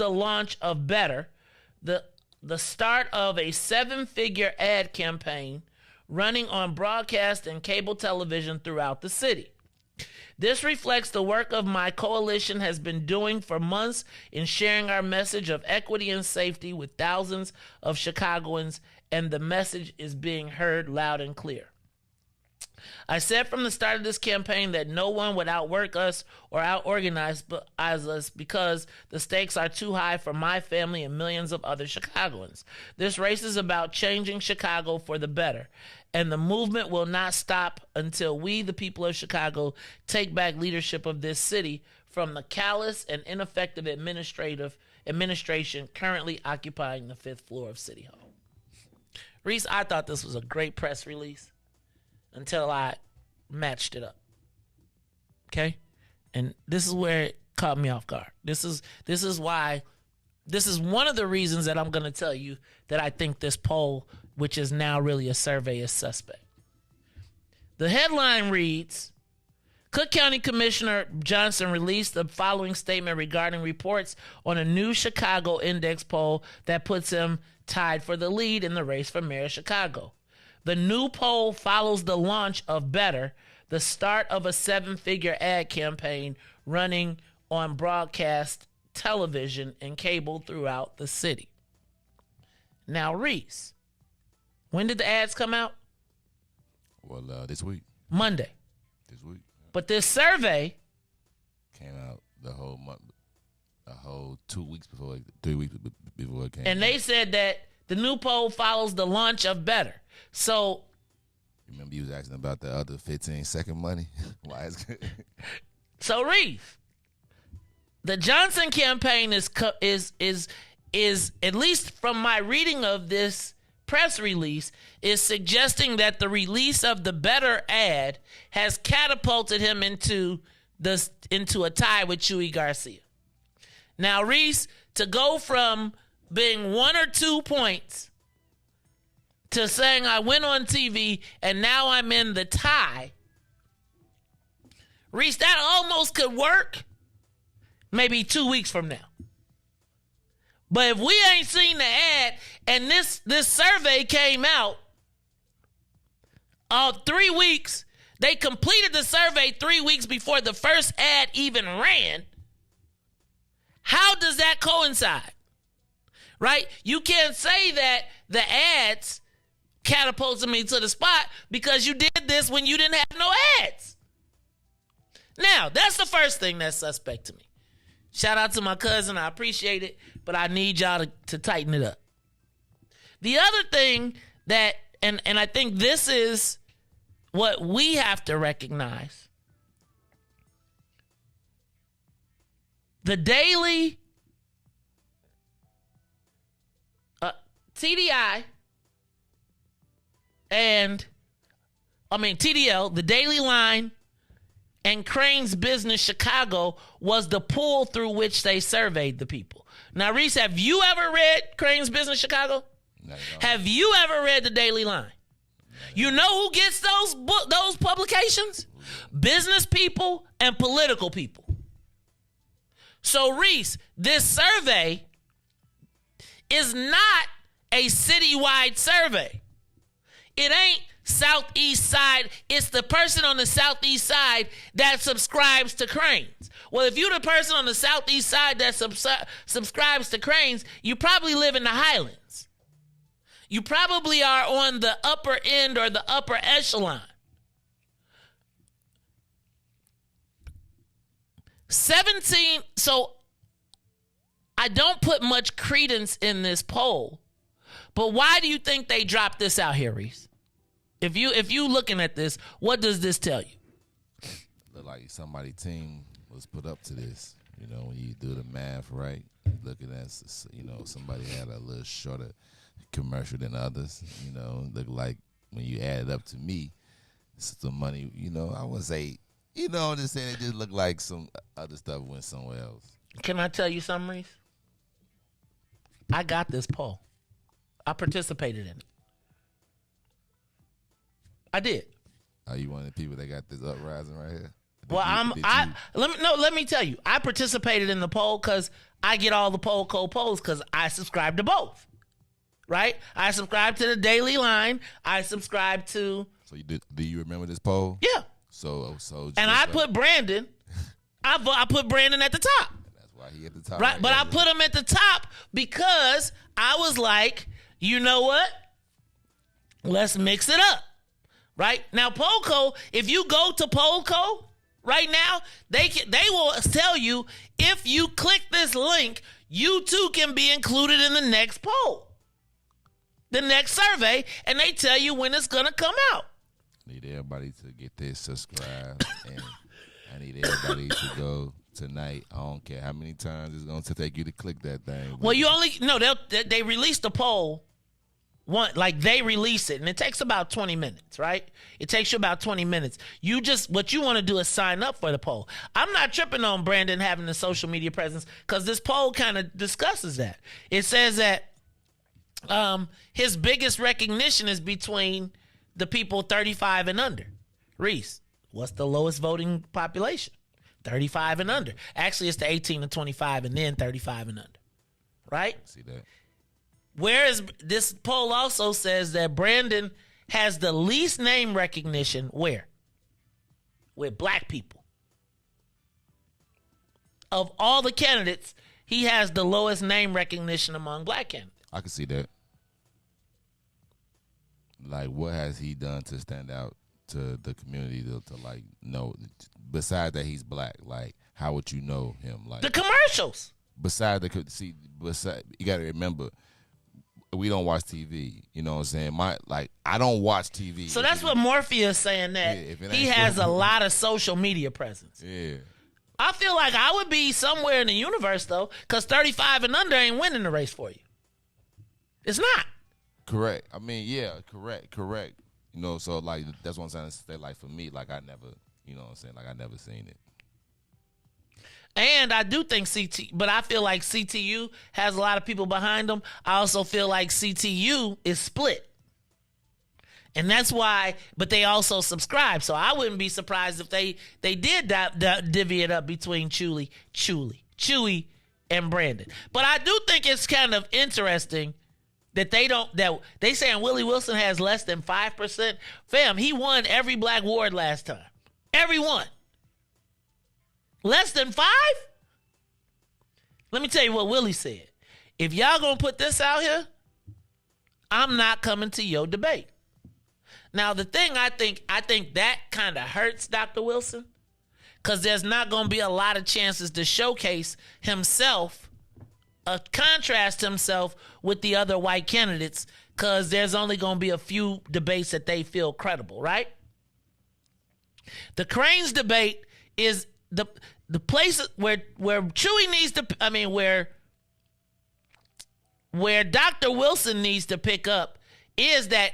launch of Better, the start of a 7-figure ad campaign running on broadcast and cable television throughout the city. This reflects the work of my coalition has been doing for months in sharing our message of equity and safety with thousands of Chicagoans, and the message is being heard loud and clear. I said from the start of this campaign that no one would outwork us or outorganize us because the stakes are too high for my family and millions of other Chicagoans. This race is about changing Chicago for the better, and the movement will not stop until we, the people of Chicago, take back leadership of this city from the callous and ineffective administration currently occupying the 5th floor of City Hall. Riis, I thought this was a great press release until I matched it up. Okay? And this is where it caught me off guard. This is one of the reasons that I'm going to tell you that I think this poll, which is now really a survey, is suspect. The headline reads, Cook County Commissioner Johnson released the following statement regarding reports on a new Chicago Index poll that puts him tied for the lead in the race for mayor of Chicago. The new poll follows the launch of Better, the start of a 7-figure ad campaign running on broadcast television and cable throughout the city. Now, Riis, when did the ads come out? Well, this week. Monday. This week. But this survey came out the whole month. a whole 2 weeks before, 3 weeks before it came. And they said that the new poll follows the launch of Better. So, remember you was asking about the other 15-second money? Why is good? So Riis, the Johnson campaign is at least from my reading of this press release, is suggesting that the release of the Better ad has catapulted him into a tie with Chuy Garcia. Now, Riis, to go from being 1 or 2 points to saying I went on TV and now I'm in the tie, Riis, that almost could work maybe 2 weeks from now. But if we ain't seen the ad and this survey came out 3 weeks, they completed the survey 3 weeks before the first ad even ran, how does that coincide? Right? You can't say that the ads catapulted me to the spot because you did this when you didn't have no ads. Now, that's the first thing that's suspect to me. Shout out to my cousin. I appreciate it, but I need y'all to tighten it up. The other thing that, and I think this is what we have to recognize, the daily TDL, the Daily Line, and Crane's Business Chicago was the pool through which they surveyed the people. Now, Riis, have you ever read Crane's Business Chicago? No. Have you ever read the Daily Line? You know who gets those publications? Business people and political people. So, Riis, this survey is not a citywide survey. It ain't Southeast side. It's the person on the Southeast side that subscribes to Cranes. Well, if you're the person on the Southeast side that subscribes to Cranes, you probably live in the Highlands. You probably are on the upper end or the upper echelon. 17, so I don't put much credence in this poll, but why do you think they dropped this out here, Riis? If you looking at this, what does this tell you? Look like somebody's team was put up to this. You know, when you do the math right, looking at, somebody had a little shorter commercial than others. You know, look like when you add it up to me, some money. I wouldn't say. I'm just saying it just looked like some other stuff went somewhere else. Can I tell you something, Riis? I got this poll. I participated in it. I did. Are you one of the people that got this uprising right here? Let me tell you. I participated in the poll because I get all the poll code polls because I subscribe to both. Right? I subscribe to the Daily Line. I subscribe to. So you did? Do you remember this poll? Yeah. So. And I put Brandon. I put Brandon at the top. That's why he at the top. Right, but I put him at the top because I was like, you know what? Let's mix it up. Right? Now, Polco, if you go to Polco right now, they will tell you if you click this link, you too can be included in the next poll, the next survey, and they tell you when it's going to come out. I need everybody to get this subscribed, and I need everybody to go tonight. I don't care how many times it's going to take you to click that thing. Well, they released the poll. They release it, and it takes about 20 minutes, right? It takes you about 20 minutes. What you want to do is sign up for the poll. I'm not tripping on Brandon having the social media presence because this poll kind of discusses that. It says that his biggest recognition is between the people 35 and under. Riis, what's the lowest voting population? 35 and under. Actually, it's the 18 to 25 and then 35 and under, right? See that. Whereas this poll also says that Brandon has the least name recognition where? With black people. Of all the candidates, he has the lowest name recognition among black candidates. I can see that. Like, what has he done to stand out to the community to know? Besides that he's black, like, how would you know him? Like the commercials. besides you got to remember, we don't watch TV. You know what I'm saying? I don't watch TV. So that's what Morpheus is saying, that he has a lot of social media presence. Yeah. I feel like I would be somewhere in the universe, though, because 35 and under ain't winning the race for you. It's not. Correct. I mean, yeah, correct. You know, so, like, that's what I'm saying to say, like, for me, like, I never, you know what I'm saying, like, I never seen it. And I do think but I feel like CTU has a lot of people behind them. I also feel like CTU is split. And that's why, but they also subscribe. So I wouldn't be surprised if they did divvy it up between Chewy, and Brandon. But I do think it's kind of interesting that they saying Willie Wilson has less than 5%. Fam, he won every black ward last time. Every one. Less than 5? Let me tell you what Willie said. If y'all gonna put this out here, I'm not coming to your debate. Now, the thing I think that kind of hurts Dr. Wilson, because there's not going to be a lot of chances to showcase himself, contrast himself with the other white candidates, because there's only going to be a few debates that they feel credible, right? The Cranes debate is the place where Chewy needs to, where Dr. Wilson needs to pick up is that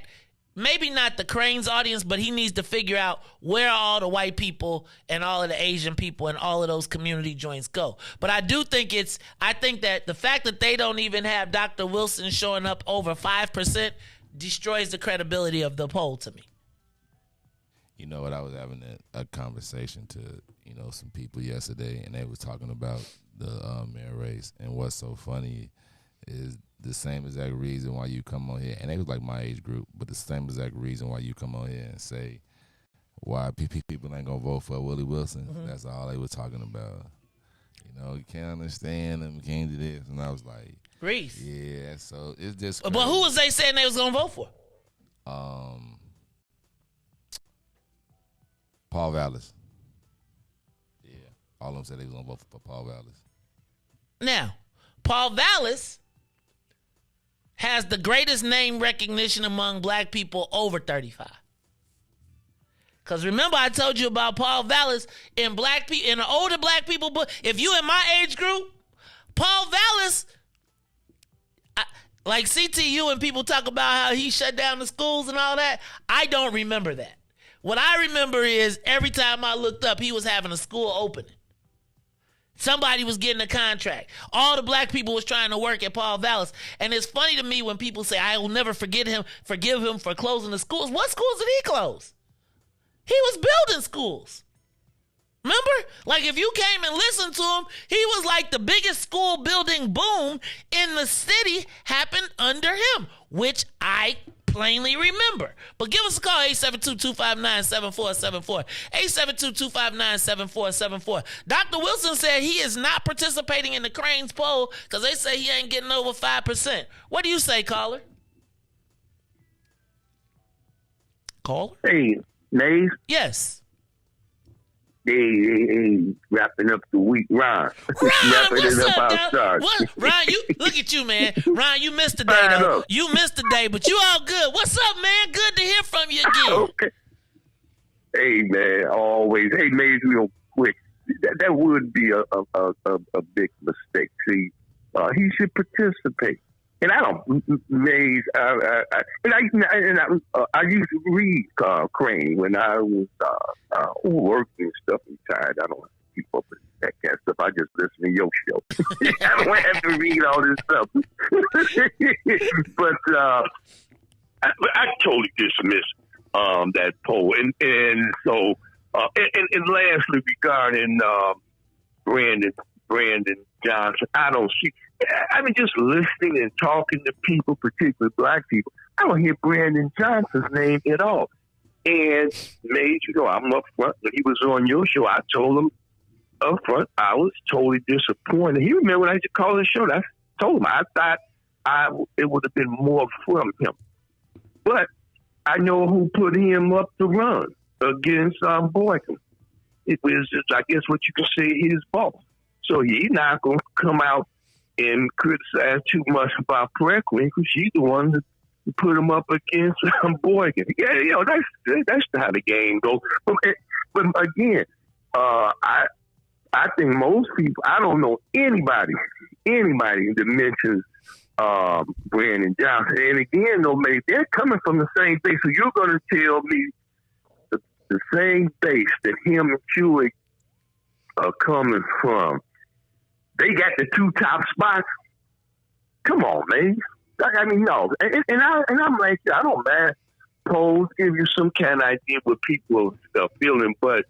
maybe not the Cranes audience, but he needs to figure out where all the white people and all of the Asian people and all of those community joints go. But I do think I think that the fact that they don't even have Dr. Wilson showing up over 5% destroys the credibility of the poll to me. You know what? I was having a conversation to, you know, some people yesterday, and they was talking about the mayor race. And what's so funny is the same exact reason why you come on here, and they was like my age group, but the same exact reason why you come on here and say why people ain't gonna vote for Willie Wilson. Mm-hmm. That's all they were talking about. You know, you can't understand them, you can't do this. And I was like, Riis. Yeah, so it's just crazy. But who was they saying they was gonna vote for? Paul Vallis. Yeah, all of them said they was gonna vote for Paul Vallis. Now, Paul Vallis has the greatest name recognition among black people over 35. Because remember, I told you about Paul Vallis in the older black people book. If you in my age group, Paul Vallis, like CTU and people talk about how he shut down the schools and all that, I don't remember that. What I remember is every time I looked up, he was having a school opening. Somebody was getting a contract. All the black people was trying to work at Paul Vallis. And it's funny to me when people say, I will never forgive him for closing the schools. What schools did he close? He was building schools. Remember? Like, if you came and listened to him, he was like the biggest school building boom in the city happened under him, which I plainly remember. But give us a call, 872-259-7474. 872-259-7474. Dr. Wilson said he is not participating in the Cranes poll because they say he ain't getting over 5%. What do you say, caller? Caller? Hey, Maze? Yes. Hey, wrapping up the week, Ron. Ron, what's up, Ron? Ron, look at you, man. Ron, you missed the day, though. You missed the day, but you all good. What's up, man? Good to hear from you again. Okay. Hey, man, always. Hey, Maze, real quick. That would be a big mistake. See, he should participate. And I don't, Maze, I used to read Crane when I was working and stuff and tired. I don't have to keep up with that kind of stuff. I just listen to your show. I don't have to read all this stuff. But I totally dismiss that poll. And so, and lastly, regarding Brandon Johnson, I don't see. I mean, just listening and talking to people, particularly black people, I don't hear Brandon Johnson's name at all. And Maze, I'm up front. When he was on your show, I told him up front I was totally disappointed. He remembered when I used to call the show. I told him I thought it would have been more from him. But I know who put him up to run against Boykin. It was, I guess, what you can say his boss. So he's not going to come out and criticize too much about Preckwinkle because she's the one that put him up against Boykin. Yeah, that's how the game goes. But again, I think most people, I don't know anybody that mentions Brandon Johnson. And again, though, maybe they're coming from the same base. So you're going to tell me the same base that him and Chewy are coming from, they got the two top spots? Come on, man. I mean, no. And I'm like, I don't mind polls give you some kind of idea what people are feeling, but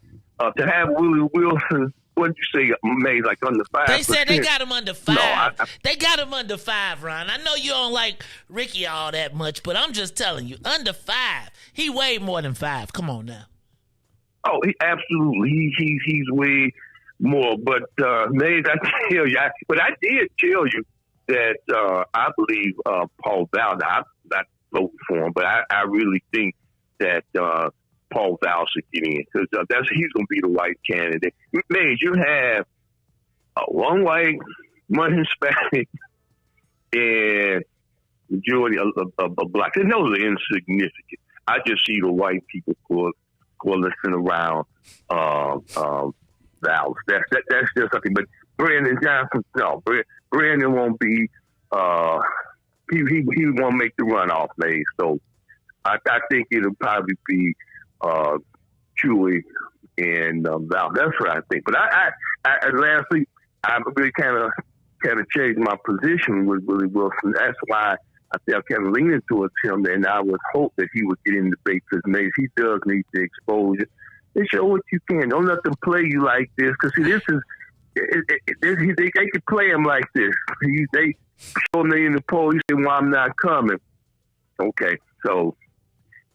to have Willie Wilson, what did you say, made like under 5%? They said they got him under 5. No, they got him under 5, Ron. I know you don't like Ricky all that much, but I'm just telling you, under 5. He way more than 5. Come on now. Oh, absolutely. He's way more. But, Mays, I tell you, I did tell you that I believe Paul Val, I'm not voting for him, but I really think that Paul Val should get in because he's going to be the white candidate. Mays, you have one white, one Hispanic, and majority of black. And those are insignificant. I just see the white people coalescing around Val. That's just something. But Brandon Johnson, no, Brandon won't be. He won't make the runoff, Mays. So I think it'll probably be Chewy and Val. That's what I think. But I lastly, I really kind of changed my position with Willie Wilson. That's why I think I'm kind of leaning towards him, and I would hope that he would get in the debate because Mays, he does need the exposure. And show what you can. Don't let them play you like this because see, this is. They can play him like this. They show me in the poll. He said, "Well, I'm not coming." Okay, so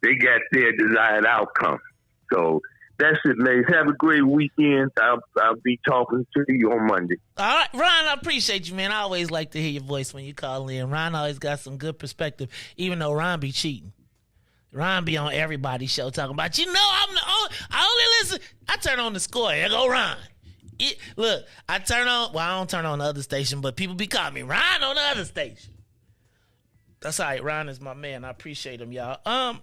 they got their desired outcome. So that's it, man. Have a great weekend. I'll be talking to you on Monday. All right, Ron, I appreciate you, man. I always like to hear your voice when you call in. Ron always got some good perspective, even though Ron be cheating. Ron be on everybody's show talking about, I only listen. I turn on the score. There go Ron. Look, I don't turn on the other station, but people be calling me Ron on the other station. That's all right. Ron is my man. I appreciate him, y'all.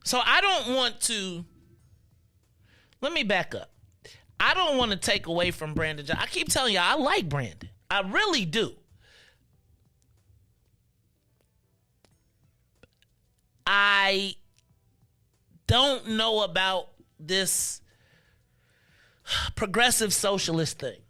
So I don't want to. Let me back up. I don't want to take away from Brandon. I keep telling y'all, I like Brandon. I really do. I don't know about this progressive socialist thing.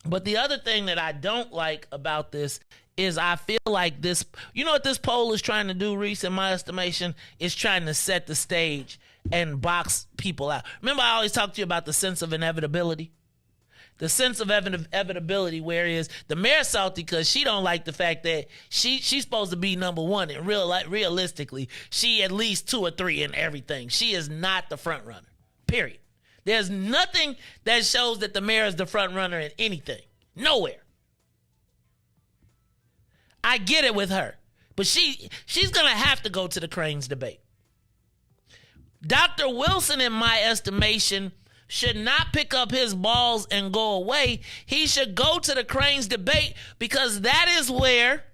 But the other thing that I don't like about this is I feel like this, you know what this poll is trying to do, Riis, in my estimation, is trying to set the stage and box people out. Remember I always talk to you about the sense of inevitability? The sense of inevitability, whereas the mayor's salty because she don't like the fact that she's supposed to be number one, and realistically, she at least 2 or 3 in everything. She is not the front runner, period. There's nothing that shows that the mayor is the front runner in anything. Nowhere. I get it with her. But she's going to have to go to the Cranes debate. Dr. Wilson, in my estimation, should not pick up his balls and go away. He should go to the Cranes debate because that is where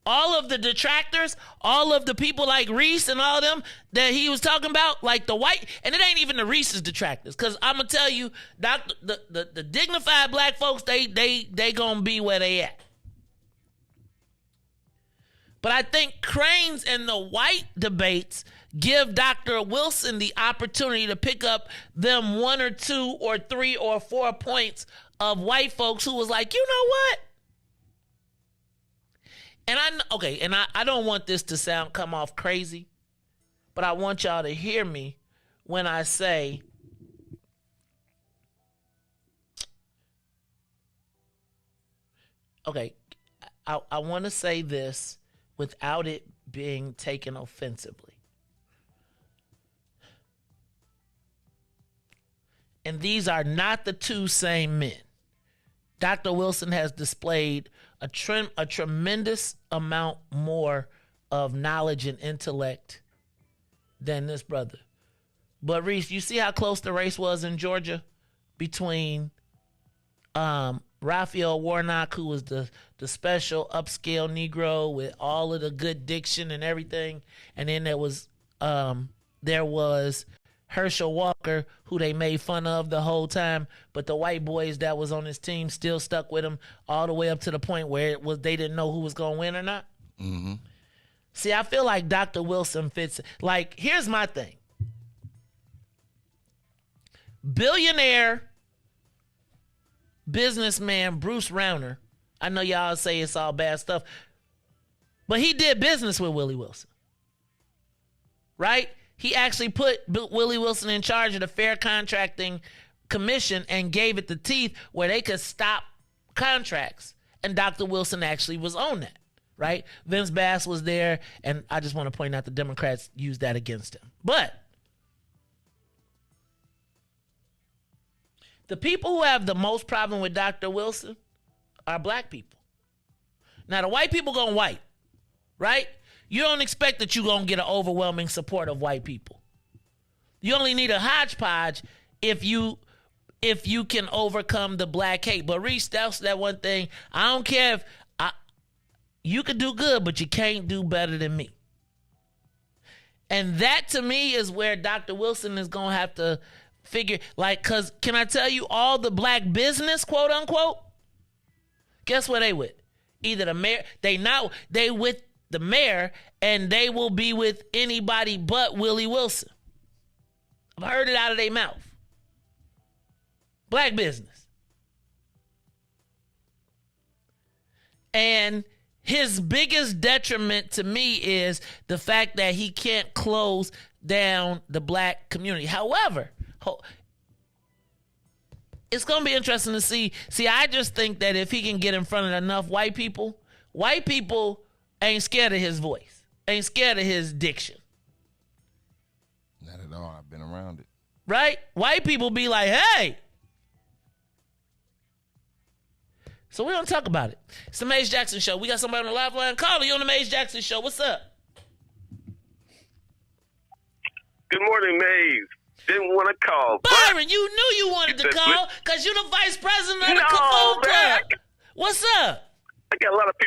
all of the detractors, all of the people like Riis and all them that he was talking about, like the white, and it ain't even the Riis's detractors, because I'm going to tell you, the dignified black folks, they going to be where they at. But I think Cranes and the white debates give Dr. Wilson the opportunity to pick up them 1 or 2 or 3 or 4 points of white folks who was like, you know what? And I don't want this to come off crazy, but I want y'all to hear me when I say, okay, I want to say this without it being taken offensively. And these are not the 2 same men. Dr. Wilson has displayed a tremendous amount more of knowledge and intellect than this brother. But Riis, you see how close the race was in Georgia between Raphael Warnock, who was the special upscale Negro with all of the good diction and everything, and then there was Herschel Walker, who they made fun of the whole time, but the white boys that was on his team still stuck with him all the way up to the point where they didn't know who was going to win or not. Mm-hmm. See, I feel like Dr. Wilson fits. Like, here's my thing. Billionaire businessman Bruce Rauner. I know y'all say it's all bad stuff, but he did business with Willie Wilson. Right? He actually put Willie Wilson in charge of the Fair Contracting Commission and gave it the teeth where they could stop contracts. And Dr. Wilson actually was on that. Right? Vince Bass was there, and I just want to point out the Democrats used that against him. But the people who have the most problem with Dr. Wilson are black people. Now, the white people going white, right? You don't expect that you're going to get an overwhelming support of white people. You only need a hodgepodge if you can overcome the black hate. But Riis, that's that one thing. I don't care if you could do good, but you can't do better than me. And that, to me, is where Dr. Wilson is going to have to figure, like, because can I tell you, all the black business, quote unquote, guess where they with? Either the mayor, they with the mayor, and they will be with anybody but Willie Wilson. I've heard it out of their mouth. Black business. And his biggest detriment to me is the fact that he can't close down the black community. However, it's going to be interesting to see. See, I just think that if he can get in front of enough white people ain't scared of his voice, ain't scared of his diction. Not at all. I've been around it. Right? White people be like, hey. So we're going to talk about it. It's the Maze Jackson Show. We got somebody on the live line. Caller, you on the Maze Jackson Show. What's up? Good morning, Maze. Didn't want to call. Byron, you knew you wanted to call because you're the vice president of the Cajon Club. What's up? I got a lot of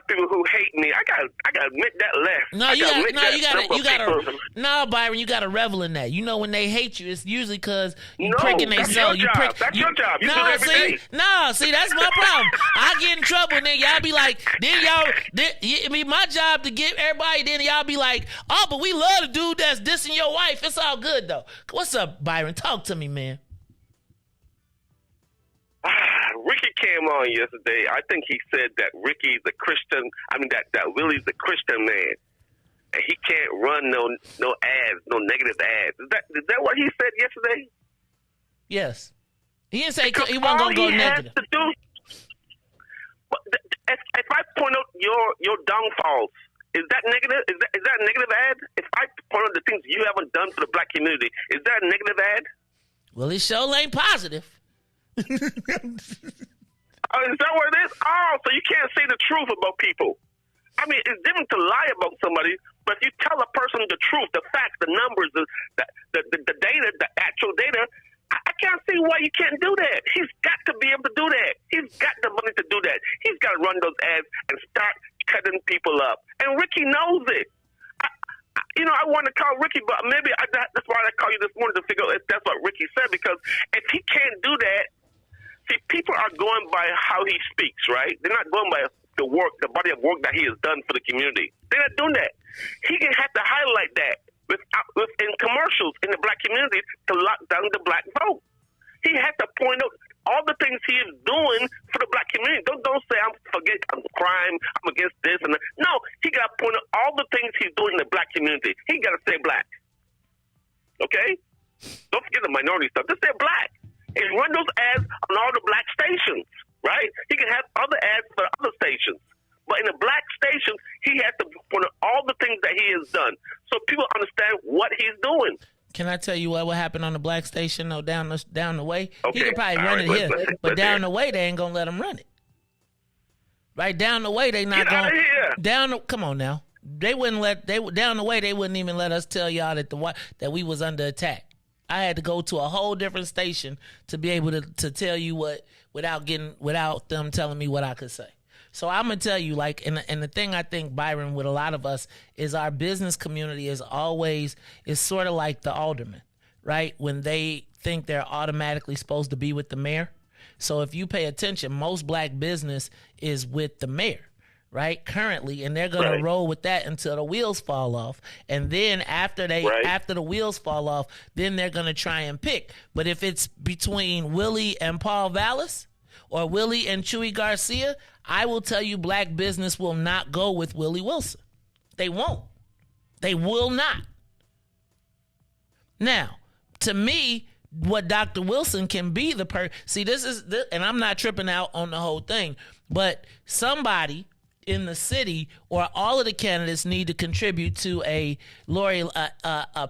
people who hate me. I gotta admit that left. No, Byron, you gotta revel in that. You know, when they hate you, it's usually because you No, pricking they that's soul. your job. That's your job. You do it every day. See, that's my problem. I get in trouble, and then y'all be like, my job to get everybody. Then y'all be like, oh, but we love the dude that's dissing your wife. It's all good though. What's up, Byron? Talk to me, man. Ricky came on yesterday. I think he said that Ricky's a Christian. I mean, that Willie's a Christian man, and he can't run no ads, no negative ads. Is that what he said yesterday? Yes, he didn't say he wasn't gonna go negative. If I point out your downfalls, is that negative? Is that a negative ad? If I point out the things you haven't done for the black community, is that a negative ad? Well, his show ain't positive. Is that what it is? Oh, so you can't say the truth about people. I mean, it's different to lie about somebody, but if you tell a person the truth, the facts, the numbers, the data, the actual data, I can't see why you can't do that. He's got to be able to do that. He's got the money to do that. He's got to run those ads and start cutting people up. And Ricky knows it. I want to call Ricky, but maybe that's why I called you this morning to figure out if that's what Ricky said, because if he can't do that, see, people are going by how he speaks, right? They're not going by the body of work that he has done for the community. They're not doing that. He can have to highlight that in commercials in the black community to lock down the black vote. He has to point out all the things he is doing for the black community. Don't say I'm crime, I'm against this and that. No, he got to point out all the things he's doing in the black community. He got to say black. Okay? Don't forget the minority stuff. Just say black. And run those ads on all the black stations, right? He can have other ads for other stations. But in the black stations, he has to point out all the things that he has done so people understand what he's doing. Can I tell you what happened on the black station, though, down the way? Okay. He could probably run it here, but down the way, they ain't going to let him run it. Right? Down the way, they not going to. Come on now. Down the way, they wouldn't even let us tell y'all that we was under attack. I had to go to a whole different station to be able to tell you what without them telling me what I could say. So I'm gonna tell you, like, and the thing I think, Byron, with a lot of us is our business community is sort of like the alderman, right? When they think they're automatically supposed to be with the mayor. So if you pay attention, most black business is with the mayor, right? Currently, and they're gonna roll with that until the wheels fall off. And then after the wheels fall off, then they're gonna try and pick. But if it's between Willie and Paul Vallis or Willie and Chewy Garcia, I will tell you black business will not go with Willie Wilson. They won't. They will not. Now, to me, what Dr. Wilson can be and I'm not tripping out on the whole thing, but somebody in the city or all of the candidates need to contribute to a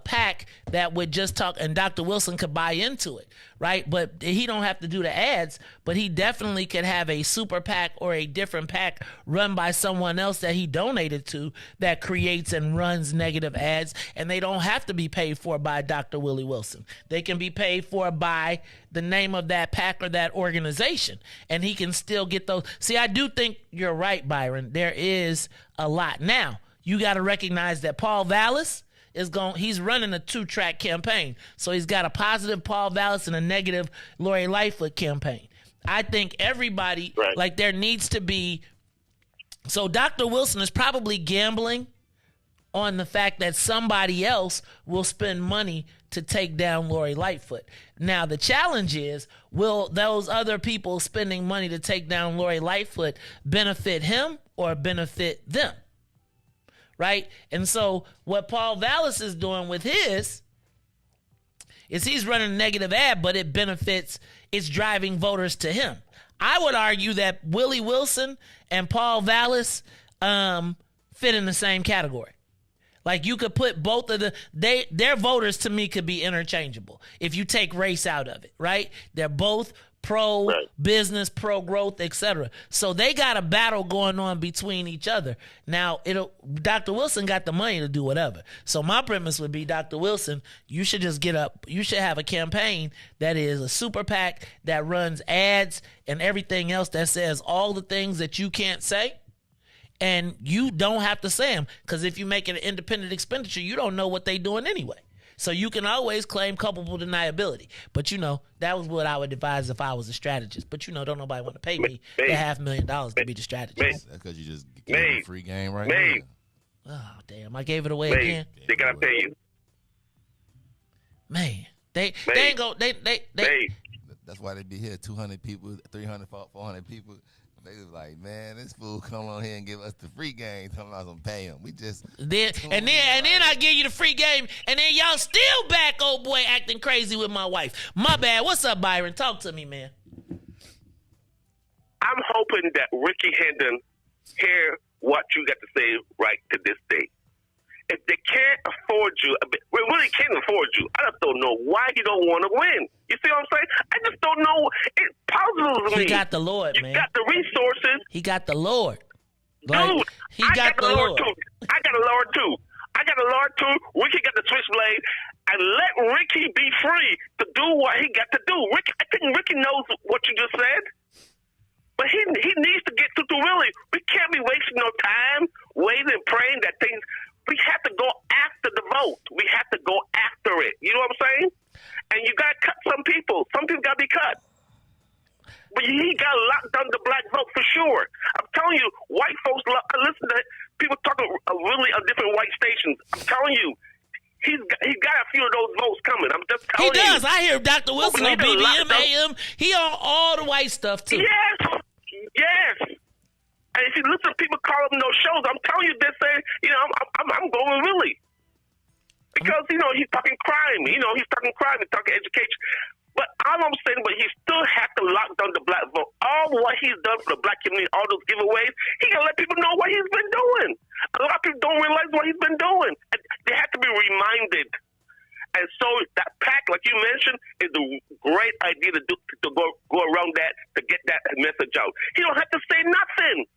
PAC that would just talk, and Dr. Wilson could buy into it, right? But he don't have to do the ads, but he definitely could have a super PAC or a different PAC run by someone else that he donated to that creates and runs negative ads, and they don't have to be paid for by Dr. Willie Wilson. They can be paid for by the name of that PAC or that organization, and he can still get those. See, I do think you're right, Byron. There is a lot. Now, you got to recognize that Paul Vallis he's running a 2-track campaign. So he's got a positive Paul Vallis and a negative Lori Lightfoot campaign. I think everybody, like, there needs to be. So Dr. Wilson is probably gambling on the fact that somebody else will spend money to take down Lori Lightfoot. Now, the challenge is, will those other people spending money to take down Lori Lightfoot benefit him or benefit them? Right? And so what Paul Vallis is doing with his is he's running a negative ad, but it's driving voters to him. I would argue that Willie Wilson and Paul Vallis fit in the same category. Like, you could put both of their voters, to me, could be interchangeable if you take race out of it, right? They're both pro-business, pro-growth, etc. So they got a battle going on between each other. Now, Dr. Wilson got the money to do whatever. So my premise would be, Dr. Wilson, you should just get up. You should have a campaign that is a super PAC that runs ads and everything else that says all the things that you can't say. And you don't have to say them, because if you make it an independent expenditure, you don't know what they're doing anyway. So you can always claim culpable deniability. But, that was what I would advise if I was a strategist. But, don't nobody want to pay me $500,000 to be the strategist. That's because you just gave them a free game right now. Oh, damn. I gave it away again. They got to pay you. Man. They ain't go. They. That's why they be here, 200 people, 300, 400 people. They was like, man, this fool come on here and give us the free game. Talking about some pay him. We just then I give you the free game, and then y'all still back, old boy, acting crazy with my wife. My bad. What's up, Byron? Talk to me, man. I'm hoping that Ricky Hendon hear what you got to say right to this day. If they can't afford you, we really can't afford you. I just don't know why you don't want to win. You see what I'm saying? I just don't know. It puzzles me. He got the Lord, man. You got the resources. He got the Lord. Dude, I got the Lord too. I got a Lord too. Ricky got the switchblade. And let Ricky be free to do what he got to do. I think Ricky knows what you just said. But he needs to get to Willie. We can't be wasting no time waiting and praying that things. We have to go after the vote. We have to go after it. You know what I'm saying? And you got to cut some people. Some people got to be cut. But he got locked on the black vote for sure. I'm telling you, white folks listen to people talking really on different white stations. I'm telling you, he's got a few of those votes coming. I'm just telling you. He does. I hear Dr. Wilson on BBM, AM. He on all the white stuff, too. Yes. And if you listen to people call them those shows, I'm telling you, they're saying, I'm going Willie. Because, he's talking crime. He's talking crime. He's talking education. But all I'm saying, he still has to lock down the black vote. All what he's done for the black community, all those giveaways, he got to let people know what he's been doing. A lot of people don't realize what he's been doing. And they have to be reminded. And so that PAC, like you mentioned, is a great idea to go around that, to get that message out. He don't have to say nothing.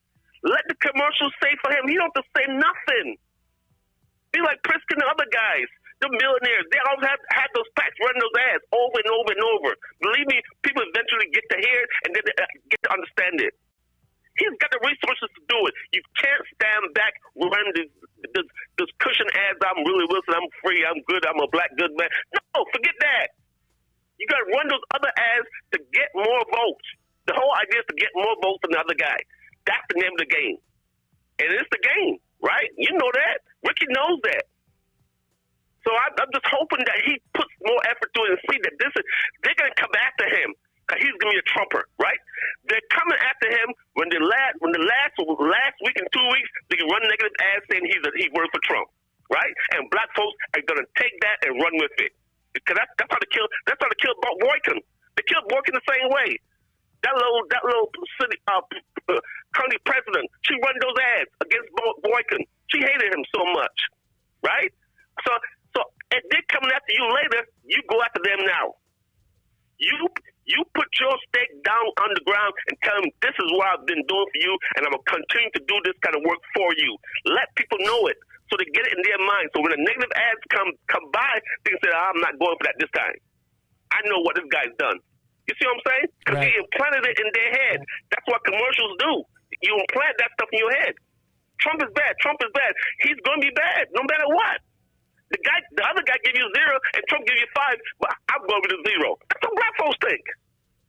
Let the commercials say for him. He don't have to say nothing. Be like Priskin and other guys. The millionaires, they always had those facts running those ads over and over and over. Believe me, people eventually get to hear it and then get to understand it. He's got the resources to do it. You can't stand back running this cushion ads. I'm Willie Wilson. I'm free. I'm good. I'm a black good man. No, forget that. You got to run those other ads to get more votes. The whole idea is to get more votes than the other guy. That's the name of the game. And it's the game, right? You know that. Ricky knows that. So I'm just hoping that he puts more effort to it and see that they're going to come after him. Because he's going to be a trumper, right? They're coming after him when the last week and 2 weeks, they can run negative ads saying he worked for Trump, right? And black folks are going to take that and run with it. Because that's how they kill Boykin. They killed Boykin the same way. That little city county president, she run those ads against Boykin. She hated him so much, right? So if they're coming after you later, you go after them now. You put your stake down on the ground and tell them this is what I've been doing for you, and I'm going to continue to do this kind of work for you. Let people know it so they get it in their mind. So when the negative ads come by, they can say, I'm not going for that this time. I know what this guy's done. You see what I'm saying? Because they implanted it in their head. That's what commercials do. You implant that stuff in your head. Trump is bad. Trump is bad. He's going to be bad no matter what. The other guy gave you 0 and Trump gave you 5, but I'm going with a 0. That's what black folks think.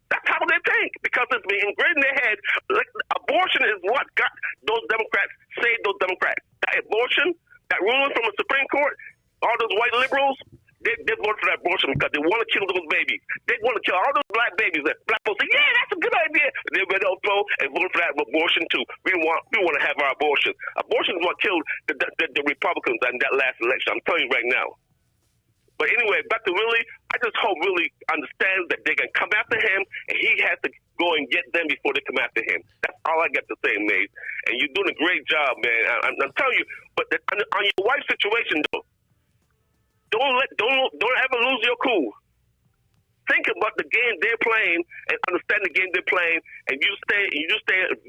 That's how they think because it's been ingrained in their head. Like, abortion is what got those Democrats, saved those Democrats. That abortion, that ruling from the Supreme Court, all those white liberals, they voted for that abortion because they want to kill those babies. They want to kill all those black babies. That black folks say, yeah, that's a good idea. They went also and voted for that abortion too. We want to have our abortion. Abortion is what killed the Republicans in that last election. I'm telling you right now. But anyway, back to Willie. I just hope Willie understands that they can come after him, and he has to go and get them before they come after him. That's all I got to say, Maze. And you're doing a great job, man. I'm telling you. But on your wife's situation, though, don't ever lose your cool. Think about the game they're playing and understand the game they're playing, and you stay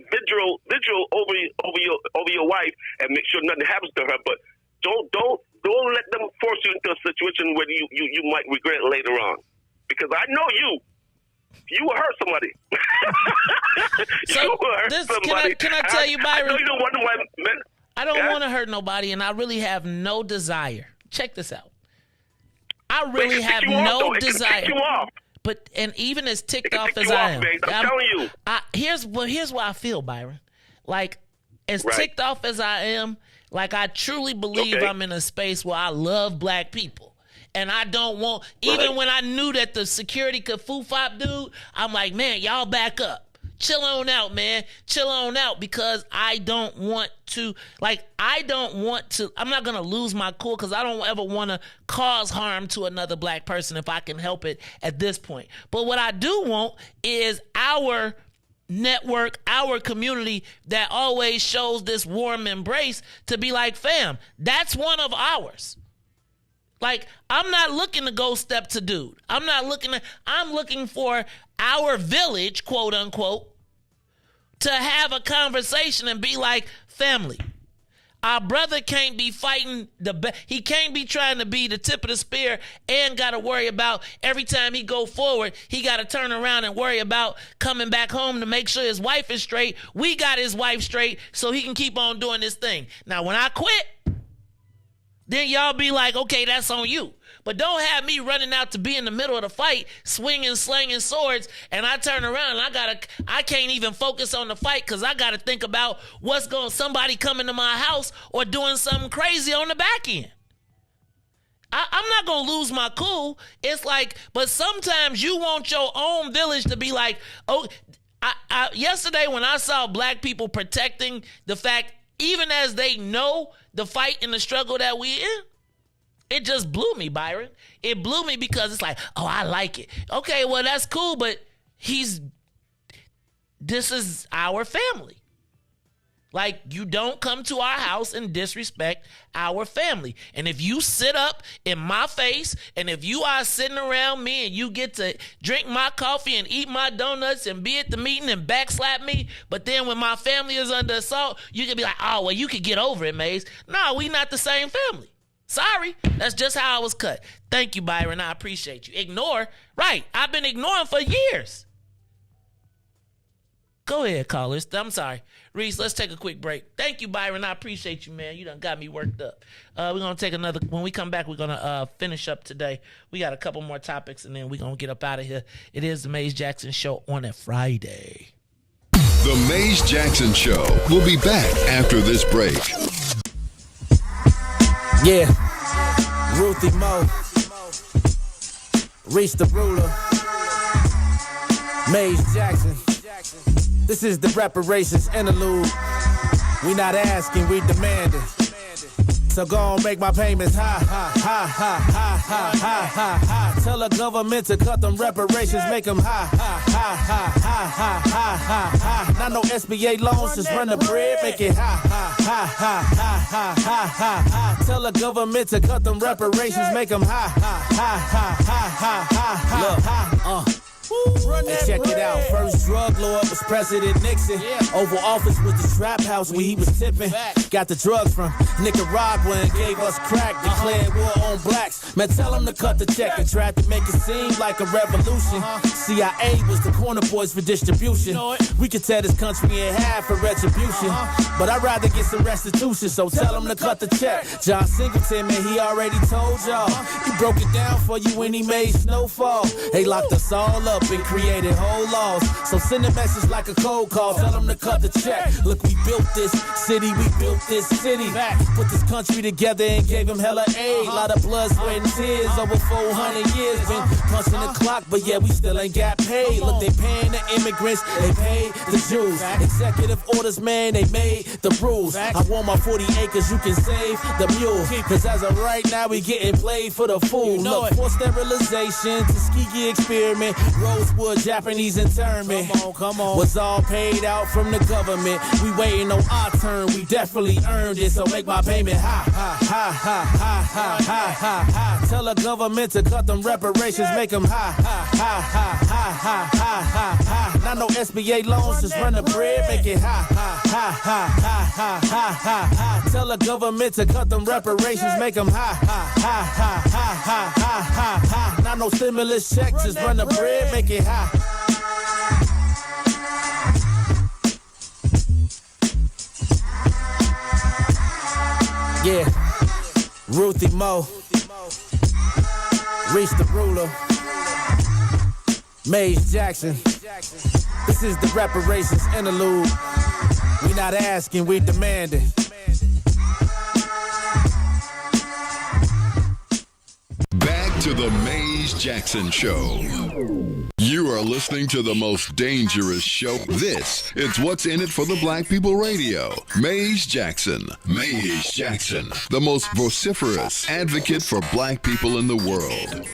vigilant over your wife and make sure nothing happens to her. But don't let them force you into a situation where you might regret later on. Because I know you will hurt somebody. Can I tell you, Byron? I know you don't want to. I don't want to hurt nobody, and I really have no desire. Check this out. I really have no desire. But and even as ticked off as I am, I'm telling you. Here's why I feel, Byron. Like as ticked off as I am, like I truly believe I'm in a space where I love black people. And I don't want, even when I knew that the security could foo-fop dude, I'm like, man, y'all back up. Chill on out, man. Chill on out because I don't want to, I'm not going to lose my cool because I don't ever want to cause harm to another black person if I can help it at this point. But what I do want is our network, our community that always shows this warm embrace to be like, fam, that's one of ours. Like, I'm not looking to go step to dude. I'm looking for our village, quote unquote, to have a conversation and be like, family, our brother can't be fighting he can't be trying to be the tip of the spear and got to worry about every time he go forward, he got to turn around and worry about coming back home to make sure his wife is straight. We got his wife straight so he can keep on doing this thing. Now, when I quit, then y'all be like, okay, that's on you. But don't have me running out to be in the middle of the fight, swinging, slinging swords, and I turn around and I can't even focus on the fight because I got to think about somebody coming to my house or doing something crazy on the back end. I'm not going to lose my cool. It's like, but sometimes you want your own village to be like, oh, yesterday when I saw black people protecting the fact, even as they know the fight and the struggle that we in, it just blew me, Byron. It blew me because it's like, oh, I like it. Okay, well, that's cool, but this is our family. Like, you don't come to our house and disrespect our family. And if you sit up in my face, and if you are sitting around me and you get to drink my coffee and eat my donuts and be at the meeting and backslap me, but then when my family is under assault, you can be like, oh, well, you could get over it, Maze. No, we not the same family. Sorry, that's just how I was cut. Thank you, Byron. I appreciate you. Ignore? Right, I've been ignoring for years. Go ahead, callers. I'm sorry. Riis, let's take a quick break. Thank you, Byron. I appreciate you, man. You done got me worked up. We're going to take another. When we come back, we're going to finish up today. We got a couple more topics, and then we're going to get up out of here. It is the Maze Jackson Show on a Friday. The Maze Jackson Show. We'll be back after this break. Yeah. Ruthie Mo. Reach the ruler. Maze Jackson. This is the reparations interlude. We not asking, we demanding. So go on, make my payments high, high, high, high, high, high, high, high, high. Tell the government to cut them reparations, make them high, high, high, high, high, high, high, high, high. Not no SBA loans, just run the bread, make it high, high, high, high, high, high, high, high, high. Tell the government to cut them reparations, make them high, high, high, high, high, high, high, high. Hey, check it out. First drug lord was President Nixon. Oval Office was the trap house where he was tipping. Got the drugs from Nicaragua and gave us crack. Declared war on blacks. Man, tell him to cut the check and tried to make it seem like a revolution. CIA was the corner boys for distribution. We could tear this country in half for retribution. But I'd rather get some restitution, so tell him to cut the check. John Singleton, man, he already told y'all. He broke it down for you when he made Snowfall. They locked us all up and created whole laws. So send a message like a cold call. Tell them to cut the check. Look, we built this city. We built this city. Put this country together and gave him hella aid. Lot of blood, sweat, and tears. Over 400 years. Been punching the clock, but yeah, we still ain't got paid. Look, they paying the immigrants. They paid the Jews. Executive orders, man, they made the rules. I want my 40 acres, you can save the mule. Cause as of right now, we getting played for the fool. Look, for sterilization, Tuskegee experiment, Rosewood, Japanese internment. Come on. Was all paid out from the government. We waiting on our turn. We definitely earned it. So make my payment high, high, high, high, high, high, high, high, high. Tell the government to cut them reparations. Make them high, high, high, high, high, high, high, high, high. Not no SBA loans. Just run the bread. Make it high, high, high, high, high, high, high, high, high. Tell the government to cut them reparations. Make them high, high, high, high, high, high, high, high, high. Not no stimulus checks. Just run the bread. Make it high. Yeah, Ruthie Mo, Reach the ruler, Maze Jackson. This is the reparations interlude. We not asking, we demanding. Back to the Maze Jackson Show. You are listening to the most dangerous show. This is What's in It for the Black People Radio. Maze Jackson. Maze Jackson, the most vociferous advocate for black people in the world.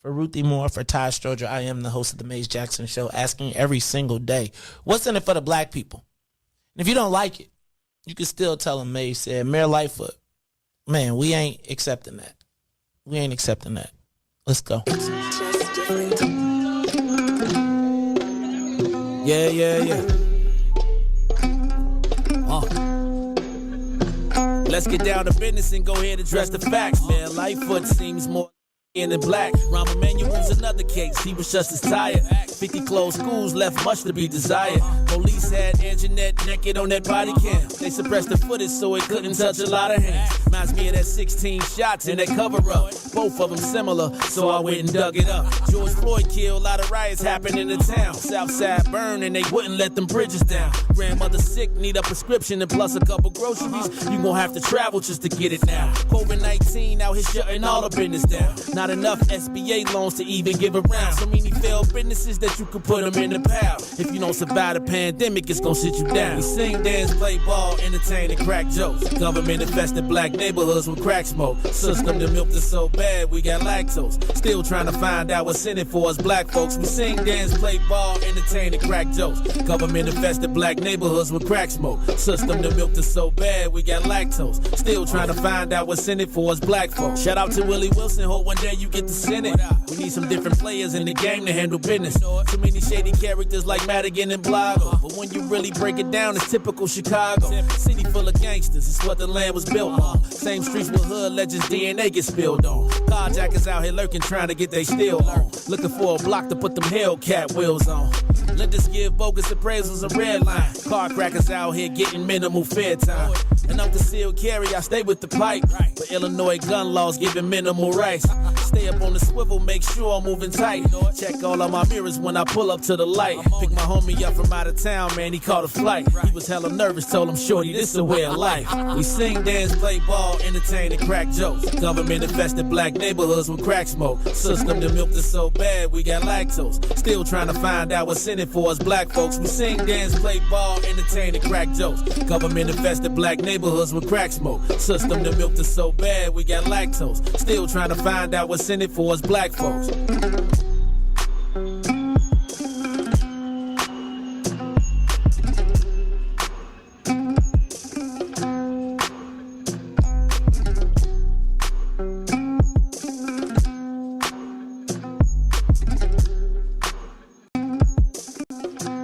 For Ruthie Moore, for Ty Stroger, I am the host of the Maze Jackson Show, asking every single day, what's in it for the black people? And if you don't like it, you can still tell them Maze said, Mayor Lightfoot, man, we ain't accepting that. We ain't accepting that. Let's go. Yeah, yeah, yeah. Let's get down to business and go ahead and address the facts, man. Lightfoot seems more in black. Rahm Emanuel's another case. He was just as tired. 50 closed schools left much to be desired. Police had Anjanette naked on that body cam. They suppressed the footage so it couldn't touch a lot of hands. Reminds me of that 16 shots in that cover-up. Both of them similar, so I went and dug it up. George Floyd killed, a lot of riots happened in the town. Southside burned and they wouldn't let them bridges down. Grandmother sick, need a prescription and plus a couple groceries. You gon' have to travel just to get it now. COVID-19 out here shutting all the business down. Not enough SBA loans to even give around. So many failed businesses that you could put them in the pile. If you don't survive the pandemic, it's gon' sit you down. We sing, dance, play ball, entertain, and crack jokes. Government infested black neighborhoods with crack smoke. System that milked us so bad, we got lactose. Still trying to find out what's in it for us black folks. We sing, dance, play ball, entertain, and crack jokes. Government infested black neighborhoods with crack smoke. System that milked us so bad, we got lactose. Still trying to find out what's in it for us black folks. Shout out to Willie Wilson, hope one day you get to Senate. We need some different players in the game to handle business. Too many shady characters like Madigan and Blago. But when you really break it down, it's typical Chicago. City full of gangsters, it's what the land was built on. Same streets with hood legends DNA get spilled on. Carjackers out here lurking trying to get they steal on. Looking for a block to put them Hellcat wheels on. Let us give bogus appraisals a red line. Car crackers out here getting minimal fair time. And I'm concealed carry, I stay with the pipe. But Illinois gun laws giving minimal rights. Stay up on the swivel, make sure I'm moving tight. Check all of my mirrors when I pull up to the light. Pick my homie up from out of town, man, he caught a flight. He was hella nervous, told him, shorty, this a way of life. We sing, dance, play ball, entertain, and crack jokes. Government infested black neighborhoods with crack smoke. System to milk is so bad, we got lactose. Still trying to find out what's in it for us black folks. We sing, dance, play ball, entertain, and crack jokes. Government infested black neighborhoods with crack smoke. System to milk is so bad, we got lactose. Still trying to find out what's in it for us black folks.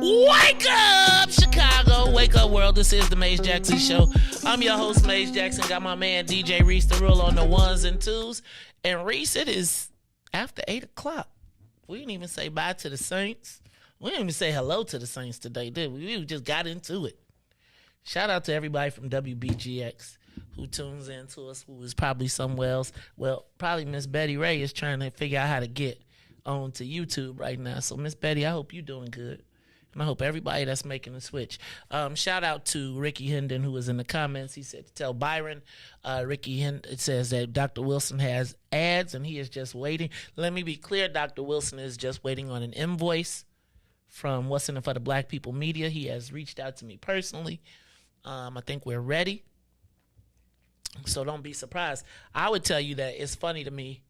Wake up, Chicago. Wake up, world. This is the Maze Jackson Show. I'm your host, Maze Jackson. Got my man, DJ Riis, the rule on the ones and twos. And Riis, it is after 8 o'clock. We didn't even say bye to the Saints. We didn't even say hello to the Saints today, did we? We just got into it. Shout out to everybody from WBGX who tunes in to us, who is probably somewhere else. Well, probably Miss Betty Ray is trying to figure out how to get on to YouTube right now. So, Miss Betty, I hope you're doing good. And I hope everybody that's making the switch. Shout out to Ricky Hendon, who was in the comments. He said to tell Byron, Ricky Hendon, it says that Dr. Wilson has ads and he is just waiting. Let me be clear, Dr. Wilson is just waiting on an invoice from What's in It for the Black People Media. He has reached out to me personally. I think we're ready. So don't be surprised. I would tell you that it's funny to me.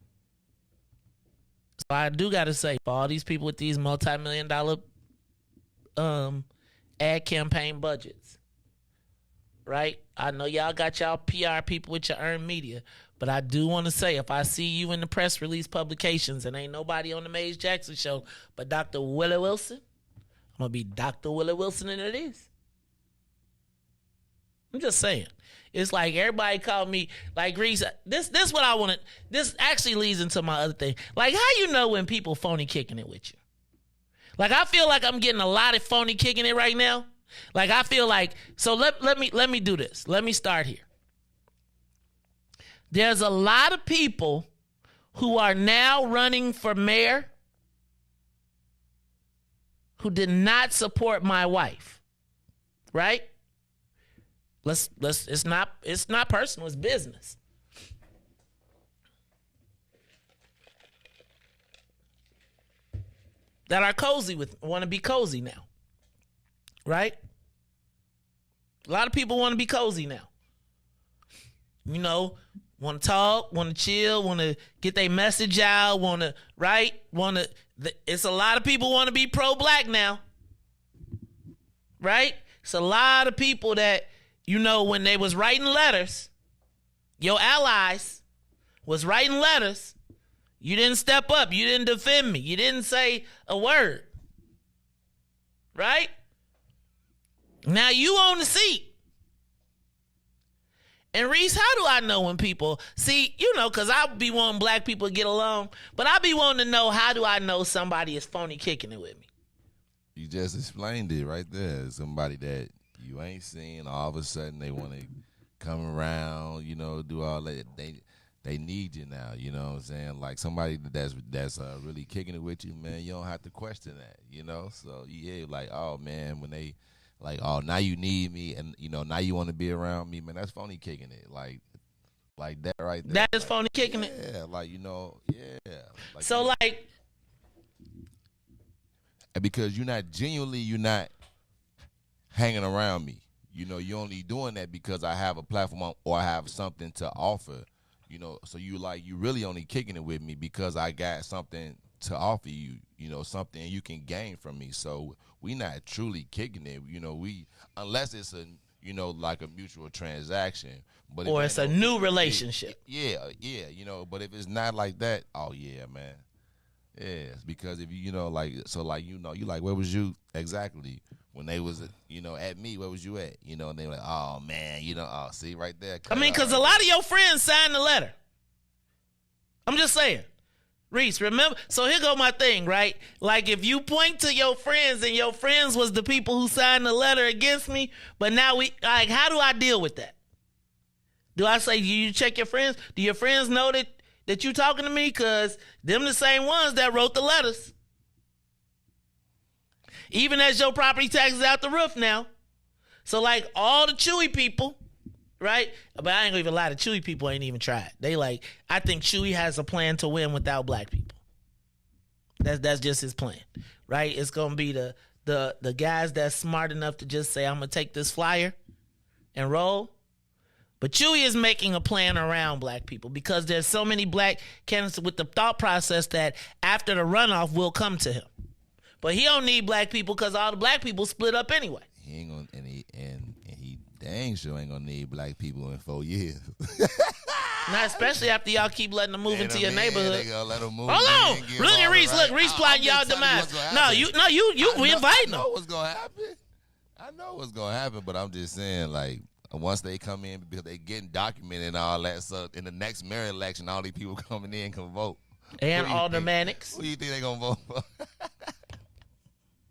So I do got to say, for all these people with these multi-million-dollar ad campaign budgets, right? I know y'all got y'all PR people with your earned media, but I do want to say, if I see you in the press release publications and ain't nobody on the Maze Jackson Show but Dr. Willie Wilson, I'm gonna be Dr. Willie Wilson, and it is. I'm just saying. It's like everybody called me like Riis. This what I wanted. This actually leads into my other thing. Like, how you know when people phony kicking it with you? Like, I feel like I'm getting a lot of phony kicking it right now. Like, I feel like, so let me do this. Let me start here. There's a lot of people who are now running for mayor who did not support my wife. Right? It's not personal, it's business. That are cozy want to be cozy now. Right? A lot of people want to be cozy now. You know, want to talk, want to chill, want to get their message out, it's a lot of people want to be pro-black now. Right? It's a lot of people that, you know, when they was writing letters, your allies was writing letters, you didn't step up. You didn't defend me. You didn't say a word. Right? Now you on the seat. And Riis, how do I know when people, see, you know, because I be wanting black people to get along, but I be wanting to know, how do I know somebody is phony kicking it with me? You just explained it right there. Somebody that you ain't seen, all of a sudden they want to come around, you know, do all that. They need you now, you know what I'm saying? Like somebody that's really kicking it with you, man, you don't have to question that, you know? So, yeah, like, oh, man, when they, like, oh, now you need me and, you know, now you want to be around me, man, that's phony kicking it. Like that right there. That is phony kicking it? Yeah, like, you know, yeah. Like, so, like. Because you're not hanging around me. You know, you're only doing that because I have a platform or I have something to offer. You know, so you really only kicking it with me because I got something to offer you, you know, something you can gain from me. So we not truly kicking it, you know, unless it's a, you know, like a mutual transaction. But or it's a new relationship. Yeah, you know, but if it's not like that, oh yeah, man. Yeah, because if you know, like, so like, you know, you like, where was you exactly? when they was, at me, where was you at? And they were like, oh, man, see right there. I mean, because a lot of your friends signed the letter. I'm just saying. Riis, remember? So here go my thing, right? Like, if you point to your friends and your friends was the people who signed the letter against me, but now how do I deal with that? Do I say, do you check your friends? Do your friends know that you talking to me? Because them the same ones that wrote the letters. Even as your property taxes out the roof now. So, like, all the Chewy people, right? But I ain't gonna even lie, the Chewy people ain't even tried. They like, I think Chewy has a plan to win without black people. That's just his plan, right? It's gonna be the guys that's smart enough to just say, I'm gonna take this flyer and roll. But Chewy is making a plan around black people because there's so many black candidates with the thought process that after the runoff will come to him. But he don't need black people because all the black people split up anyway. He ain't gonna, and he dang sure ain't gonna need black people in 4 years. Not especially after y'all keep letting them move into your neighborhood. They gonna let them move. Hold on, look at Riis. Look, Riis plotting y'all demise. We inviting them. I know what's gonna happen. I know what's gonna happen, but I'm just saying, like, once they come in, because they getting documented and all that, so in the next mayor election, all these people coming in can vote. And aldermanics. Who do you think they gonna vote for?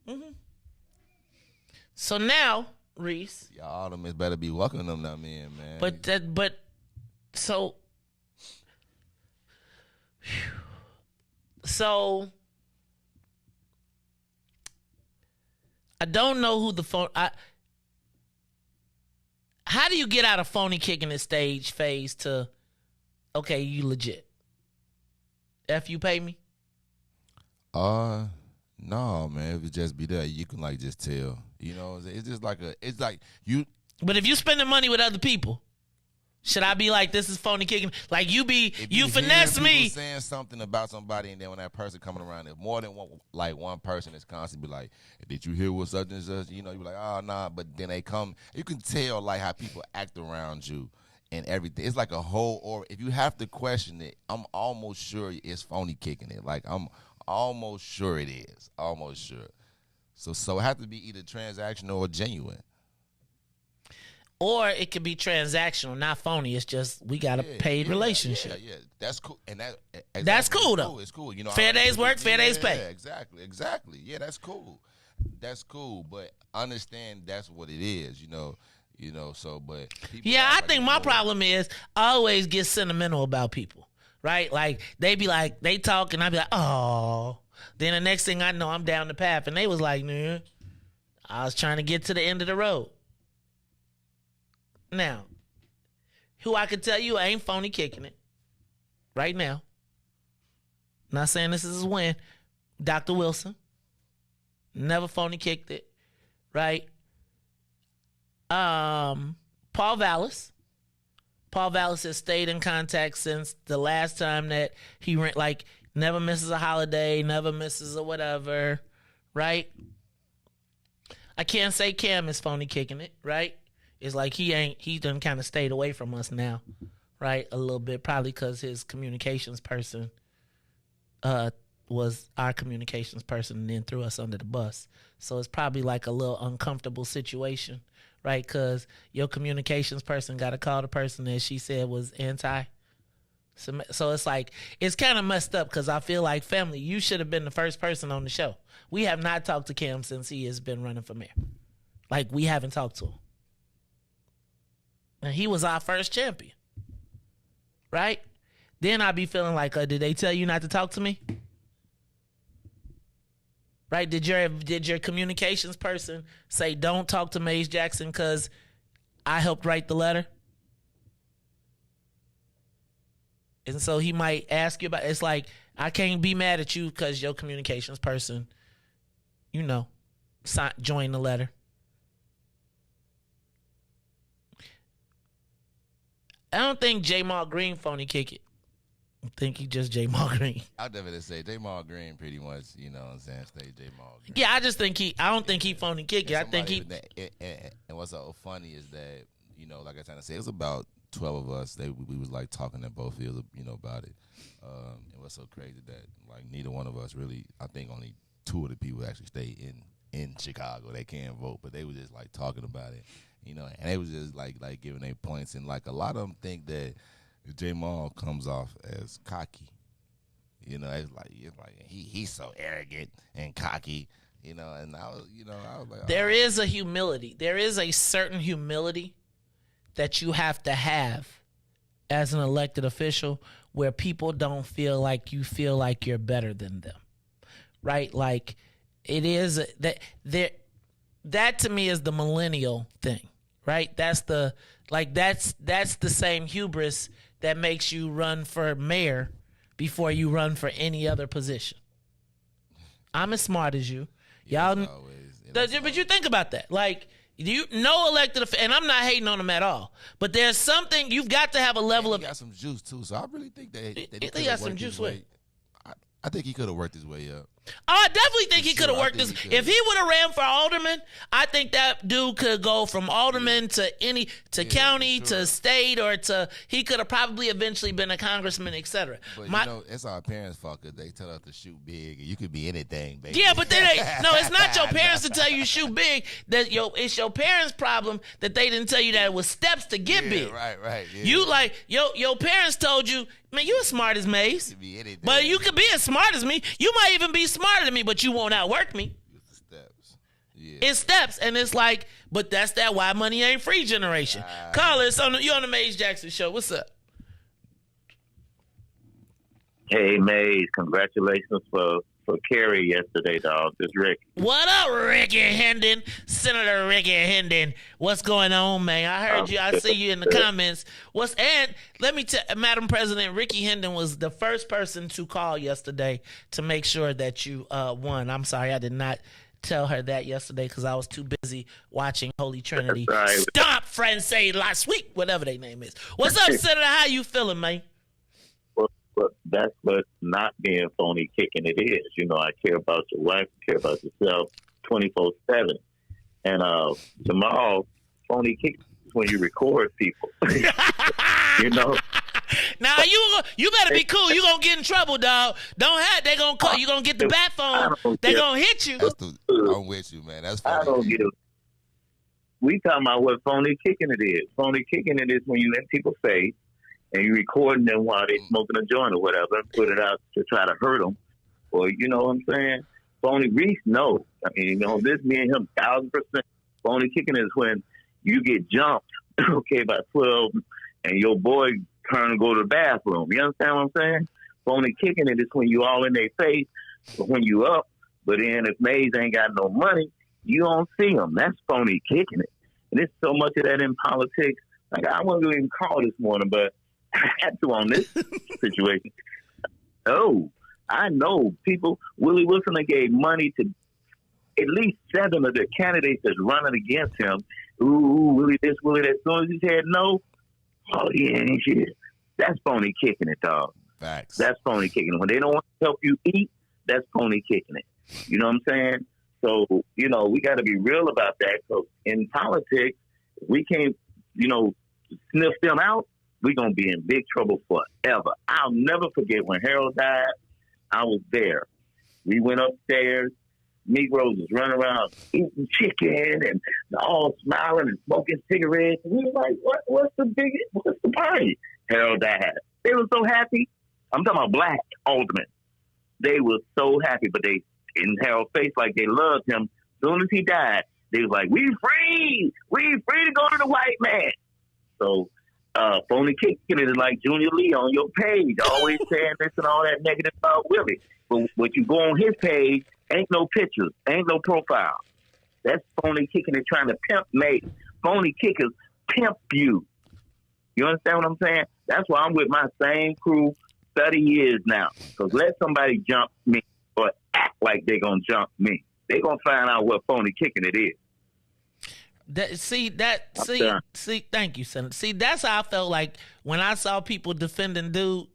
Mm-hmm. So now, Riis, y'all aldermen better be welcoming them now, man. So I don't know who the phone. How do you get out of phony kicking the stage phase to, okay, you legit? F you pay me? No, man. If it just be there, you can like just tell. It's just like it's like you. But if you spending money with other people, should I be like, this is phony kicking? Like you finesse me. Saying something about somebody, and then when that person coming around, if more than one person is constantly be like, did you hear what such and such? You be like, oh, nah. But then they come, you can tell like how people act around you and everything. It's like a whole, or if you have to question it, I'm almost sure it's phony kicking it. Like I'm almost sure it is. Almost sure. So it has to be either transactional or genuine. Or it could be transactional, not phony. It's just we got a paid relationship. Yeah, that's cool. And that's cool though. It's cool. Fair days work, fair days pay. Yeah, exactly. Yeah, that's cool. That's cool. But understand that's what it is. So but I think my problem is I always get sentimental about people. Right? Like they be like, they talk and I be like, oh. Then the next thing I know, I'm down the path. And they was like, nah, I was trying to get to the end of the road. Now, who I could tell you ain't phony kicking it right now. Not saying this is a win. Dr. Wilson. Never phony kicked it. Right? Paul Vallis. Paul Vallis has stayed in contact since the last time that he went, like, never misses a holiday, never misses a whatever, right? I can't say Cam is phony kicking it, right? It's like he done kind of stayed away from us now, right? A little bit, probably because his communications person was our communications person and then threw us under the bus. So it's probably like a little uncomfortable situation, right? Because your communications person got to call the person that she said was anti. So it's like, it's kind of messed up because I feel like, family, you should have been the first person on the show. We have not talked to Cam since he has been running for mayor. Like, we haven't talked to him. And he was our first champion. Right? Then I'd be feeling like, did they tell you not to talk to me? Right? Did your communications person say, don't talk to Maze Jackson because I helped write the letter? And so he might ask you about, it's like, I can't be mad at you because your communications person, joined the letter. I don't think J. Maul Green phony kick it. I think he just J. Maul Green. I'll definitely say J. Maul Green pretty much, you know what I'm saying, stay J. Maul Green. Yeah, I don't think he phony kick it. I think he. And what's so funny is that, like I was trying to say, it was about 12 of us. We was like talking at both fields, about it. And what's so crazy that like neither one of us really, I think only two of the people actually stayed in Chicago. They can't vote, but they were just like talking about it, you know. And they was just like giving their points, and like a lot of them think that Jamal comes off as cocky. You know, it's like he's so arrogant and cocky. You know, and I was like, there is a humility. There is a certain humility that you have to have as an elected official, where people don't feel like you feel like you're better than them, right? Like it is that to me is the millennial thing, right? That's the same hubris that makes you run for mayor before you run for any other position. I'm as smart as you. Y'all, but you think about that. Like, no elected official, and I'm not hating on them at all, but there's something, you've got to have a level of. He got some juice too, so I really think that he got some juice with. I think he could have worked his way up. Oh, I definitely think he could have worked this. If he would have ran for alderman, I think that dude could go from alderman to county to state, or he could have probably eventually been a congressman, etc. But it's our parents' fault because they tell us to shoot big, and you could be anything, baby. Yeah, but it's not your parents to tell you shoot big. It's your parents' problem that they didn't tell you that it was steps to get big. Right. Yeah. You like your parents told you, man, you as smart as Maze, but you could be as smart as me. You might even be smarter than me, but you won't outwork me. It's the steps. Yeah. It's steps, and it's like, but that's that why money ain't free generation. Caller, you on the Maze Jackson show. What's up? Hey, Maze, congratulations for Kerry yesterday, dog. This Rick. What up, Ricky Hendon? Senator Ricky Hendon. What's going on, man? I heard you. I see you in the comments. And let me tell Madam President, Ricky Hendon was the first person to call yesterday to make sure that you won. I'm sorry, I did not tell her that yesterday because I was too busy watching Holy Trinity. Stomp, friends say last week, whatever their name is. What's up, Senator? How you feeling, man? But that's what not being phony kicking it is. You know, I care about your wife, care about yourself 24/7. And Jamal, phony kicking is when you record people. You know? Now you better be cool. You gonna get in trouble, dog. They gonna call you, gonna get the bat phone. They gonna hit you. I'm with you, man. That's funny. I don't get it. We talking about what phony kicking it is. Phony kicking it is when you in people's face and you recording them while they smoking a joint or whatever, and put it out to try to hurt them, or you know what I'm saying? Phony Riis knows. I mean, you know, this me and him 1,000%. Phony kicking is when you get jumped, okay, by 12, and your boy turn and go to the bathroom. You understand what I'm saying? Phony kicking it is when you all in their face, when you up, but then if Maze ain't got no money, you don't see them. That's phony kicking it. And there's so much of that in politics. Like, I wasn't even call this morning, but I had to on this situation. Oh, I know people. Willie Wilson gave money to at least 7 of the candidates that's running against him. Ooh, Willie this, Willie that. As soon as he said no, oh, yeah, ain't shit. That's phony kicking it, dog. Facts. That's phony kicking it. When they don't want to help you eat, that's phony kicking it. You know what I'm saying? So, you know, we got to be real about that. So in politics, we can't, you know, sniff them out. We're going to be in big trouble forever. I'll never forget when Harold died, I was there. We went upstairs. Negroes was running around eating chicken and all smiling and smoking cigarettes. And we were like, what's the party? Harold died. They were so happy. I'm talking about black aldermen. They were so happy, but they, in Harold's face, like they loved him. As soon as he died, they was like, we free to go to the white man. So, phony kicking it is like Junior Lee on your page, always saying this and all that negative about Willie. But when you go on his page, ain't no pictures, ain't no profile. That's phony kicking it, trying to pimp mate. Phony kickers pimp you. You understand what I'm saying? That's why I'm with my same crew 30 years now. Because let somebody jump me or act like they're going to jump me. They're going to find out what phony kicking it is. Thank you, Senator. See, that's how I felt like when I saw people defending dude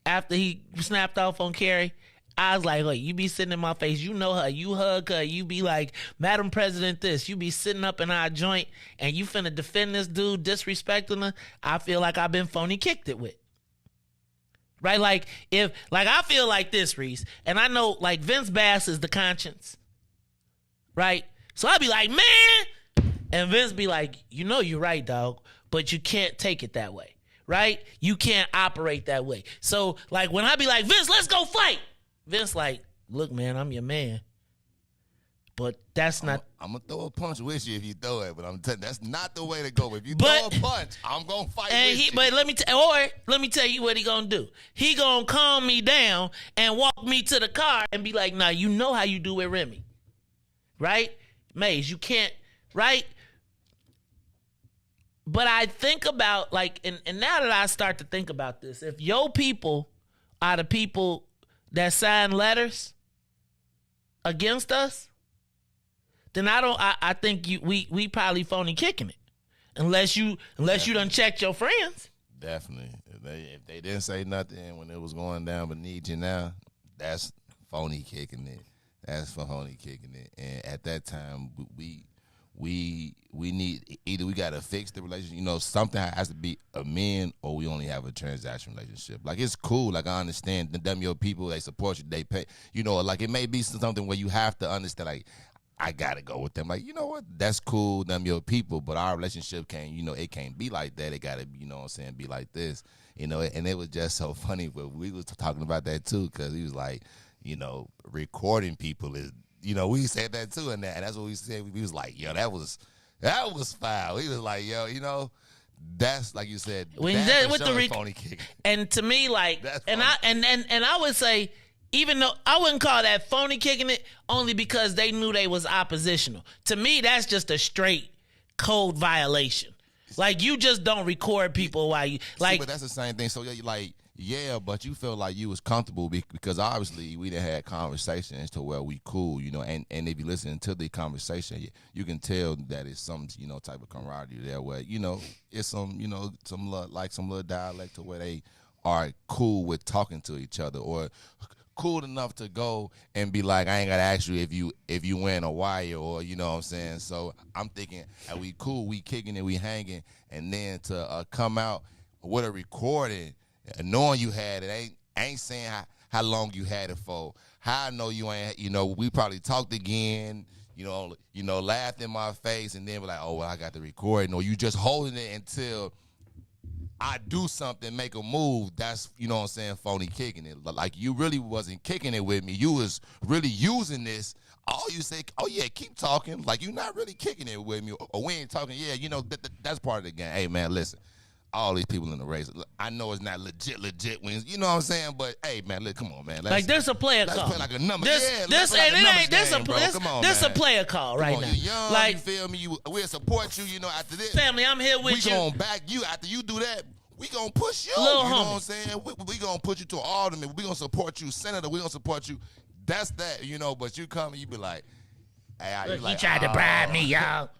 after he snapped off on Kerry. I was like, you be sitting in my face. You know her. You hug her. You be like, Madam President this. You be sitting up in our joint and you finna defend this dude disrespecting her. I feel like I've been phony kicked it with. Right? Like, I feel like this, Riis. And I know, like, Vince Bass is the conscience right? So I'd be like, man, and Vince be like, you know you're right, dog, but you can't take it that way, right? You can't operate that way. So like when I be like, Vince, let's go fight. Vince like, look, man, I'm your man. But that's not. I'm gonna throw a punch with you if you throw it, but I'm telling that's not the way to go. If you throw a punch, I'm gonna fight with you. But let me tell you what he gonna do. He gonna calm me down and walk me to the car and be like, "Nah, you know how you do with Remy, right, Maze? You can't, right?" But I think about like, and now that I start to think about this, if your people are the people that sign letters against us, then I think we probably phony kicking it. Unless you done checked your friends. Definitely. If they didn't say nothing when it was going down beneath you now, that's phony kicking it. That's phony kicking it. And at that time we need either we gotta fix the relationship, you know, something has to be a men, or we only have a transaction relationship. Like it's cool, like I understand them your people, they support you, they pay, you know, like it may be something where you have to understand like I gotta go with them. Like, you know what? That's cool, them your people, but our relationship can't, you know, it can't be like that. It gotta, you know what I'm saying, be like this. You know, and it was just so funny, but we was talking about that too, because he was like, you know, recording people is, you know, we said that too, and that's what we said. We was like, yo, that was foul. He was like, yo, you know, that's like you said, when that's with the phony kick. And to me, like, and I would say, even though I wouldn't call that phony kicking it, only because they knew they was oppositional. To me, that's just a straight code violation. Like, you just don't record people while you like. See, but that's the same thing. So yeah, like, yeah, but you feel like you was comfortable because obviously we done had conversations to where we cool, you know. And if you listen to the conversation, you can tell that it's some, you know, type of camaraderie there where, you know, it's some, you know, some little dialect to where they are cool with talking to each other, or cool enough to go and be like, I ain't gotta ask you if you win or why, or, you know what I'm saying. So I'm thinking, are we cool, we kicking it, we hanging, and then to come out with a recording, knowing you had it, ain't saying how long you had it for. How I know you ain't, you know, we probably talked again, you know, laughed in my face, and then be like, oh, well, I got the recording, or you just holding it until I do something, make a move. That's, you know what I'm saying, phony kicking it. Like, you really wasn't kicking it with me. You was really using this. All you say, oh, yeah, keep talking. Like, you not really kicking it with me. Or we ain't talking. Yeah, you know, that's part of the game. Hey, man, listen. All these people in the race, I know it's not legit wins. You know what I'm saying? But, hey, man, look, come on, man. Like, there's a player call. Let's play like a number. This a player call right now. You're young, like, you feel me? We'll support you, you know, after this. Family, I'm here with you. We gonna back you. After you do that, we gonna push you. You know what I'm saying? We gonna put you to alderman. We gonna support you, senator. We gonna support you. That's that, you know. But you come and you be like, hey, look, you tried to bribe me, y'all.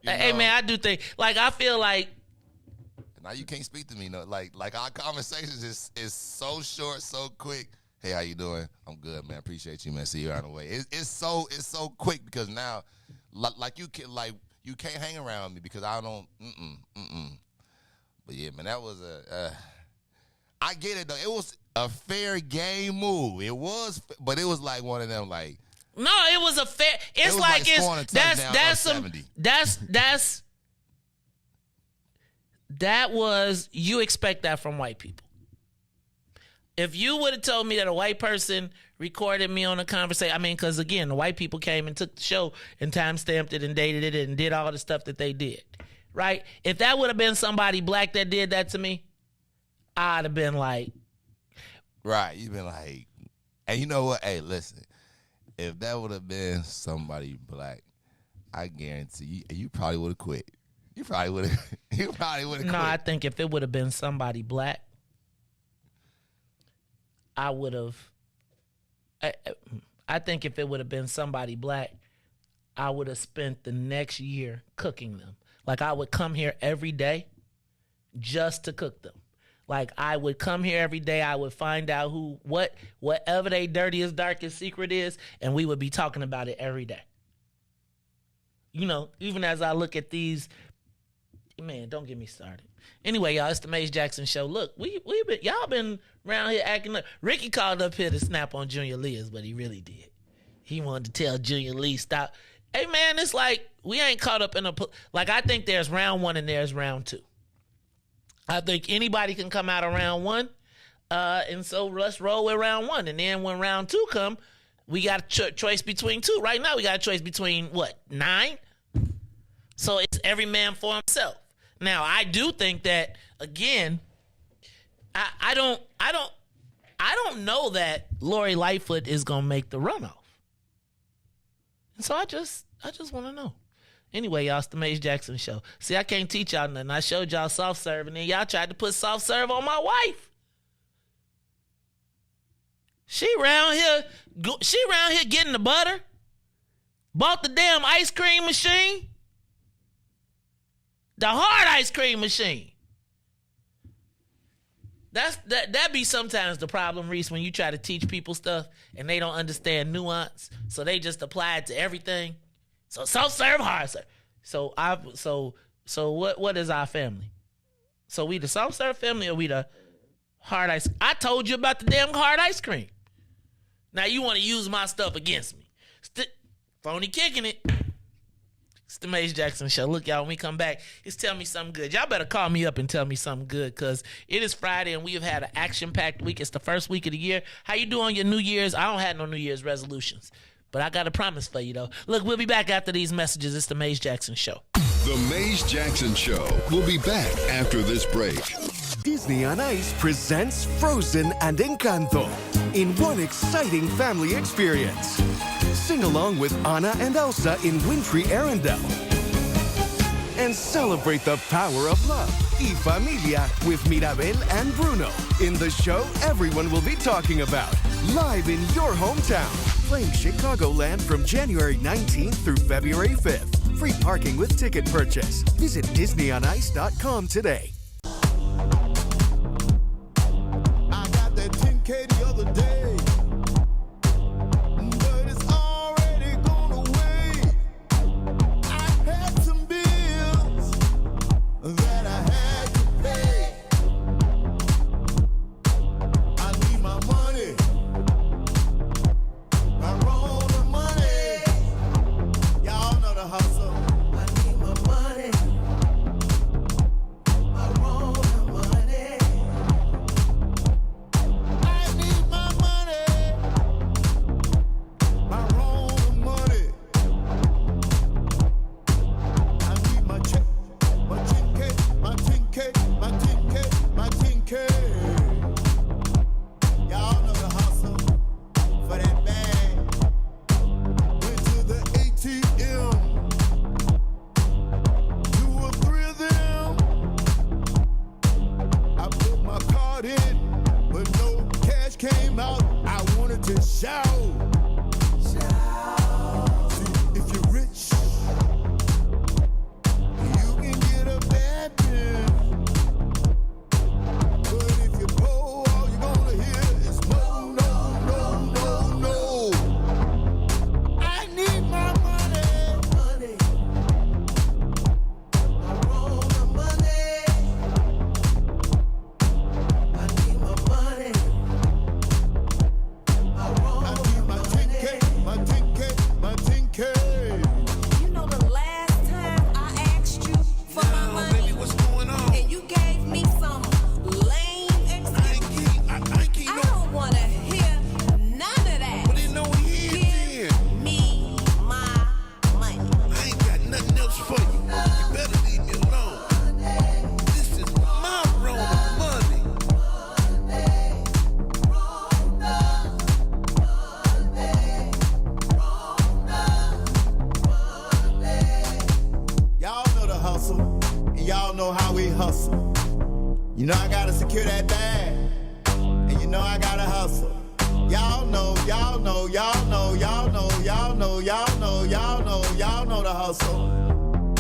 Hey, man, I do think, like, I feel like. Now you can't speak to me, no. Like our conversations is so short, so quick. Hey, how you doing? I'm good, man. Appreciate you, man. See you on the way. It's so quick because now, like you can't hang around me because I don't. But yeah, man, that was I get it though. It was a fair game move. It was, but it was like one of them like. No, it was a fair. It's like that was, you expect that from white people. If you would have told me that a white person recorded me on a conversation, I mean, because again, the white people came and took the show and time-stamped it and dated it and did all the stuff that they did, right? If that would have been somebody black that did that to me, I'd have been like. Right, you've been like, and you know what? Hey, listen, if that would have been somebody black, I guarantee you probably would have quit. You probably would have quit. No, I think if it would have been somebody black, I would have. I think if it would have been somebody black, I would have spent the next year cooking them. Like, I would come here every day just to cook them. Like, I would come here every day. I would find out whatever their dirtiest, darkest secret is, and we would be talking about it every day. You know, even as I look at these. Man, don't get me started. Anyway, y'all, it's the Maze Jackson Show. Look, y'all been around here acting up. Ricky called up here to snap on Junior Leah's, but he really did. He wanted to tell Junior Lee, stop. Hey, man, it's like we ain't caught up in like, I think there's round one and there's round two. I think anybody can come out of round one. And so let's roll with round one. And then when round two come, we got a choice between two. Right now, we got a choice between, 9? So it's every man for himself. Now, I do think that, again, I don't know that Lori Lightfoot is going to make the runoff. And so I just want to know. Anyway, y'all, it's the Maze Jackson Show. See, I can't teach y'all nothing. I showed y'all soft serve, and then y'all tried to put soft serve on my wife. She around here getting the butter. Bought the damn ice cream machine. The hard ice cream machine. That be sometimes the problem, Riis, when you try to teach people stuff and they don't understand nuance, so they just apply it to everything. So soft serve, hard serve. So what is our family? So we the soft serve family or we the hard ice? I told you about the damn hard ice cream. Now you want to use my stuff against me? Phony kicking it. It's the Maze Jackson Show. Look, y'all, when we come back, it's Tell Me Something Good. Y'all better call me up and tell me something good, because it is Friday and we have had an action-packed week. It's the first week of the year. How you doing on your New Year's? I don't have no New Year's resolutions, but I got a promise for you, though. Look, we'll be back after these messages. It's the Maze Jackson Show. The Maze Jackson Show. We'll be back after this break. Disney on Ice presents Frozen and Encanto in one exciting family experience. Sing along with Anna and Elsa in wintry Arendelle. And celebrate the power of love. Y Familia with Mirabel and Bruno in the show everyone will be talking about. Live in your hometown. Playing Chicagoland from January 19th through February 5th. Free parking with ticket purchase. Visit DisneyOnIce.com today. I got that 10K the other day, but it's already gone away. I had some bills that I had to pay. I need my money. I roll the money. Y'all know the hustle. I need my money. I roll the money. I need my money. I roll the money. I need my check, my 10K, my 10K, my 10K, my 10K. Y'all know the hustle for that bag. Went to the ATM. 2 or 3 of them. I put my card in, but no cash came out. I wanted to shout. See, if you're rich, you can get a bad bill. But if you're poor, all you're gonna hear is no, no, no, no, no. I need my money. I roll the money. I need my money. I need my 10K, my 10K, my 10K. You know the last time I asked you for my money, Baby, what's going on? and you gave me some lame excuse. I don't want to hear none of that. But ain't no here Give then. me my money. I ain't got nothing else for you. You better leave me alone. This is my roll of money. Y'all know the hustle, and y'all know how we hustle. You know I gotta secure that bag, and you know I gotta hustle. Y'all know, y'all know, y'all know, y'all know, y'all know, y'all know, y'all know, y'all know the hustle.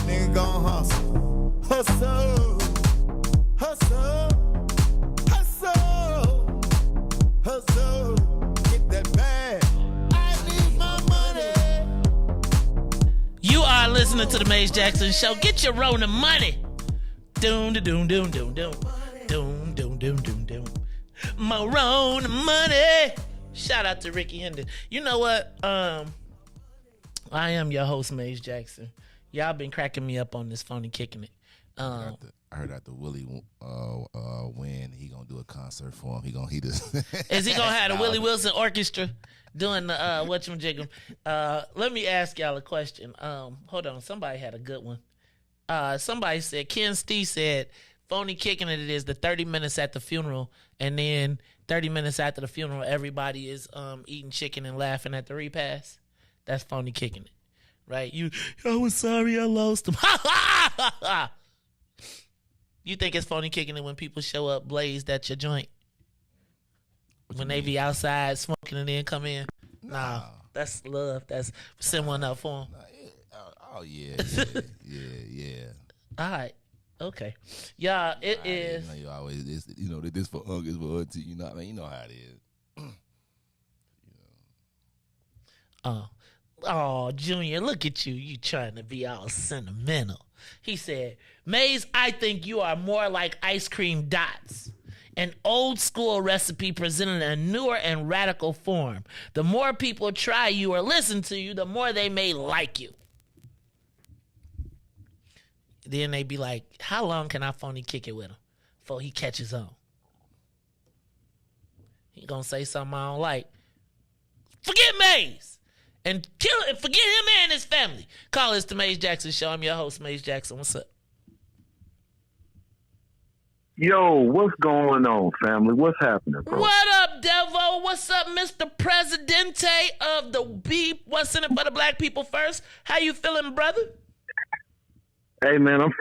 Nigga gon' hustle. Hustle. Hustle. Hustle. Hustle. Get that bag. I need my money. You are listening to the Maze Jackson Show. Get your rolling money. Doom, doom, doom, doom, doom. Doom, doom, doom, doom, doom. My rolling money. Shout out to Ricky Hendon. You know what? I am your host, Maze Jackson. Y'all been cracking me up on this Phony Kicking It. I heard after Willie win, he gonna do a concert for him. He just Is he gonna have the Willie Wilson Orchestra doing the whatchamajigam? Let me ask y'all a question. Hold on, somebody had a good one. Somebody said, Ken Steve said, Phony Kicking It is the 30 minutes at the funeral, and then 30 minutes after the funeral, everybody is eating chicken and laughing at the repast. That's Phony Kicking It, right? I was sorry I lost him. You think it's Phony Kicking It when people show up blazed at your joint? When they be outside smoking and then come in? Nah, that's love. That's send one up for them. Oh yeah. All right. Okay. Yeah, it is. You know, you always this for Uncle, it's for Auntie. You know what I mean? You know how it is. Oh, Junior, look at you. You trying to be all sentimental. He said, Maze, I think you are more like ice cream dots. An old school recipe presented in a newer and radical form. The more people try you or listen to you, the more they may like you. Then they be like, how long can I phony kick it with him before he catches on? He gonna say something I don't like. Forget Maze. And forget him and his family. Call us the Maze Jackson Show. I'm your host, Maze Jackson. What's up? Yo, what's going on, family? What's happening, bro? What up, Devo? What's up, Mr. Presidente of the B? What's in it for the black people first? How you feeling, brother? Hey, man, I'm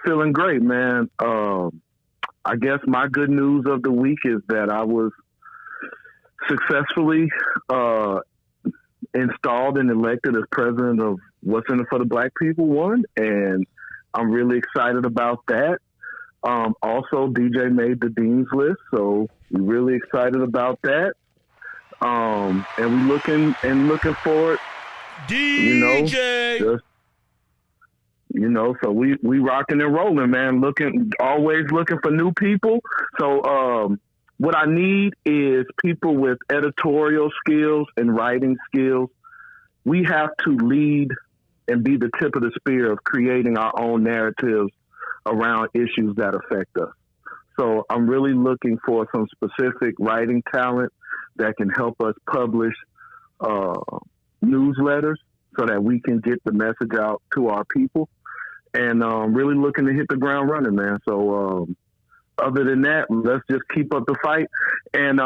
feeling great, man. I guess my good news of the week is that I was successfully installed and elected as president of What's in it for the Black People One, and I'm really excited about that. Also, DJ made the Dean's List, so we're really excited about that. And we looking forward, DJ. So we rocking and rolling, man. Always looking for new people. So what I need is people with editorial skills and writing skills. We have to lead and be the tip of the spear of creating our own narratives around issues that affect us. So I'm really looking for some specific writing talent that can help us publish newsletters so that we can get the message out to our people. And really looking to hit the ground running, man. So other than that, let's just keep up the fight. And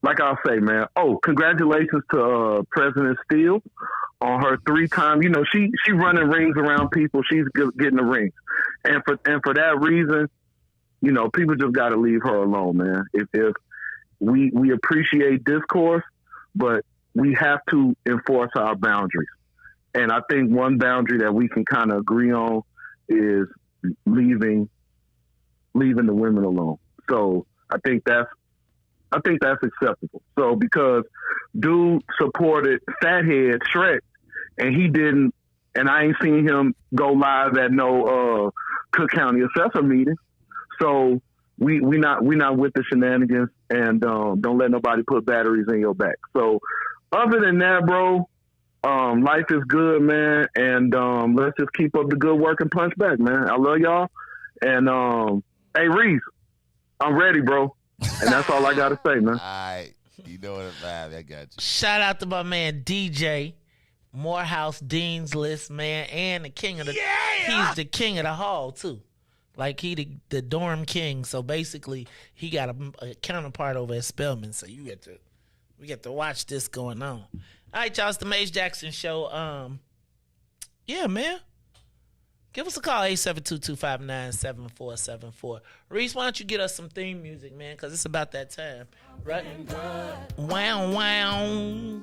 like I'll say, man, congratulations to President Steele on her 3-time. She running rings around people. She's getting the rings. And for that reason, people just got to leave her alone, man. If we appreciate discourse, but we have to enforce our boundaries. And I think one boundary that we can kind of agree on is leaving the women alone. So I think that's acceptable. So because dude supported Fathead Shrek, and he didn't, and I ain't seen him go live at no Cook County assessor meeting. So we not with the shenanigans, and don't let nobody put batteries in your back. So other than that, bro, life is good, man, and let's just keep up the good work and punch back, man. I love y'all, and hey, Riis, I'm ready, bro, and that's all I gotta say, man. All right, you know what I'm I got you. Shout out to my man DJ Morehouse, Dean's List, man, and the king of the. Yeah! He's the king of the hall too, like he the dorm king. So basically, he got a counterpart over at Spelman. So we get to watch this going on. All right, y'all, it's the Maze Jackson Show. Yeah, man. Give us a call, 872-259-7474. Riis, why don't you get us some theme music, man, because it's about that time, right? Wow, wow.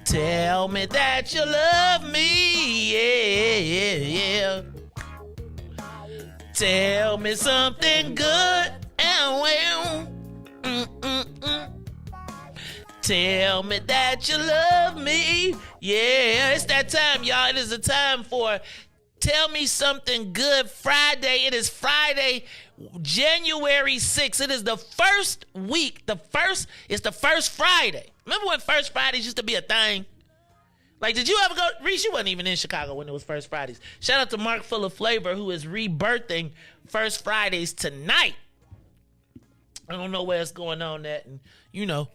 Tell me that you love me, yeah. Tell me something good, and well. Tell me that you love me. Yeah, it's that time, y'all. It is the time for Tell Me Something Good Friday. It is Friday, January 6th. It is the first week. It's the first Friday Remember when First Fridays used to be a thing? Like, did you ever go? Riis, you wasn't even in Chicago when it was First Fridays. Shout out to Mark Full of Flavor, who is rebirthing First Fridays tonight. I don't know where it's going on at, and you know,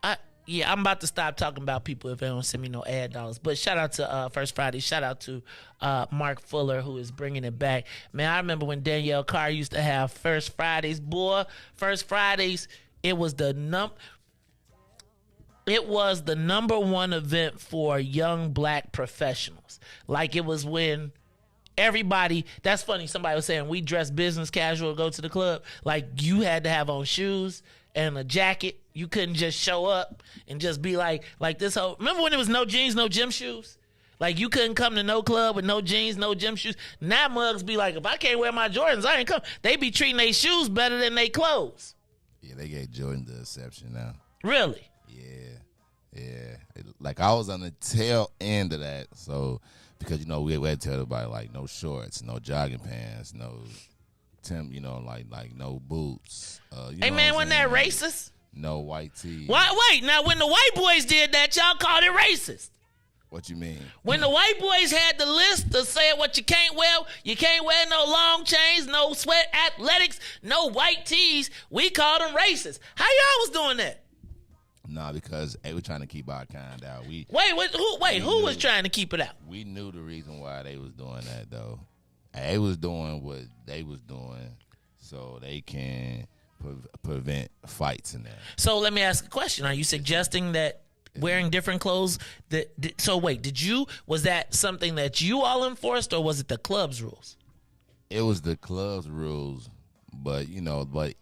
I'm about to stop talking about people if they don't send me no ad dollars. But shout out to First Friday. Shout out to Mark Fuller, who is bringing it back. Man, I remember when Danielle Carr used to have First Fridays. Boy, First Fridays, it was the number one event for young black professionals. Like, it was when everybody, that's funny, somebody was saying we dress business casual to go to the club. Like, you had to have on shoes and a jacket. You couldn't just show up and just be like this whole, remember when there was no jeans, no gym shoes? Like, you couldn't come to no club with no jeans, no gym shoes. Now mugs be like, if I can't wear my Jordans, I ain't come. They be treating their shoes better than they clothes. Yeah, they gave Jordan the exception now. Really? Yeah. Like, I was on the tail end of that. So, because, you know, we had to tell everybody, like, no shorts, no jogging pants, no like no boots. Hey, man, wasn't that racist? No white tee. Wait, now when the white boys did that, y'all called it racist. What you mean? When the white boys had the list to say what you can't wear no long chains, no sweat athletics, no white tees, we called them racist. How y'all was doing that? Nah, because they were trying to keep our kind out. Who was trying to keep it out? We knew the reason why they was doing that, though. They was doing what they was doing so they can prevent fights in there. So let me ask a question. Are you suggesting that wearing different clothes was that something that you all enforced, or was it the club's rules? It was the club's rules, but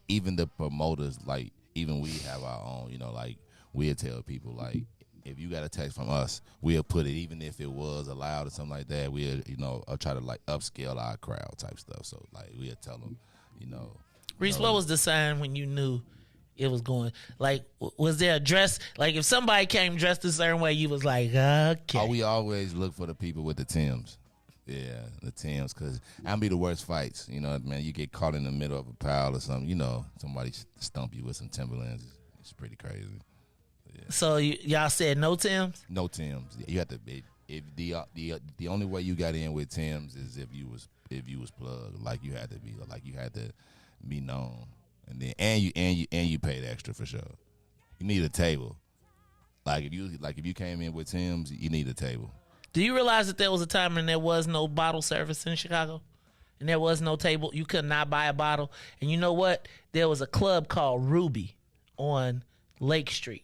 even the promoters, like, even we have our own, like, we'll tell people, like, if you got a text from us, we'll put it, even if it was allowed or something like that, we'll, try to, like, upscale our crowd type stuff. So, like, we'll tell them, Riis, what was the sign when you knew it was going? Like, was there a dress? Like, if somebody came dressed a certain way, you was like, okay. Oh, we always look for the people with the Timbs. Yeah, the Timbs, because that'd be the worst fights. Man, you get caught in the middle of a pile or something, somebody stump you with some Timberlands. It's pretty crazy. Yeah. So y'all said no Timbs? No Timbs. You have to be. The only way you got in with Timbs is if you was plugged. Like, you had to be known, and then you paid extra for sure. You need a table. If you came in with Timbs, you need a table. Do you realize that there was a time when there was no bottle service in Chicago? And there was no table. You could not buy a bottle. And you know what? There was a club called Ruby on Lake Street,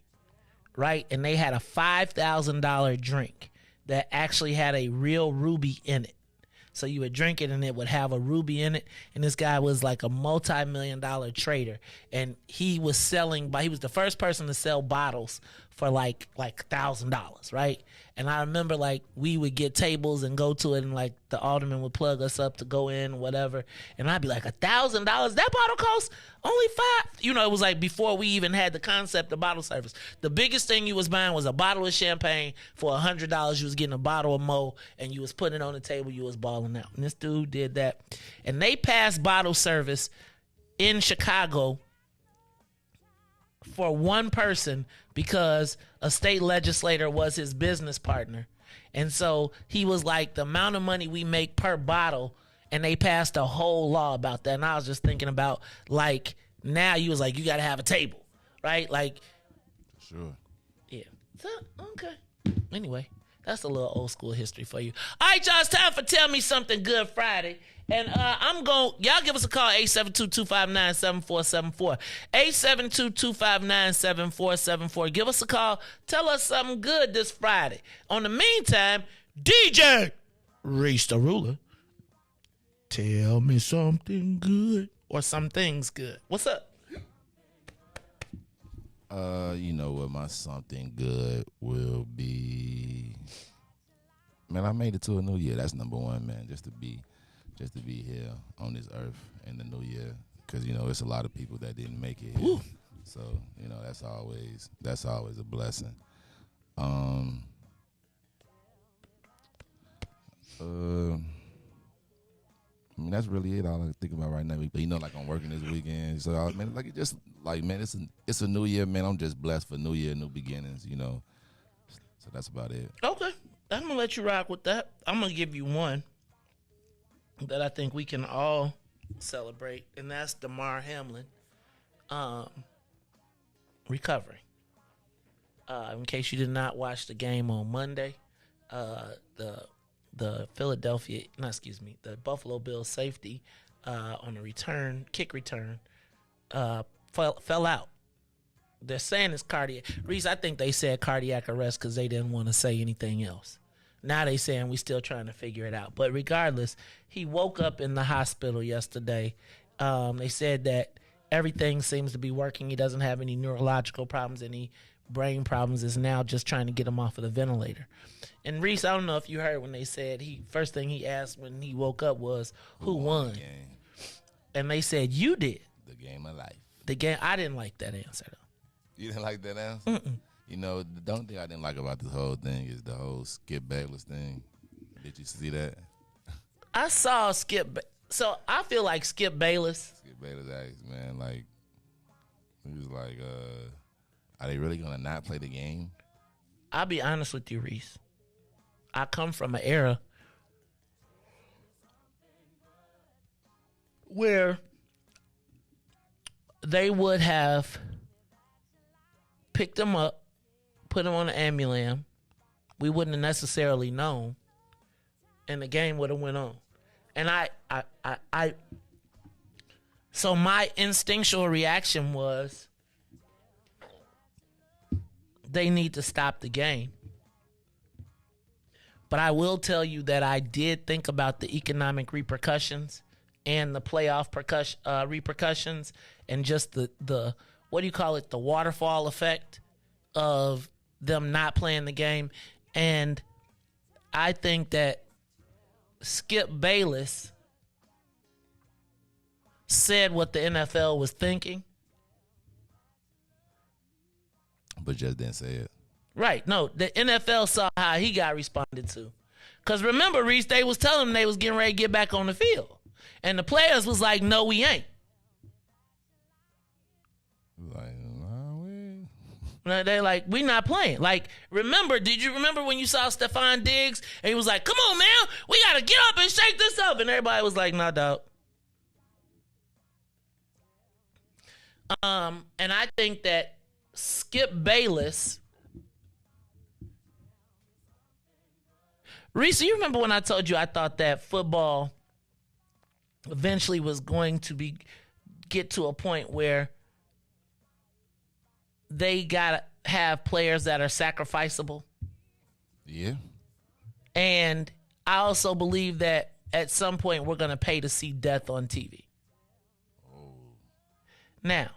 right? And they had a $5,000 drink that actually had a real ruby in it. So you would drink it and it would have a ruby in it. And this guy was like a multi-million-dollar trader. And he was the first person to sell bottles for like $1,000, right? And I remember, like, we would get tables and go to it, and like the alderman would plug us up to go in, whatever. And I'd be like, $1,000? That bottle costs only $5. It was like before we even had the concept of bottle service. The biggest thing you was buying was a bottle of champagne for $100. You was getting a bottle of Mo, and you was putting it on the table. You was balling out. And this dude did that. And they passed bottle service in Chicago for one person because a state legislator was his business partner. And so he was like, the amount of money we make per bottle, and they passed a whole law about that. And I was just thinking about, like, now you was like, you got to have a table, right? Like, sure. Yeah. So, okay. Anyway, that's a little old school history for you. All right, y'all, it's time for Tell Me Something Good Friday. And y'all give us a call, 872-259-7474. 872-259-7474. Give us a call. Tell us something good this Friday. On the meantime, DJ Riis the Ruler, tell me something good or some things good. What's up? You know what my something good will be? Man, I made it to a new year. That's number one, man. Just to be here on this earth in the new year, because it's a lot of people that didn't make it here. Ooh. So that's always a blessing. that's really it. All I think about right now. But like I'm working this weekend, so man, like it just like man, it's a new year, man. I'm just blessed for new year, new beginnings, So that's about it. Okay, I'm gonna let you rock with that. I'm gonna give you one that I think we can all celebrate, and that's Damar Hamlin recovering. In case you did not watch the game on Monday, the Buffalo Bills safety on a kick return, fell out. They're saying it's cardiac. Riis, I think they said cardiac arrest because they didn't want to say anything else. Now they saying we still trying to figure it out. But regardless, he woke up in the hospital yesterday. They said that everything seems to be working. He doesn't have any neurological problems, any brain problems. Is now just trying to get him off of the ventilator. And Riis, I don't know if you heard when they said first thing he asked when he woke up was, who won? And they said, you did. The game of life. The game. I didn't like that answer, though. You didn't like that answer? Mm-mm. The only thing I didn't like about this whole thing is the whole Skip Bayless thing. Did you see that? I saw so I feel like Skip Bayless asked, man, like, he was like, are they really going to not play the game? I'll be honest with you, Riis. I come from an era where they would have picked him up, put him on an ambulance. We wouldn't have necessarily known, and the game would have went on. And so my instinctual reaction was, they need to stop the game. But I will tell you that I did think about the economic repercussions and the playoff repercussions, and just the what do you call it, the waterfall effect of them not playing the game. And I think that Skip Bayless said what the NFL was thinking, but just didn't say it. Right. No, the NFL saw how he got responded to. Because remember, Riis, they was telling him they was getting ready to get back on the field. And the players was like, no, we ain't. Like, They're like, we not playing. Like, did you remember when you saw Stephon Diggs? And he was like, come on, man, we got to get up and shake this up. And everybody was like, nah, dog. And I think that Skip Bayless, Riis, you remember when I told you I thought that football eventually was going to get to a point where they gotta have players that are sacrificable? Yeah. And I also believe that at some point we're gonna pay to see death on TV. Now,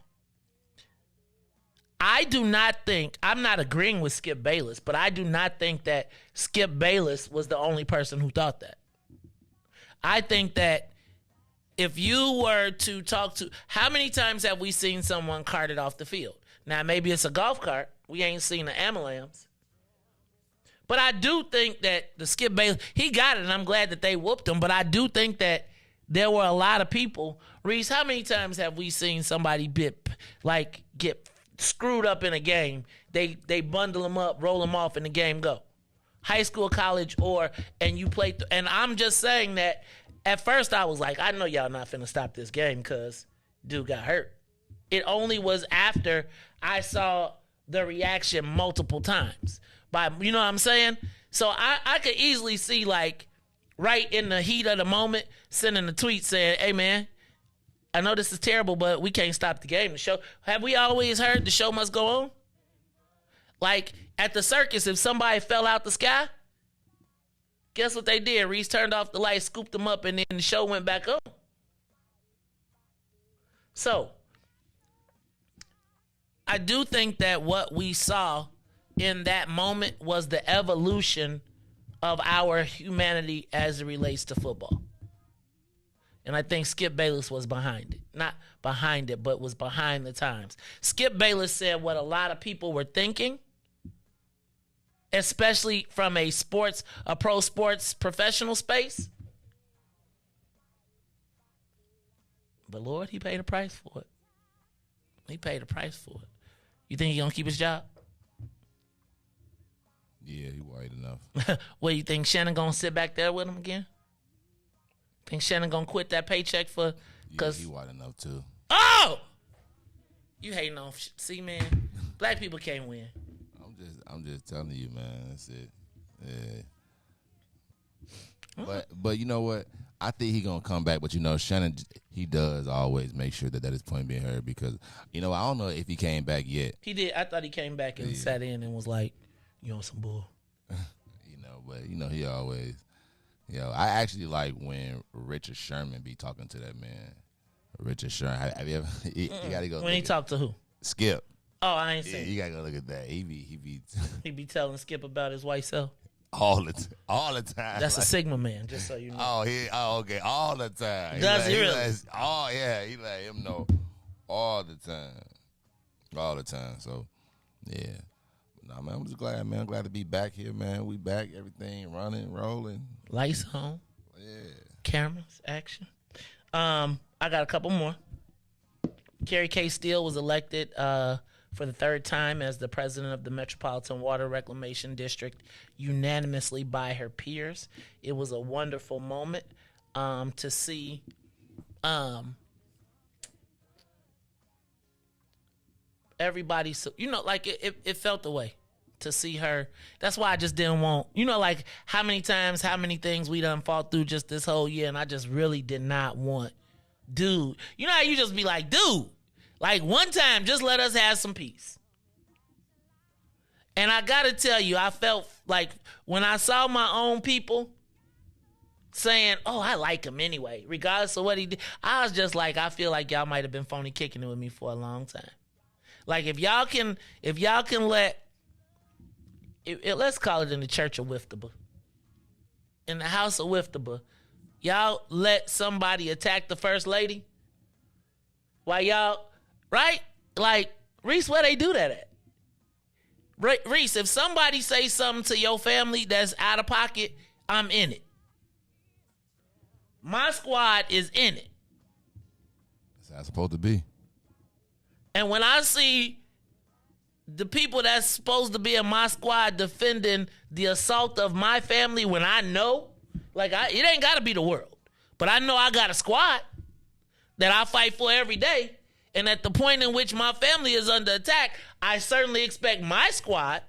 I'm not agreeing with Skip Bayless, but I do not think that Skip Bayless was the only person who thought that. I think that if you were to talk to, how many times have we seen someone carted off the field? Now, maybe it's a golf cart. We ain't seen the ambulance. But I do think that the Skip Bayless, he got it, and I'm glad that they whooped him, but I do think that there were a lot of people. Riis, how many times have we seen somebody get screwed up in a game? They bundle them up, roll them off, and the game go. High school, college, and you play. And I'm just saying that at first I was like, I know y'all not finna stop this game because dude got hurt. It only was after I saw the reaction multiple times. You know what I'm saying? So I could easily see, like, right in the heat of the moment, sending a tweet saying, hey, man, I know this is terrible, but we can't stop the game. The show. Have we always heard the show must go on? Like, at the circus, if somebody fell out the sky, guess what they did? Riis turned off the lights, scooped them up, and then the show went back on. So, I do think that what we saw in that moment was the evolution of our humanity as it relates to football. And I think Skip Bayless was behind it. Not behind it, but was behind the times. Skip Bayless said what a lot of people were thinking, especially from a pro sports professional space. But Lord, he paid a price for it. He paid a price for it. You think he gonna keep his job? Yeah, he white enough. What, you think Shannon gonna sit back there with him again? Think Shannon gonna quit that paycheck for? Yeah, he white enough too. Oh, you hating on? See, man, black people can't win. I'm just telling you, man. That's it. Yeah. But you know what? I think he gonna come back. But you know, Shannon, he does always make sure that his point being heard because you know I don't know if he came back yet. He did. I thought he came back and sat in and was like, "You on some bull." You know, but you know he always. You know, I actually like when Richard Sherman be talking to that man. Richard Sherman. Have you ever? You gotta go. When he talked to who? Skip. Oh, I ain't seen. You gotta go look at that. He be telling Skip about his white self. All the time. That's like, a Sigma man, just so you know. Okay, all the time. Does he really? He let him know all the time. So, yeah. Nah, man, I'm just glad, man. I'm glad to be back here, man. We back, everything running, rolling. Lights on. Yeah. Cameras, action. I got a couple more. Kerry K. Steele was elected for the third time as the president of the Metropolitan Water Reclamation District unanimously by her peers. It was a wonderful moment to see everybody, like it felt the way to see her. That's why I just didn't want, like how many things we done fought through just this whole year, and I just really did not want, dude. You know how you just be like, dude, like one time, just let us have some peace. And I gotta tell you, I felt like when I saw my own people saying, oh, I like him anyway, regardless of what he did, I was just like, I feel like y'all might have been phony kicking it with me for a long time. Like if y'all can let, let's call it in the church of Wiftaba, in the house of Wiftaba, y'all let somebody attack the first lady while y'all, right? Like, Riis, where they do that at? Riis, if somebody say something to your family that's out of pocket, I'm in it. My squad is in it. That's how it's supposed to be. And when I see the people that's supposed to be in my squad defending the assault of my family, when I know, like, it ain't got to be the world, but I know I got a squad that I fight for every day. And at the point in which my family is under attack, I certainly expect my squad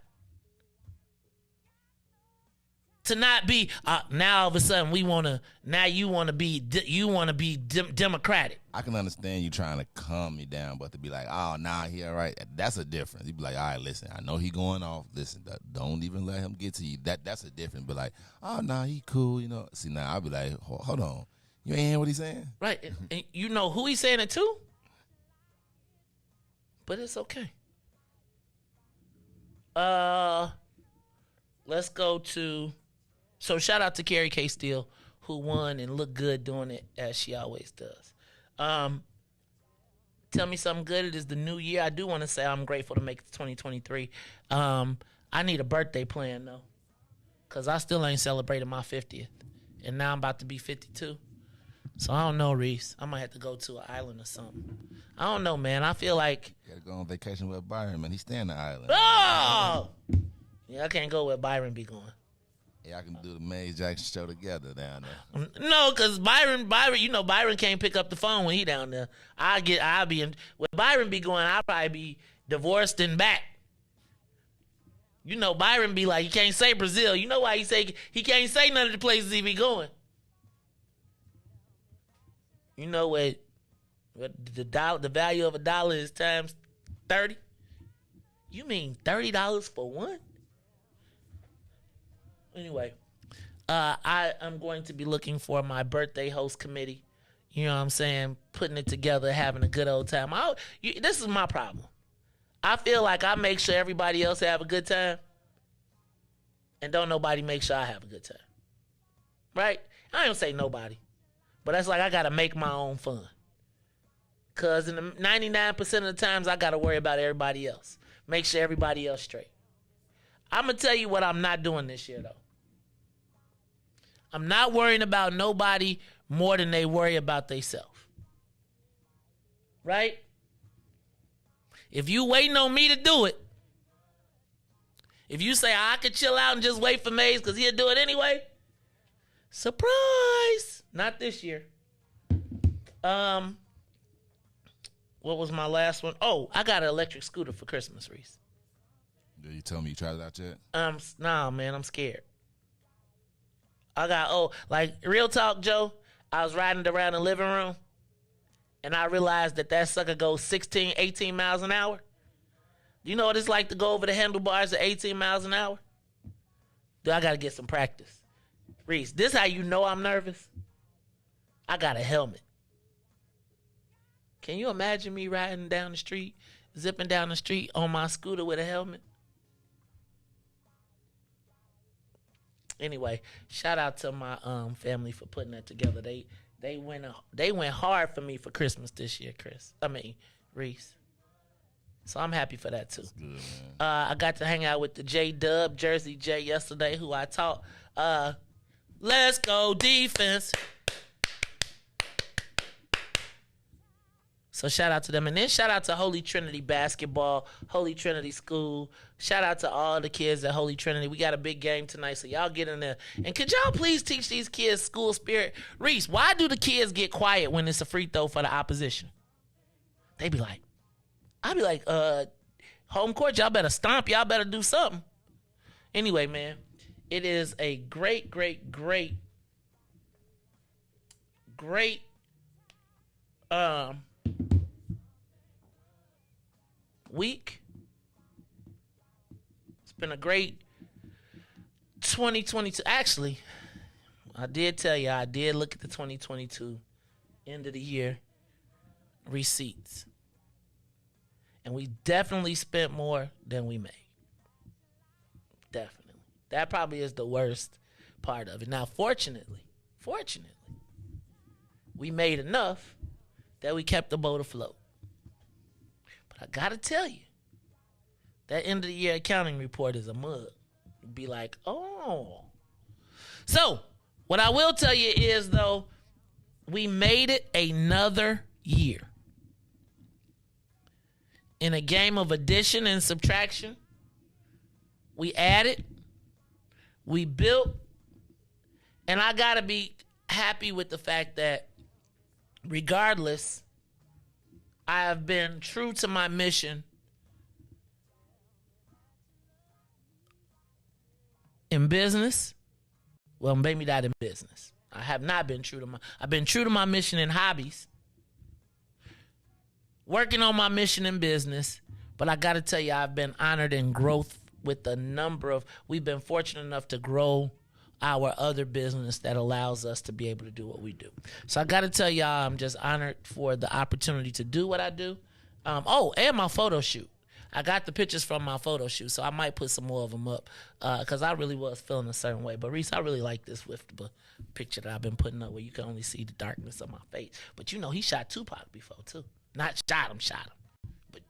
to not be, now all of a sudden you want to be democratic. I can understand you trying to calm me down, but to be like, oh, nah, he all right, that's a difference. You be like, all right, listen, I know he going off. Listen, don't even let him get to you. That's a difference. But like, oh, nah, he cool, See, now I'll be like, hold on. You ain't hearing what he's saying? Right. And you know who he's saying it to? But it's okay. Let's go to, so shout out to Kerry K. Steele, who won and looked good doing it as she always does. Tell me something good. It is the new year. I do want to say I'm grateful to make it to 2023. I need a birthday plan though, because I still ain't celebrated my 50th. And now I'm about to be 52. So I don't know, Riis. I might have to go to an island or something. I don't know, man. I feel like... You gotta go on vacation with Byron, man. He stay in the island. Oh! Yeah, I can't go where Byron be going. Yeah, I can do the Maze Jackson show together down there. No, because Byron, Byron can't pick up the phone when he down there. I'll be in... Where Byron be going, I'll probably be divorced and back. Byron be like, he can't say Brazil. You know why he can't say none of the places he be going. You know what the value of $1 is times 30? You mean $30 for one? Anyway, I am going to be looking for my birthday host committee. You know what I'm saying? Putting it together, having a good old time. This is my problem. I feel like I make sure everybody else have a good time, and don't nobody make sure I have a good time. Right? I don't say nobody. But that's like I got to make my own fun. Because in the 99% of the times, I got to worry about everybody else. Make sure everybody else straight. I'm going to tell you what I'm not doing this year, though. I'm not worrying about nobody more than they worry about themselves. right? If you waiting on me to do it, if you say I could chill out and just wait for Maze because he'll do it anyway, surprise! Not this year. What was my last one? Oh, I got an electric scooter for Christmas, Reese. Did you tell me you tried it out yet? Nah, man, I'm scared. Like real talk, Joe. I was riding around the living room, and I realized that sucker goes 16, 18 miles an hour. Do you know what it's like to go over the handlebars at 18 miles an hour? Dude, I got to get some practice. Reese, this how you know I'm nervous? I got a helmet. Can you imagine me riding down the street, zipping down the street on my scooter with a helmet? Anyway, shout out to my family for putting that together. They went hard for me for Christmas this year, Reese. So I'm happy for that too. Good, I got to hang out with the J-Dub, Jersey J yesterday, who I taught. Let's go defense. So shout out to them. And then shout out to Holy Trinity Basketball, Holy Trinity School. Shout out to all the kids at Holy Trinity. We got a big game tonight, so y'all get in there. And could y'all please teach these kids school spirit? Reese, why do the kids get quiet when it's a free throw for the opposition? They be like, I be like, home court, y'all better stomp. Y'all better do something. Anyway, man, it is a great week. It's been a great 2022. Actually, I did tell you, I did look at the 2022 end of the year receipts. And we definitely spent more than we made. Definitely. That probably is the worst part of it. Now, fortunately, we made enough that we kept the boat afloat. But I gotta tell you, that end of the year accounting report is a mug. You'd be like, oh. So, what I will tell you is, though, we made it another year. In a game of addition and subtraction, we added, we built, and I gotta be happy with the fact that regardless, I have been true to my mission in business. Well, maybe not in business. I have not been true to I've been true to my mission in hobbies. Working on my mission in business, but I got to tell you, I've been honored in growth with a number of, we've been fortunate enough to grow our other business that allows us to be able to do what we do. So I got to tell y'all, I'm just honored for the opportunity to do what I do. And my photo shoot. I got the pictures from my photo shoot, so I might put some more of them up because I really was feeling a certain way. But Reese, I really like this with the picture that I've been putting up where you can only see the darkness of my face. But you know, he shot Tupac before too. Not shot him. But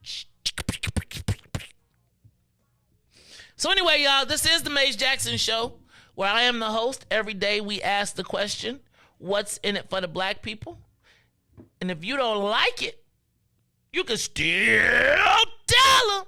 so anyway, y'all, this is the Maze Jackson Show, where I am the host. Every day we ask the question, what's in it for the black people? And if you don't like it, you can still tell them.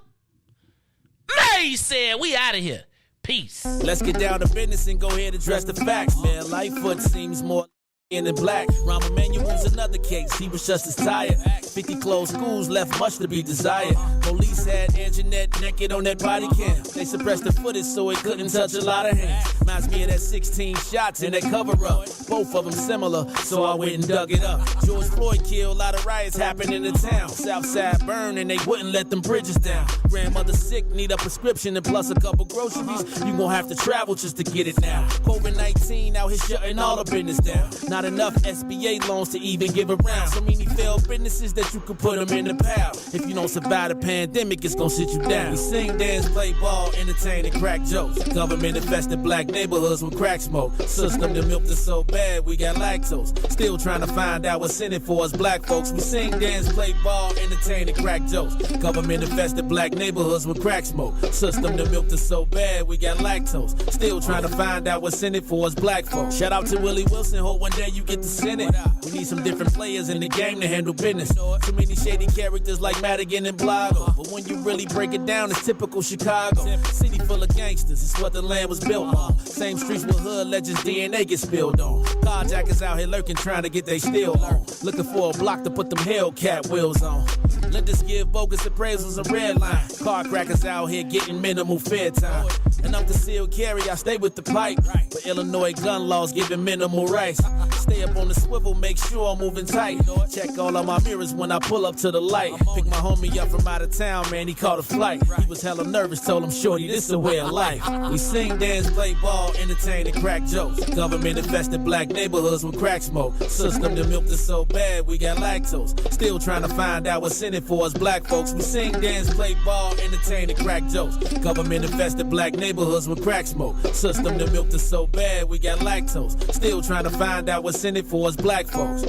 Maze said, we out of here. Peace. Let's get down to business and go ahead and address the facts, man. Lightfoot seems more in black. Rahm Emanuel's another case. He was just as tired. 50 closed schools left much to be desired. Police had Anjanette naked on that body cam. They suppressed the footage so it couldn't touch a lot of hands. Reminds me of that 16 shots in that cover-up. Both of them similar, so I went and dug it up. George Floyd killed, a lot of riots happened in the town. Southside burned and they wouldn't let them bridges down. Grandmother sick, need a prescription and plus a couple groceries. You gon' have to travel just to get it now. COVID-19 out here shutting all the business down. Not enough SBA loans to even give around. So many failed businesses that you could put them in the pile. If you don't survive the pandemic, it's gon' sit you down. We sing, dance, play ball, entertain, and crack jokes. Government infested black neighborhoods with crack smoke. System that milked us so bad, we got lactose. Still trying to find out what's in it for us black folks. We sing, dance, play ball, entertain, and crack jokes. Government infested black neighborhoods with crack smoke. System that milked us so bad, we got lactose. Still trying to find out what's in it for us black folks. Shout out to Willie Wilson, hope one day you get to Senate. We need some different players in the game to handle business. Too many shady characters like Madigan and Blago. But when you really break it down, it's typical Chicago. City full of gangsters, it's what the land was built on. Same streets with hood legends, DNA get spilled on. Carjackers out here lurking, trying to get they steal on. Looking for a block to put them Hellcat wheels on. Let us give bogus appraisals a red line. Car crackers out here getting minimal fair time. And I'm concealed carry, I stay with the pipe. But Illinois gun laws giving minimal rights. Stay up on the swivel, make sure I'm moving tight. Check all of my mirrors when I pull up to the light. Pick my homie up from out of town, man, he caught a flight. He was hella nervous, told him, shorty, this a way of life. We sing, dance, play ball, entertain, and crack jokes. Government infested black neighborhoods with crack smoke. System the milk is so bad, we got lactose. Still trying to find out what's in it for us black folks. We sing, dance, play ball, entertain, and crack jokes. Government infested black neighborhoods with crack smoke. System the milk is so bad, we got lactose. Still trying to find out what's in it for us black folks.